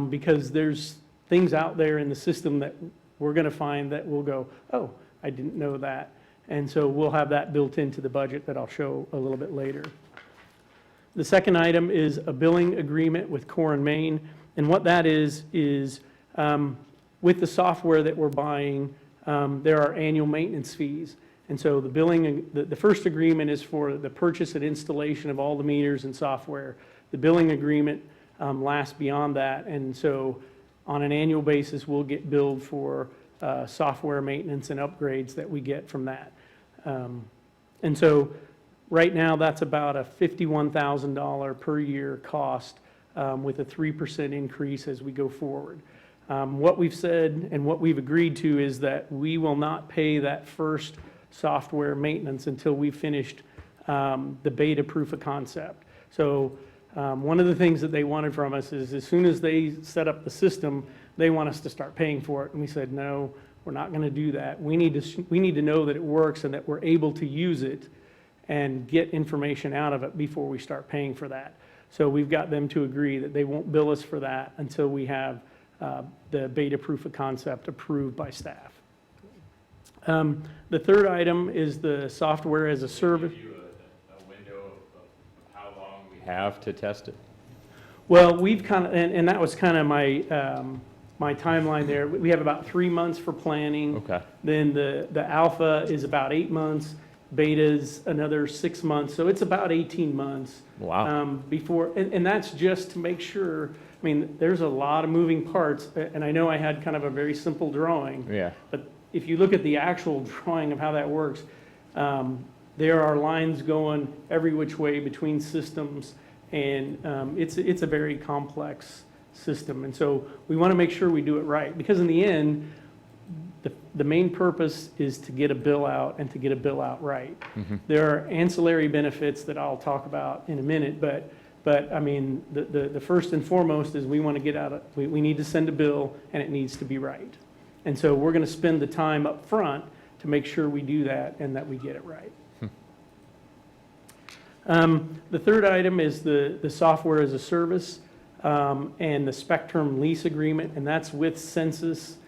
because there's things out there in the system that we're going to find that we'll go, oh, I didn't know that. And so we'll have that built into the budget that I'll show a little bit later. The second item is a billing agreement with Core and Main. And what that is with the software that we're buying, there are annual maintenance fees. And so the billing, the first agreement is for the purchase and installation of all the meters and software. The billing agreement lasts beyond that. And so on an annual basis, we'll get billed for software maintenance and upgrades that we get from that. And so right now, that's about a $51,000 per year cost with a 3% increase as we go forward. What we've said and what we've agreed to is that we will not pay that first software maintenance until we've finished the beta proof of concept. So one of the things that they wanted from us is as soon as they set up the system, they want us to start paying for it. And we said, no, we're not going to do that. We need to know that it works and that we're able to use it and get information out of it before we start paying for that. So we've got them to agree that they won't bill us for that until we have the beta proof of concept approved by staff. The third item is the software as a service. Give you a window of how long we have to test it? Well, we've kind of, and that was kind of my timeline there. We have about 3 months for planning. Okay. Then the alpha is about 8 months. Beta's another 6 months. So it's about 18 months. Wow. Before, and that's just to make sure. I mean, there's a lot of moving parts, and I know I had kind of a very simple drawing. Yeah. But if you look at the actual drawing of how that works, there are lines going every which way between systems, and it's a very complex system. And so we want to make sure we do it right, because in the end, the main purpose is to get a bill out and to get a bill out right. Mm-hmm. There are ancillary benefits that I'll talk about in a minute, but I mean, the first and foremost is we want to get out of, we need to send a bill and it needs to be right. And so we're going to spend the time up front to make sure we do that and that we get it right. The third item is the software as a service and the Spectrum lease agreement, and that's with Census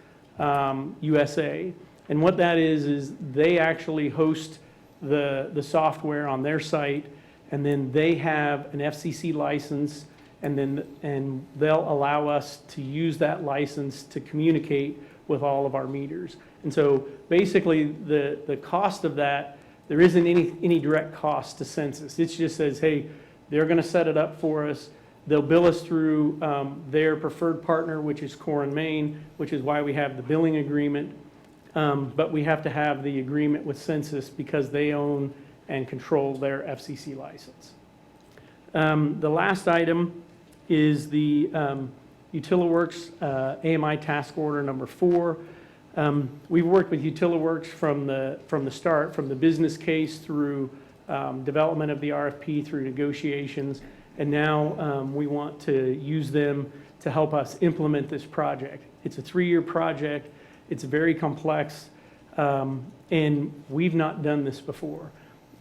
USA. And what that is they actually host the software on their site, and then they have an FCC license, and they'll allow us to use that license to communicate with all of our meters. And so basically, the cost of that, there isn't any direct cost to Census. It just says, hey, they're going to set it up for us. They'll bill us through their preferred partner, which is Core and Main, which is why we have the billing agreement. But we have to have the agreement with Census because they own and control their FCC license. The last item is the UtiliWorks AMI task order number 4. We've worked with UtiliWorks from the start, from the business case through development of the RFP through negotiations, and now we want to use them to help us implement this project. It's a 3-year project. It's very complex, and we've not done this before.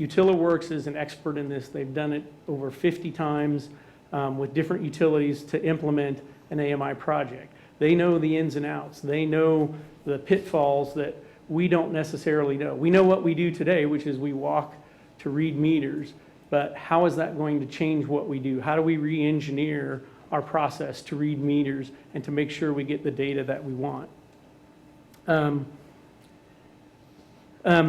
UtiliWorks is an expert in this. They've done it over 50 times with different utilities to implement an AMI project. They know the ins and outs. They know the pitfalls that we don't necessarily know. We know what we do today, which is we walk to read meters, but how is that going to change what we do? How do we re-engineer our process to read meters and to make sure we get the data that we want?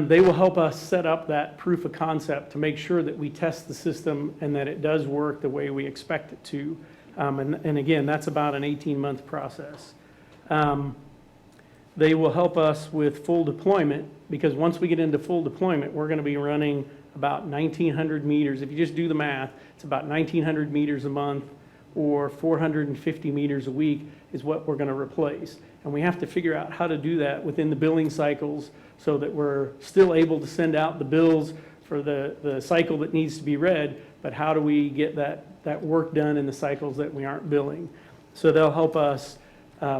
They will help us set up that proof of concept to make sure that we test the system and that it does work the way we expect it to. And again, that's about an 18-month process. They will help us with full deployment, because once we get into full deployment, we're going to be running about 1,900 meters. If you just do the math, it's about 1,900 meters a month, or 450 meters a week is what we're going to replace. And we have to figure out how to do that within the billing cycles so that we're still able to send out the bills for the cycle that needs to be read, but how do we get that work done in the cycles that we aren't billing? So they'll help us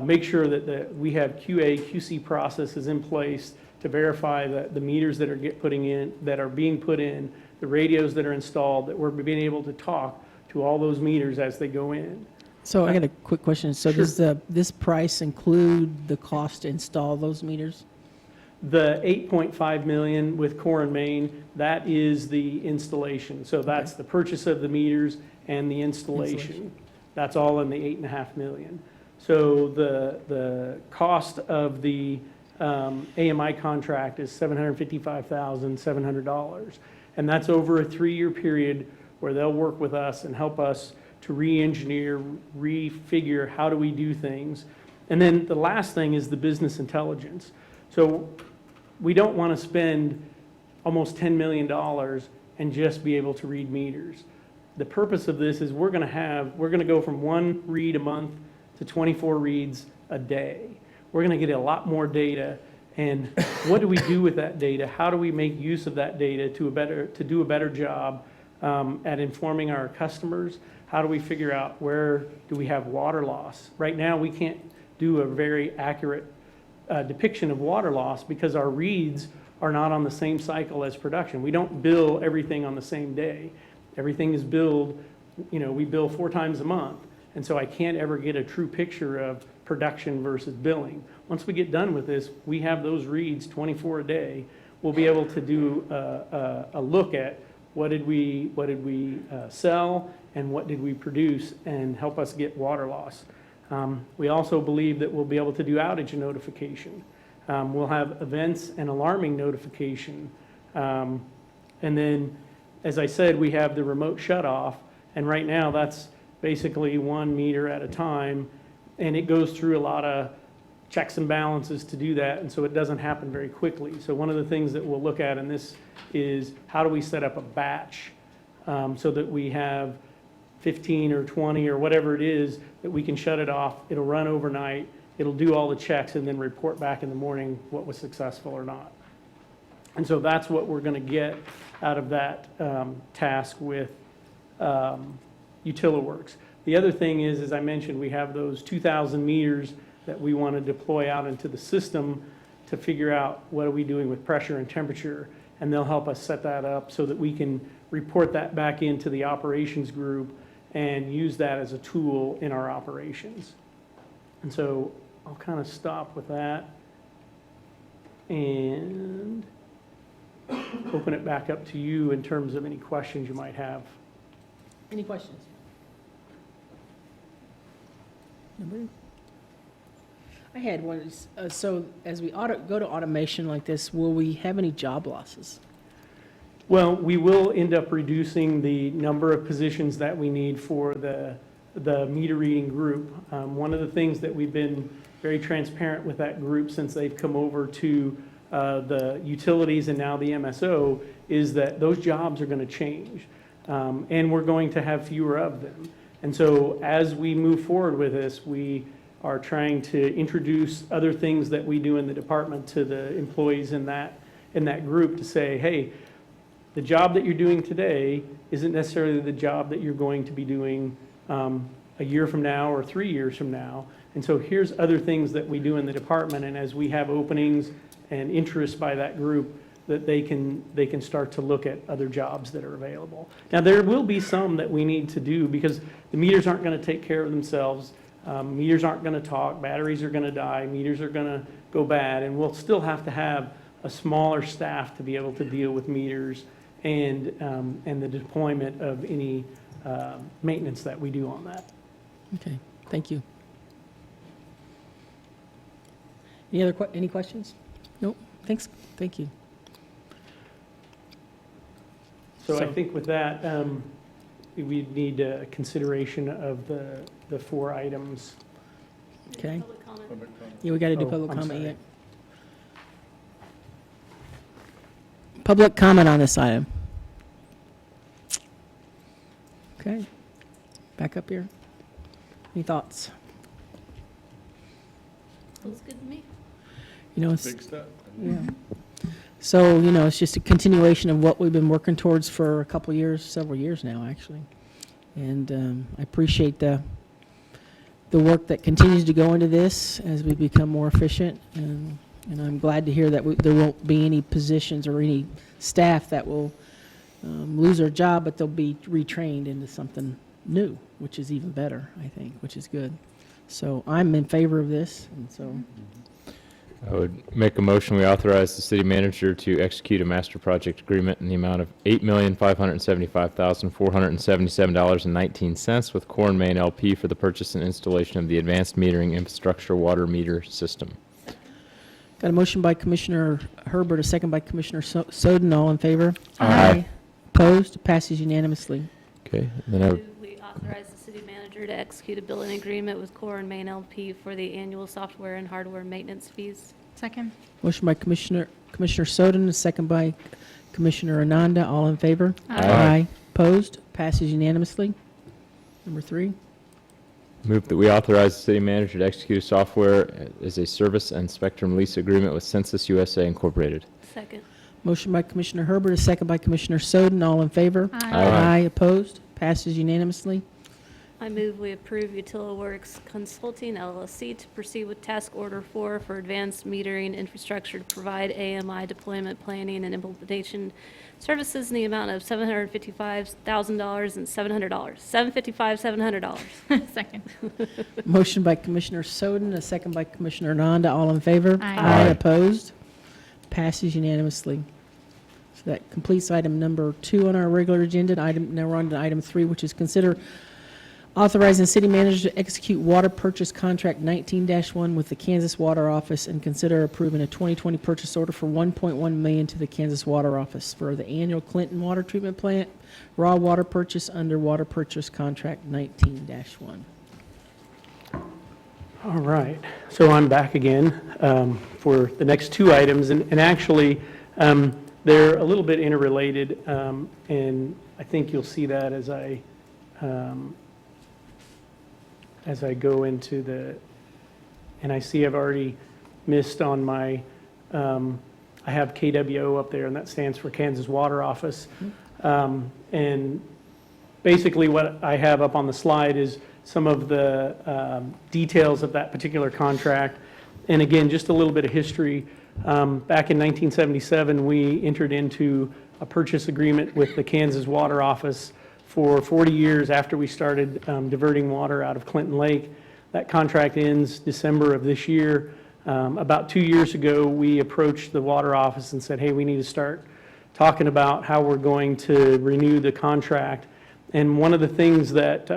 make sure that we have QA, QC processes in place to verify that the meters that are being put in, the radios that are installed, that we're being able to talk to all those meters as they go in. So I got a quick question. So Sure. does this price include the cost to install those meters? The 8.5 million with Core and Main, that is the installation. So that's the purchase of the meters and the installation. That's all in the 8.5 million. So the cost of the AMI contract is $755,700. And that's over a 3-year period where they'll work with us and help us to re-engineer, refigure how do we do things. And then the last thing is the business intelligence. So we don't want to spend almost $10 million and just be able to read meters. The purpose of this is we're going to go from 1 read a month to 24 reads a day. We're going to get a lot more data. And what do we do with that data? How do we make use of that data to do a better job at informing our customers? How do we figure out where do we have water loss? Right now, we can't do a very accurate depiction of water loss because our reads are not on the same cycle as production. We don't bill everything on the same day. Everything is billed, we bill 4 times a month. And so I can't ever get a true picture of production versus billing. Once we get done with this, we have those reads 24 a day. We'll be able to do a look at what did we sell and what did we produce and help us get water loss. We also believe that we'll be able to do outage notification. We'll have events and alarming notification. And then, as I said, we have the remote shutoff. And right now, that's basically 1 meter at a time. And it goes through a lot of checks and balances to do that. And so it doesn't happen very quickly. So one of the things that we'll look at in this is how do we set up a batch so that we have 15 or 20 or whatever it is that we can shut it off. It'll run overnight. It'll do all the checks and then report back in the morning what was successful or not. And so that's what we're going to get out of that task with UtiliWorks. The other thing is, as I mentioned, we have those 2,000 meters that we want to deploy out into the system to figure out what are we doing with pressure and temperature. And they'll help us set that up so that we can report that back into the operations group and use that as a tool in our operations. And so I'll kind of stop with that and open it back up to you in terms of any questions you might have. Any questions? Nobody? I had one, so as we go to automation like this, will we have any job losses? Well, we will end up reducing the number of positions that we need for the meter reading group. One of the things that we've been very transparent with that group since they've come over to the utilities and now the MSO is that those jobs are going to change. And we're going to have fewer of them. And so as we move forward with this, we are trying to introduce other things that we do in the department to the employees in that group to say, hey, the job that you're doing today isn't necessarily the job that you're going to be doing a year from now or 3 years from now. And so here's other things that we do in the department, and as we have openings and interest by that group, that they can start to look at other jobs that are available. Now, there will be some that we need to do because the meters aren't going to take care of themselves. Meters aren't going to talk, batteries are going to die, meters are going to go bad, and we'll still have to have a smaller staff to be able to deal with meters and the deployment of any maintenance that we do on that. Okay, thank you. Any questions? Nope, thanks, thank you. So I think with that, we need consideration of the 4 items. Okay. Public comment. Yeah, we got to do Oh, public I'm comment sorry. yet. Public comment on this item. Okay, back up here. Any thoughts? Looks good to me. You know, it's, yeah. So, you know, it's just a continuation of what we've been working towards for a couple years, several years now, actually. And I appreciate the work that continues to go into this as we become more efficient. And I'm glad to hear that there won't be any positions or any staff that will lose their job, but they'll be retrained into something new, which is even better, I think, which is good. So I'm in favor of this, and so. I would make a motion, we authorize the city manager to execute a master project agreement in the amount of $8,575,477.19 with Core and Main LP for the purchase and installation of the advanced metering infrastructure water meter system. Got a motion by Commissioner Herbert, a second by Commissioner Soden. All in favor? Aye. Opposed? Passes unanimously. Okay, then I would We authorize the city manager to execute a billing agreement with Core and Main LP for the annual software and hardware maintenance fees. Second. Motion by Commissioner Soden, a second by Commissioner Ananda. All in favor? Aye. Opposed? Passes unanimously. Number 3. move that we authorize the city manager to execute a software as a service and spectrum lease agreement with Census USA Incorporated. Second. Motion by Commissioner Herbert, a second by Commissioner Soden. All in favor? Aye. Opposed? Passes unanimously. I move we approve UtiliWorks Consulting LLC to proceed with task order 4 for advanced metering infrastructure to provide AMI deployment planning and implementation services in the amount of $755,000 and $700. $755,700. Second. Motion by Commissioner Soden, a second by Commissioner Nanda. All in favor? Aye. Opposed? Passes unanimously. So that completes item number 2 on our regular agenda. Now we're on to item 3, which is consider authorizing the city manager to execute water purchase contract 19-1 with the Kansas Water Office and consider approving a 2020 purchase order for $1.1 million to the Kansas Water Office for the annual Clinton Water Treatment Plant raw water purchase under water purchase contract 19-1. All right, so I'm back again for the next 2 items, and actually, they're a little bit interrelated, and I think you'll see that as I go into and I see I've already missed on my, I have KWO up there, and that stands for Kansas Water Office. And basically what I have up on the slide is some of the details of that particular contract. And again, just a little bit of history. Back in 1977, we entered into a purchase agreement with the Kansas Water Office for 40 years after we started diverting water out of Clinton Lake. That contract ends December of this year. About 2 years ago, we approached the water office and said, hey, we need to start talking about how we're going to renew the contract. And one of the things that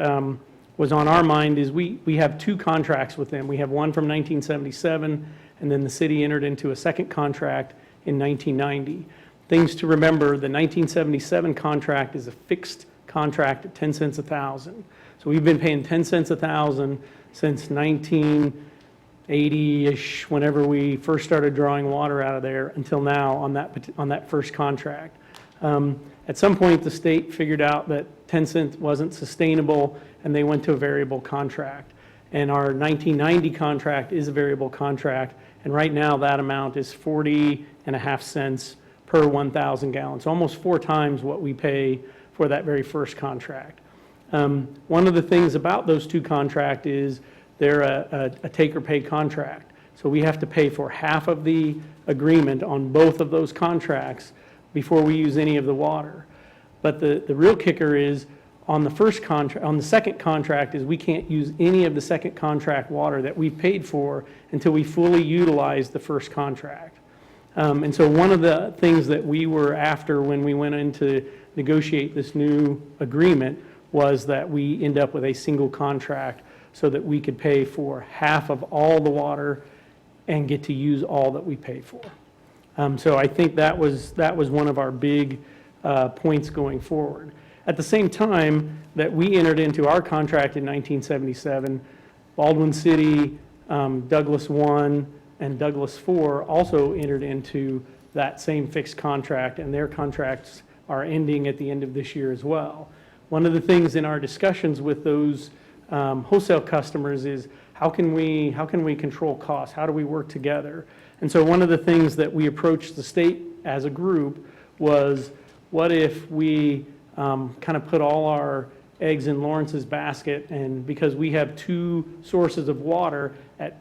was on our mind is we have 2 contracts with them. We have one from 1977, and then the city entered into a second contract in 1990. Things to remember, the 1977 contract is a fixed contract at 10 cents a thousand. So we've been paying 10 cents a thousand since 1980-ish, whenever we first started drawing water out of there, until now on that first contract. At some point, the state figured out that 10 cents wasn't sustainable, and they went to a variable contract. And our 1990 contract is a variable contract, and right now that amount is 40.5 cents per 1,000 gallons, almost 4 times what we pay for that very first contract. One of the things about those 2 contracts is they're a take-or-pay contract. So we have to pay for half of the agreement on both of those contracts before we use any of the water. But the real kicker is on the second contract is we can't use any of the second contract water that we've paid for until we fully utilize the first contract. And so one of the things that we were after when we went in to negotiate this new agreement was that we end up with a single contract so that we could pay for half of all the water and get to use all that we pay for. So I think that was one of our big points going forward. At the same time that we entered into our contract in 1977, Baldwin City, Douglas 1, and Douglas 4 also entered into that same fixed contract, and their contracts are ending at the end of this year as well. One of the things in our discussions with those wholesale customers is how can we control costs? How do we work together? And so one of the things that we approached the state as a group was, what if we kind of put all our eggs in Lawrence's basket, and because we have 2 sources of water at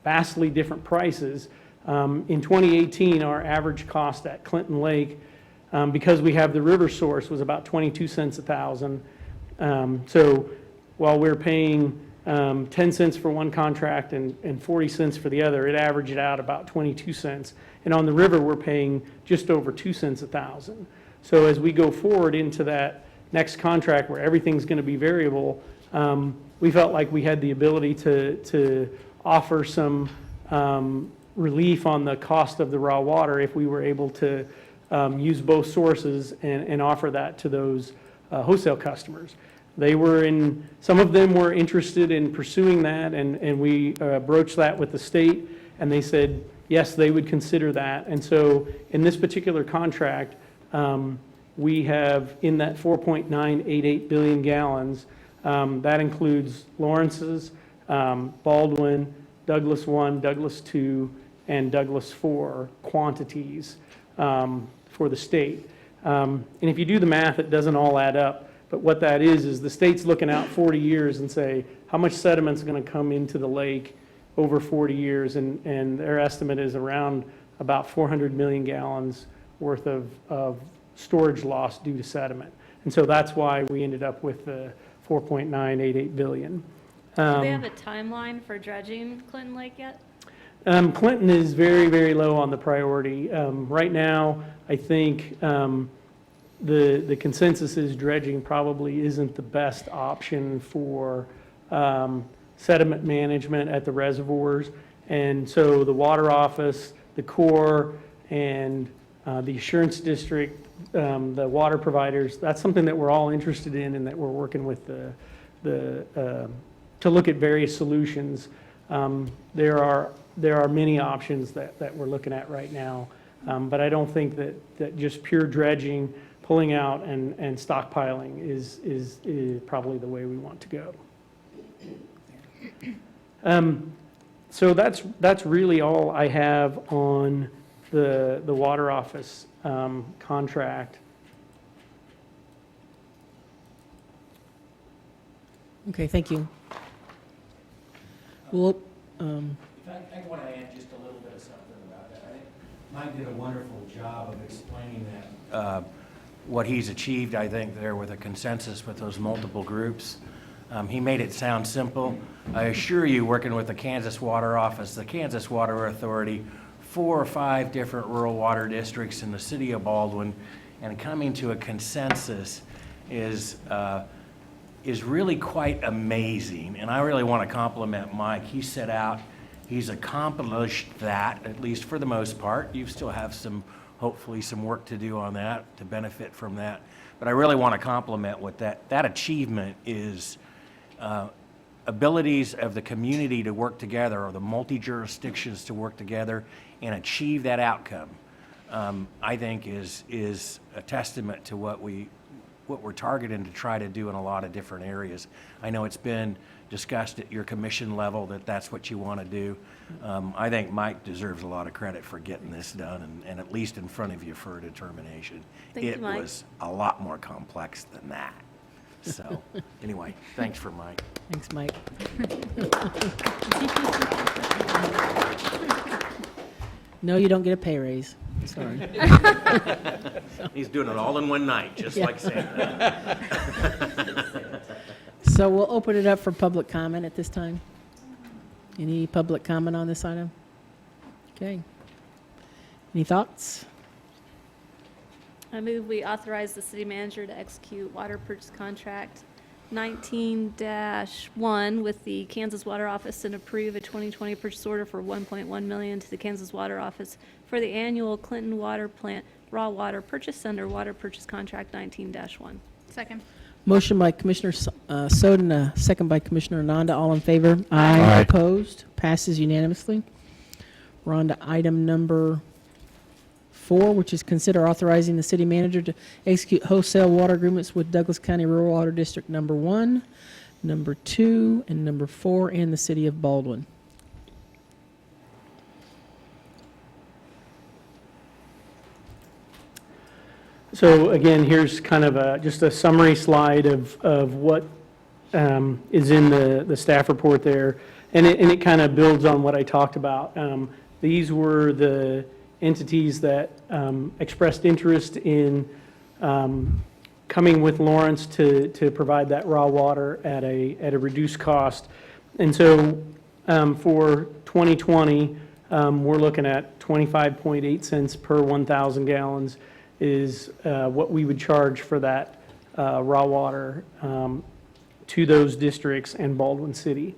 vastly different prices. In 2018, our average cost at Clinton Lake, because we have the river source, was about 22 cents a thousand. So while we're paying 10 cents for one contract and 40 cents for the other, it averaged out about 22 cents. And on the river, we're paying just over 2 cents a thousand. So as we go forward into that next contract where everything's going to be variable, we felt like we had the ability to offer some relief on the cost of the raw water if we were able to use both sources and offer that to those wholesale customers. Some of them were interested in pursuing that, and we broached that with the state, and they said, yes, they would consider that. And so in this particular contract, we have in that 4.988 billion gallons, that includes Lawrence's, Baldwin, Douglas 1, Douglas 2, and Douglas 4 quantities for the state. And if you do the math, it doesn't all add up. But what that is the state's looking out 40 years and say, how much sediment's going to come into the lake over 40 years? And their estimate is around about 400 million gallons worth of storage loss due to sediment. And so that's why we ended up with the 4.988 billion. Do they have a timeline for dredging Clinton Lake yet? Clinton is very, very low on the priority. Right now, I think the consensus is dredging probably isn't the best option for sediment management at the reservoirs. And so the Water Office, the Corps, and the Assurance District, the water providers, that's something that we're all interested in and that we're working with to look at various solutions. There are many options that we're looking at right now, but I don't think that just pure dredging, pulling out and stockpiling is probably the way we want to go. So that's really all I have on the Water Office contract. Okay, thank you. Well, I want to add just a little bit of something about that. I think Mike did a wonderful job of explaining that, what he's achieved, I think, there with a consensus with those multiple groups. He made it sound simple. I assure you, working with the Kansas Water Office, the Kansas Water Authority, 4 or 5 different rural water districts in the city of Baldwin, and coming to a consensus is is really quite amazing, and I really want to compliment Mike. He set out, he's accomplished that, at least for the most part. You still have some, hopefully some work to do on that, to benefit from that. But I really want to compliment what that achievement is, abilities of the community to work together, or the multi-jurisdictions to work together and achieve that outcome, I think is a testament to what we're targeting to try to do in a lot of different areas. I know it's been discussed at your commission level that that's what you want to do. I think Mike deserves a lot of credit for getting this done and at least in front of you for a determination. Thank you, Mike. It was a lot more complex than that. So, anyway, thanks for Mike. Thanks, Mike. No, you don't get a pay raise. Sorry. He's doing it all in one night, just Yeah. like Santa. So we'll open it up for public comment at this time. Any public comment on this item? Okay. Any thoughts? I move we authorize the city manager to execute water purchase contract 19-1 with the Kansas Water Office and approve a 2020 purchase order for $1.1 million to the Kansas Water Office for the annual Clinton Water Plant raw water purchase under water purchase contract 19-1. Second. Motion by Commissioner Soden, second by Commissioner Nanda. All in favor? Aye. Opposed? Passes unanimously. We're on to item number 4, which is consider authorizing the city manager to execute wholesale water agreements with Douglas County Rural Water District Number 1, Number 2, and Number 4, and the City of Baldwin. So again, here's kind of just a summary slide of what is in the staff report there. And it kind of builds on what I talked about. These were the entities that expressed interest in coming with Lawrence to provide that raw water at a reduced cost. And so for 2020, we're looking at 25.8 cents per 1,000 gallons is what we would charge for that raw water to those districts and Baldwin City.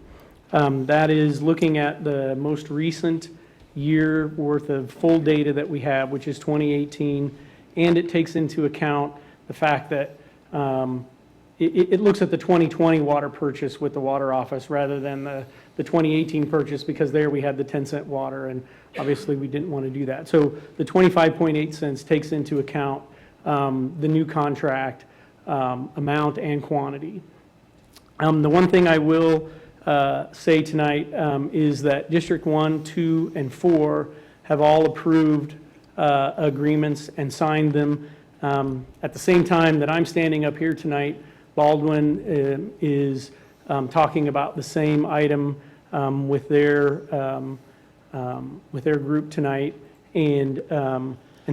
That is looking at the most recent year worth of full data that we have, which is 2018, and it takes into account the fact that it looks at the 2020 water purchase with the water office rather than the 2018 purchase, because there we had the 10-cent water, and obviously we didn't want to do that. So the 25.8 cents takes into account the new contract amount and quantity. The one thing I will say tonight is that District 1, 2, and 4 have all approved agreements and signed them. At the same time that I'm standing up here tonight, Baldwin is talking about the same item with their group tonight, and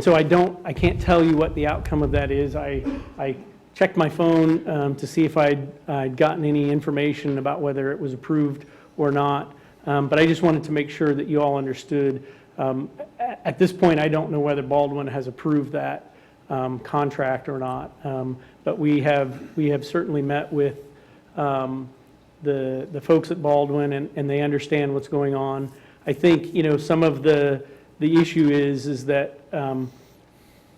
so I can't tell you what the outcome of that is. I checked my phone to see if I'd gotten any information about whether it was approved or not, but I just wanted to make sure that you all understood. At this point, I don't know whether Baldwin has approved that contract or not, but we have certainly met with the folks at Baldwin, and they understand what's going on. I think, some of the issue is that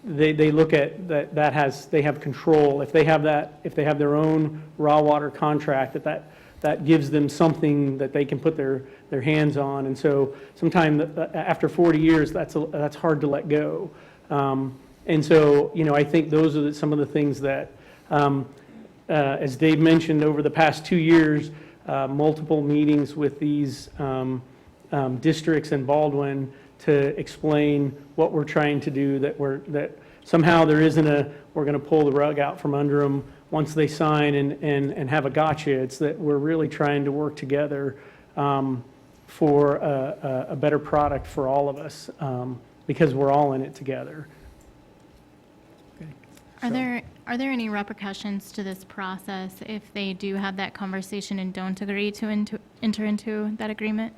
they look at they have control. If they have their own raw water contract, that gives them something that they can put their hands on. And so sometime after 40 years, that's hard to let go. And so, I think those are some of the things that, as Dave mentioned, over the past 2 years, multiple meetings with these districts in Baldwin to explain what we're trying to do, that somehow there isn't we're going to pull the rug out from under them once they sign and have a gotcha. It's that we're really trying to work together for a better product for all of us, because we're all in it together. Are there any repercussions to this process if they do have that conversation and don't agree to enter into that agreement?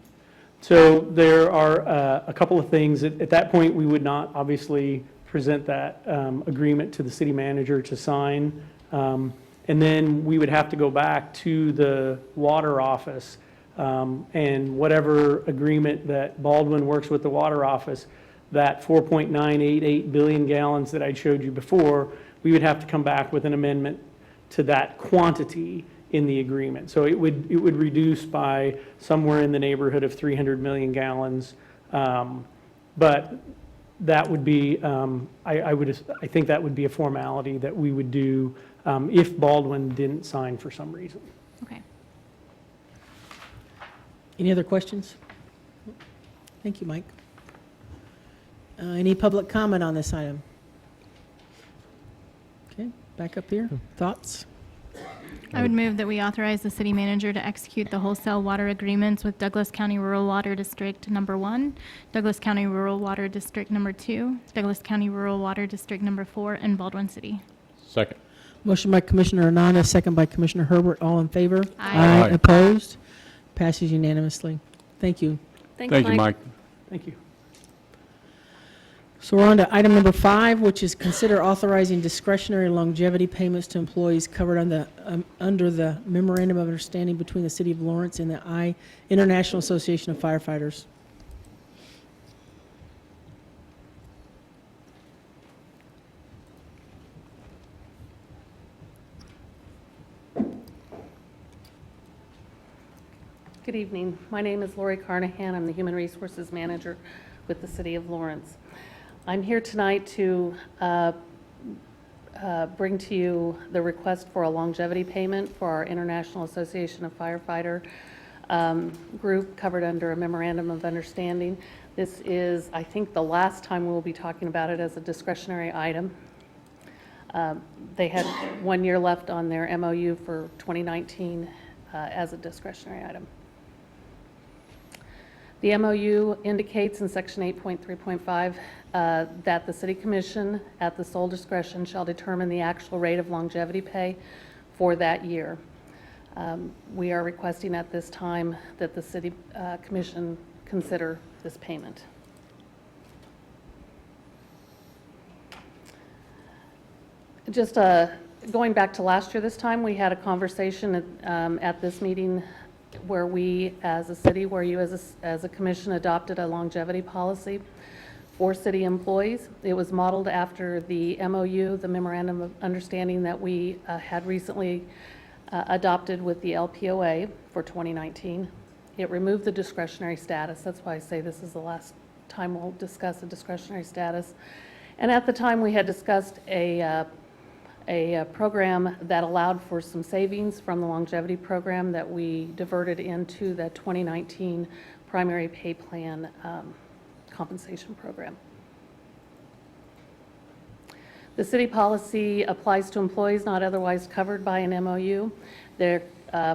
So there are a couple of things. At that point, we would not obviously present that agreement to the city manager to sign. And and then we would have to go back to the water office, and whatever agreement that Baldwin works with the water office, that 4.988 billion gallons that I showed you before, we would have to come back with an amendment to that quantity in the agreement. So it would reduce by somewhere in the neighborhood of 300 million gallons. But that would be, I think that would be a formality that we would do if Baldwin didn't sign for some reason. Okay. Any other questions? Thank you, Mike. Any public comment on this item? Okay, back up here. Thoughts? I would move that we authorize the city manager to execute the wholesale water agreements with Douglas County Rural Water District Number 1, Douglas County Rural Water District Number 2, Douglas County Rural Water District Number 4, and Baldwin City. Second. Motion by Commissioner Ananda, second by Commissioner Herbert. All in favor? Aye. Aye. Opposed? Passes unanimously. Thank you. Thanks, Thank you, Mike. Thank you. So we're on to item number 5, which is consider authorizing discretionary longevity payments to employees covered under the Memorandum of Understanding between the City of Lawrence and the International Association of Firefighters. Good evening. My name is Lori Carnahan. I'm the Human Resources Manager with the City of Lawrence. I'm here tonight to bring to you the request for a longevity payment for our International Association of Firefighter group covered under a Memorandum of Understanding. This is, I think, the last time we'll be talking about it as a discretionary item. They had 1 year left on their MOU for 2019 as a discretionary item. The MOU indicates in Section 8.3.5 that the City Commission, at the sole discretion, shall determine the actual rate of longevity pay for that year. We are requesting at this time that the City Commission consider this payment. Just going back to last year this time, we had a conversation at this meeting where we, as a city, where you as a commission adopted a longevity policy for city employees. It was modeled after the MOU, the Memorandum of Understanding that we had recently adopted with the LPOA for 2019. It removed the discretionary status. That's why I say this is the last time we'll discuss the discretionary status. And at the time, we had discussed a program that allowed for some savings from the longevity program that we diverted into the 2019 primary pay plan compensation program. The city policy applies to employees not otherwise covered by an MOU. They're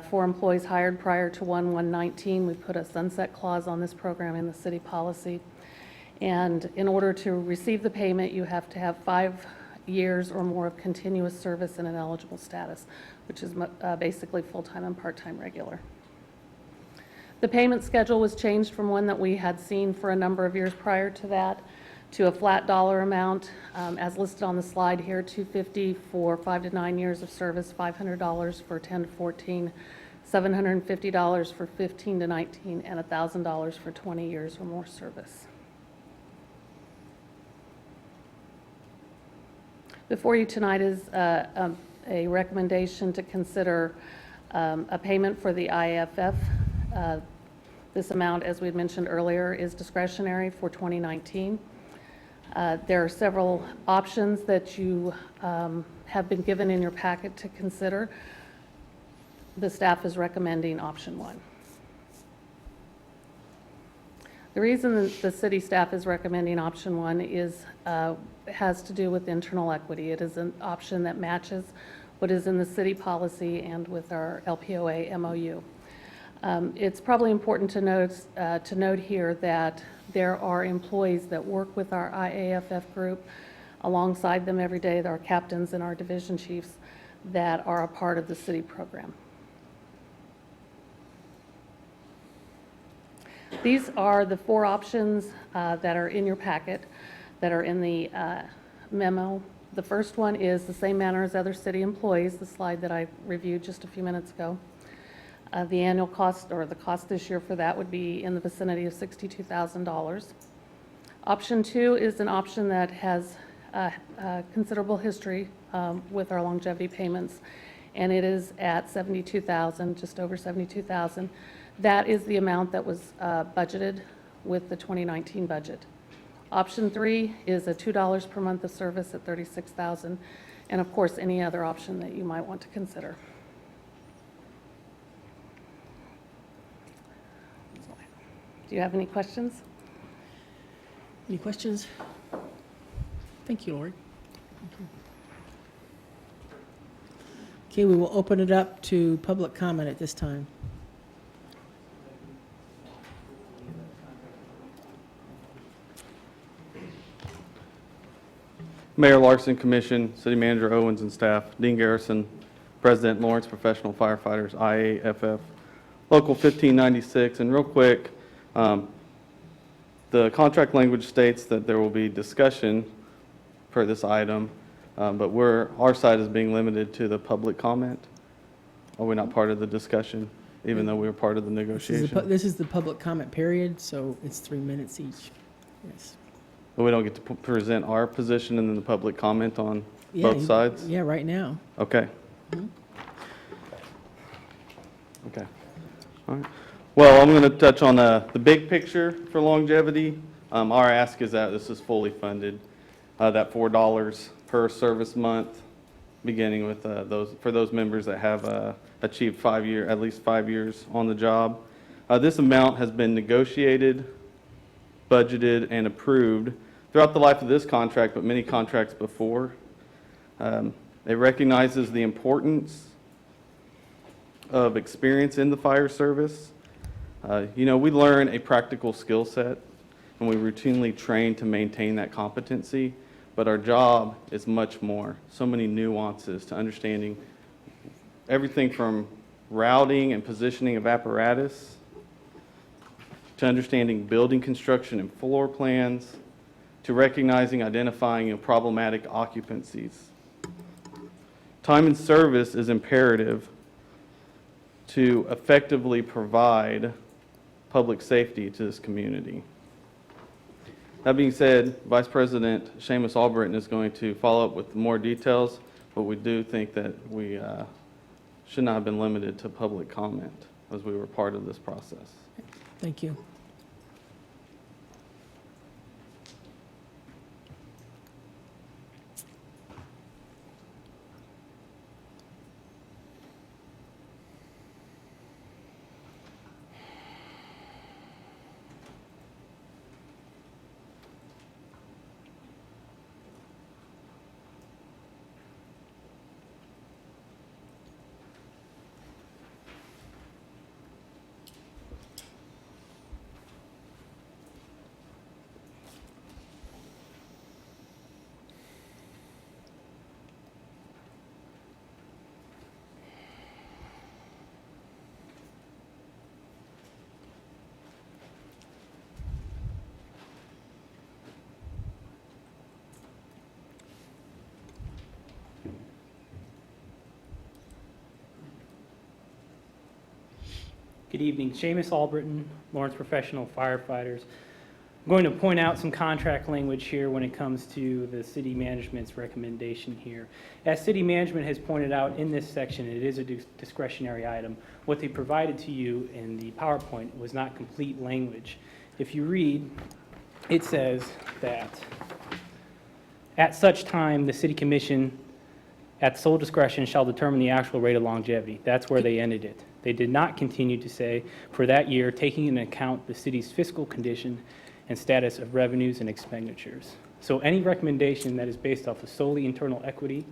for employees hired prior to 1/1/19. We put a sunset clause on this program in the city policy. And in order to receive the payment, you have to have 5 years or more of continuous service in an eligible status, which is basically full-time and part-time regular. The payment schedule was changed from one that we had seen for a number of years prior to that to a flat dollar amount, as listed on the slide here, $250 for 5 to 9 years of service, $500 for 10 to 14, $750 for 15 to 19, and $1,000 for 20 years or more service. Before you tonight is a recommendation to consider a payment for the IAFF. This amount, as we had mentioned earlier, is discretionary for 2019. There are several options that you have been given in your packet to consider. The staff is recommending option 1. The reason that the city staff is recommending option 1 is has to do with internal equity. It is an option that matches what is in the city policy and with our LPOA MOU. It's probably important to note here that there are employees that work with our IAFF group alongside them every day. There are captains and our division chiefs that are a part of the city program. These are the 4 options that are in your packet, that are in the memo The first one is the same manner as other city employees, the slide that I reviewed just a few minutes ago. The annual cost, or the cost this year for that, would be in the vicinity of $62,000. Option 2 is an option that has considerable history with our longevity payments, and it is at $72,000, just over $72,000. That is the amount that was budgeted with the 2019 budget. Option 3 is a $2 per month of service at $36,000, and of course, any other option that you might want to consider. Do you have any questions? Any questions? Thank you, Lori. Okay, we will open it up to public comment at this time. Mayor Larson, Commission, City Manager Owens and staff, Dean Garrison, President Lawrence Professional Firefighters, IAFF, Local 1596. And real quick, the contract language states that there will be discussion for this item, but our side is being limited to the public comment. Are we not part of the discussion, even though we were part of the negotiation? This is the public comment period, so it's 3 minutes each. Yes. But we don't get to present our position and then the public comment on Yeah, both sides? Yeah, right now. Okay. Okay. All right. Well, I'm going to touch on the big picture for longevity. Our ask is that this is fully funded, that $4 per service month, beginning with for those members that have achieved at least 5 years on the job. This amount has been negotiated, budgeted, and approved throughout the life of this contract, but many contracts before. It recognizes the importance of experience in the fire service. We learn a practical skill set, and we routinely train to maintain that competency, but our job is much more. So many nuances to understanding everything from routing and positioning of apparatus, to understanding building construction and floor plans, to recognizing, identifying, problematic occupancies. Time in service is imperative to effectively provide public safety to this community. That being said, Vice President Seamus Albritton is going to follow up with more details, but we do think that we should not have been limited to public comment as we were part of this process. Thank you. Good evening. Seamus Albritton, Lawrence Professional Firefighters. I'm going to point out some contract language here when it comes to the city management's recommendation here. As city management has pointed out in this section, it is a discretionary item. What they provided to you in the PowerPoint was not complete language. If you read, it says that at such time, the city commission at sole discretion shall determine the actual rate of longevity. That's where they ended it. They did not continue to say, for that year, taking into account the city's fiscal condition and status of revenues and expenditures. So any recommendation that is based off of solely internal equity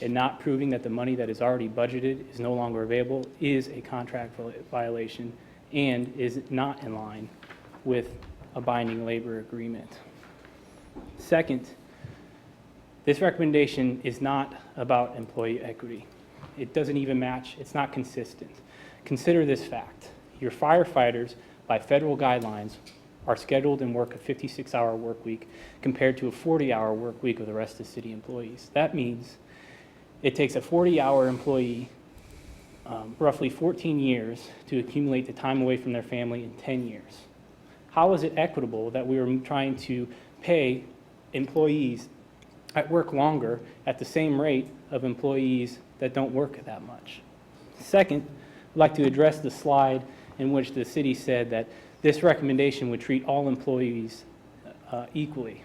and not proving that the money that is already budgeted is no longer available is a contract violation and is not in line with a binding labor agreement. Second, this recommendation is not about employee equity. It doesn't even match, it's not consistent. Consider this fact. Your firefighters, by federal guidelines, are scheduled and work a 56-hour work week compared to a 40-hour work week of the rest of the city employees. That means it takes a 40-hour employee roughly 14 years to accumulate the time away from their family in 10 years. How is it equitable that we are trying to pay employees that work longer at the same rate of employees that don't work that much? Second, I'd like to address the slide in which the city said that this recommendation would treat all employees equally.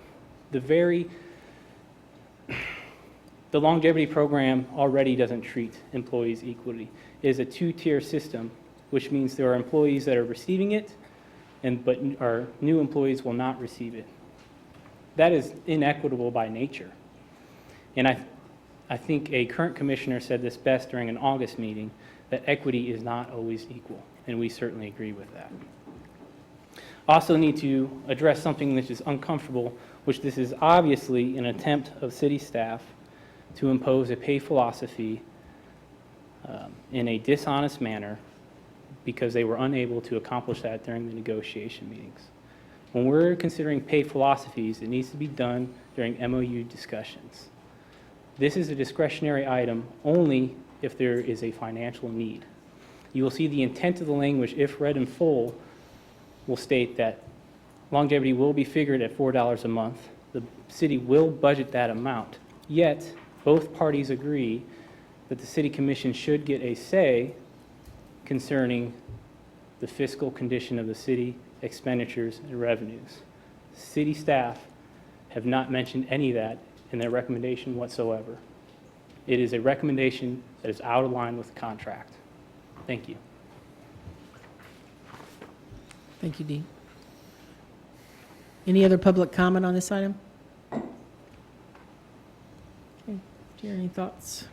The longevity program already doesn't treat employees equally. It is a two-tier system, which means there are employees that are receiving it, but our new employees will not receive it. That is inequitable by nature. And I think a current commissioner said this best during an August meeting, that equity is not always equal, and we certainly agree with that. Also need to address something which is uncomfortable, which this is obviously an attempt of city staff to impose a pay philosophy in a dishonest manner because they were unable to accomplish that during the negotiation meetings. When we're considering pay philosophies, it needs to be done during MOU discussions. This is a discretionary item only if there is a financial need. You will see the intent of the language, if read in full, will state that longevity will be figured at $4 a month. The city will budget that amount. Yet, both parties agree that the city commission should get a say concerning the fiscal condition of the city, expenditures, and revenues. City staff have not mentioned any of that in their recommendation whatsoever. It is a recommendation that is out of line with the contract. Thank you. Thank you, Dean. Any other public comment on this item? Okay. Do you have any thoughts?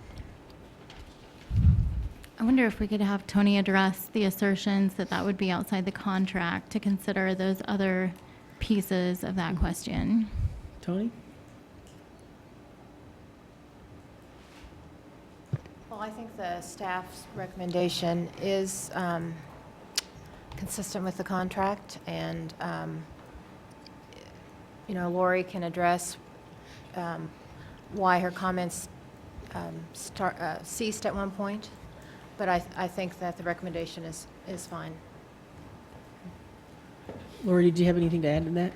I wonder if we could have Tony address the assertions that that would be outside the contract to consider those other pieces of that question. Tony? Well, I think the staff's recommendation is consistent with the contract, and Lori can address why her comments ceased at one point, but I think that the recommendation is fine. Lori, did you have anything to add to that?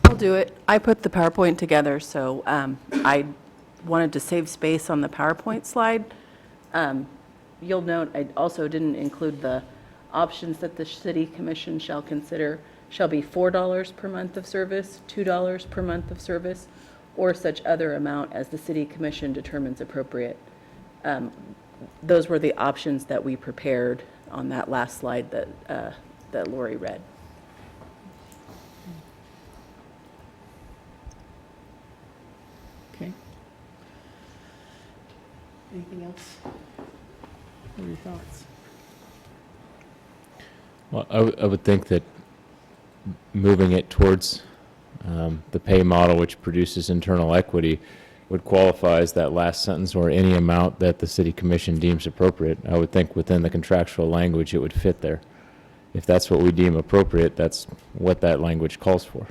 I'll do it. I put the PowerPoint together, so I wanted to save space on the PowerPoint slide. You'll note I also didn't include the options that the city commission shall consider shall be $4 per month of service, $2 per month of service, or such other amount as the city commission determines appropriate. Those were the options that we prepared on that last slide that Lori read. Okay. Anything else? What are your thoughts? Well, I would think that moving it towards the pay model, which produces internal equity, would qualify as that last sentence or any amount that the city commission deems appropriate. I would think within the contractual language it would fit there. If that's what we deem appropriate, that's what that language calls for.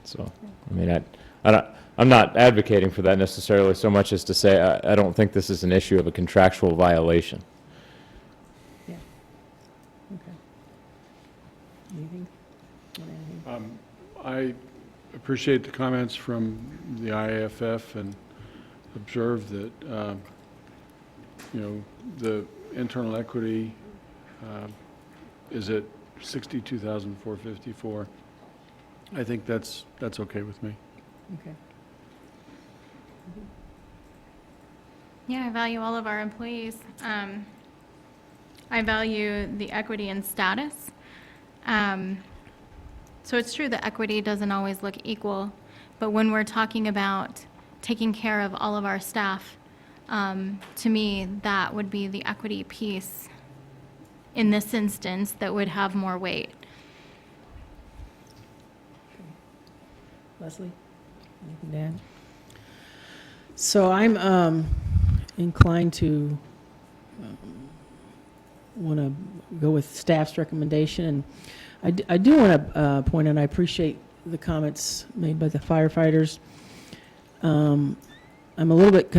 So, I mean, I'm not advocating for that necessarily so much as to say I don't think this is an issue of a contractual violation. Yeah. Okay. Anything? I appreciate the comments from the IAFF and observe that, the internal equity is at $62,454. I think that's okay with me. Okay. Yeah, I value all of our employees. I value the equity and status. So it's true that equity doesn't always look equal, but when we're talking about taking care of all of our staff, to me, that would be the equity piece in this instance that would have more weight. Leslie, anything to add? So I'm inclined to to go with staff's recommendation. And I do want to point out, I appreciate the comments made by the firefighters. I'm a little bit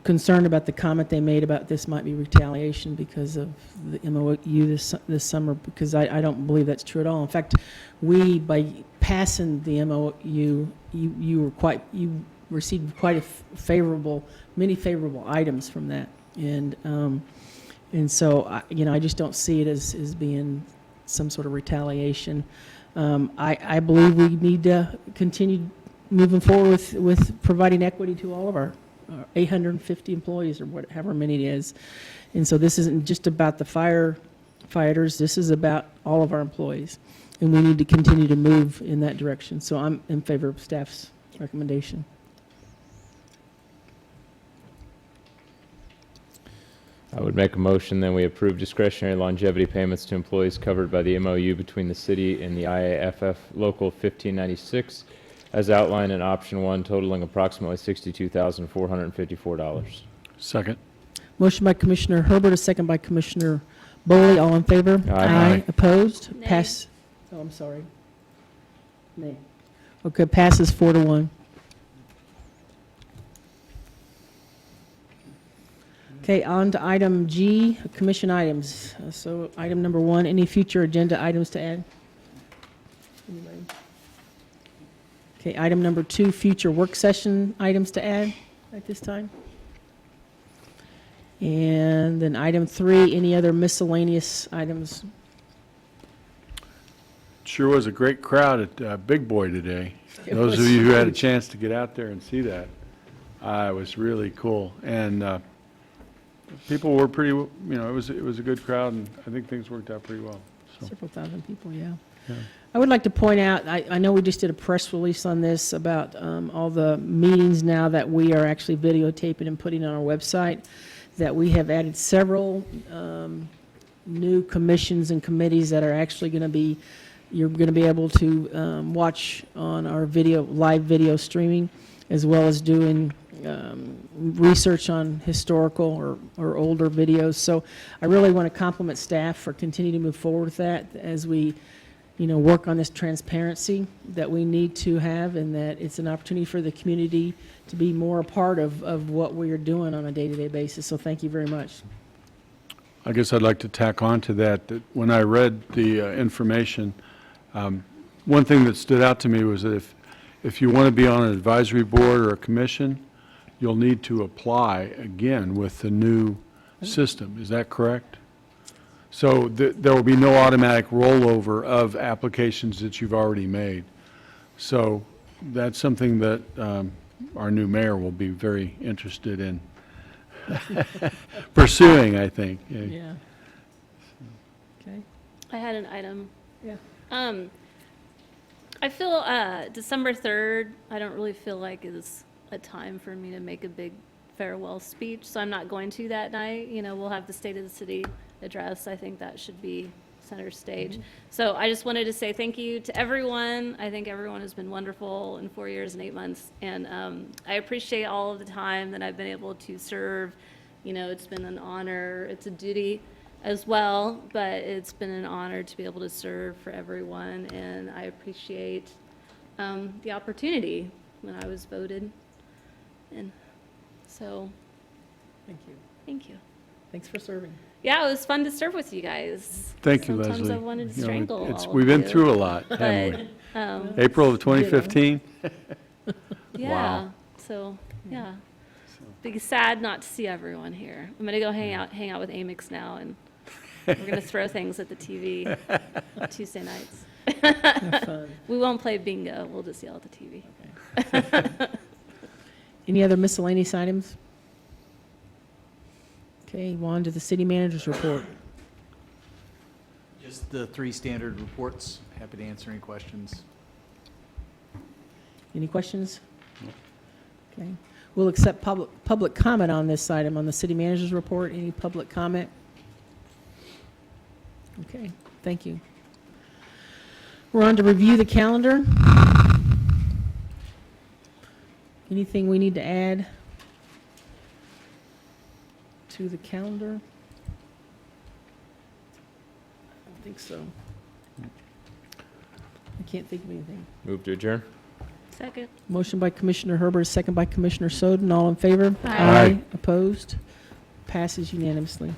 concerned about the comment they made about this might be retaliation because of the MOU this summer, because I don't believe that's true at all. In fact, by passing the MOU, you received quite many favorable items from that, and so I just don't see it as being some sort of retaliation. I believe we need to continue moving forward with providing equity to all of our 850 employees, or however many it is. And so this isn't just about the firefighters, this is about all of our employees. And we need to continue to move in that direction. So I'm in favor of staff's recommendation. I would make a motion then we approve discretionary longevity payments to employees covered by the MOU between the city and the IAFF Local 1596 as outlined in option 1, totaling approximately $62,454. Second. Motion by Commissioner Herbert, a second by Commissioner Boley. All in favor? Aye. Opposed? Nay. Pass. Oh, I'm sorry. Nay. Okay, passes 4-1. Okay, on to item G, commission items. So item number 1, any future agenda items to add? Anybody? Okay, item number 2, future work session items to add at this time. And then item 3, any other miscellaneous items? Sure was a great crowd at Big Boy today. It Those of was you who had a huge. chance to get out there and see that, it was really cool. And people were pretty, it was a good crowd, and I think things worked out pretty well. So, Several thousand people, yeah. yeah. I would like to point out, I know we just did a press release on this about all the meetings now that we are actually videotaping and putting on our website, that we have added several new commissions and committees that are actually going to be, you're going to be able to watch on our live video streaming, as well as doing research on historical or older videos. So I really want to compliment staff for continuing to move forward with that as we work on this transparency that we need to have, and that it's an opportunity for the community to be more a part of what we are doing on a day-to-day basis. So thank you very much. I guess I'd like to tack on to that when I read the information, one thing that stood out to me was that if you want to be on an advisory board or a commission, you'll need to apply again with the new system. Is that correct? So there will be no automatic rollover of applications that you've already made. So that's something that our new mayor will be very interested in pursuing, I think. Yeah. Okay. I had an item. Yeah. I feel December 3rd, I don't really feel like is a time for me to make a big farewell speech, so I'm not going to that night. We'll have the State of the City address. I think that should be center stage. So I just wanted to say thank you to everyone. I think everyone has been wonderful in 4 years and 8 months, and I appreciate all of the time that I've been able to serve. It's been an honor. It's a duty as well, but it's been an honor to be able to serve for everyone, and I appreciate the opportunity when I was voted. And so, Thank you. thank you. Thanks for serving. Yeah, it was fun to serve with you guys. Thank you, Leslie. Sometimes I wanted to strangle all of we've been you, through a lot, haven't but, we? April of 2015? yeah, Wow. so, yeah. Be sad not to see everyone here. I'm gonna go hang out with Amix now, and we're gonna throw things at the TV Tuesday nights. Have fun. We won't play bingo, we'll just yell at the TV. Any other miscellaneous items? Okay, on to the city manager's report. Just the 3 standard reports. Happy to answer any questions. Any questions? Okay. We'll accept public comment on this item, on the city manager's report. Any public comment? Okay, thank you. We're on to review the calendar. Anything we need to add to the calendar? think so. I can't think of anything. Move to adjourn? Second. Motion by Commissioner Herbert, second by Commissioner Soden. All in favor? Aye. Opposed? Passes unanimously.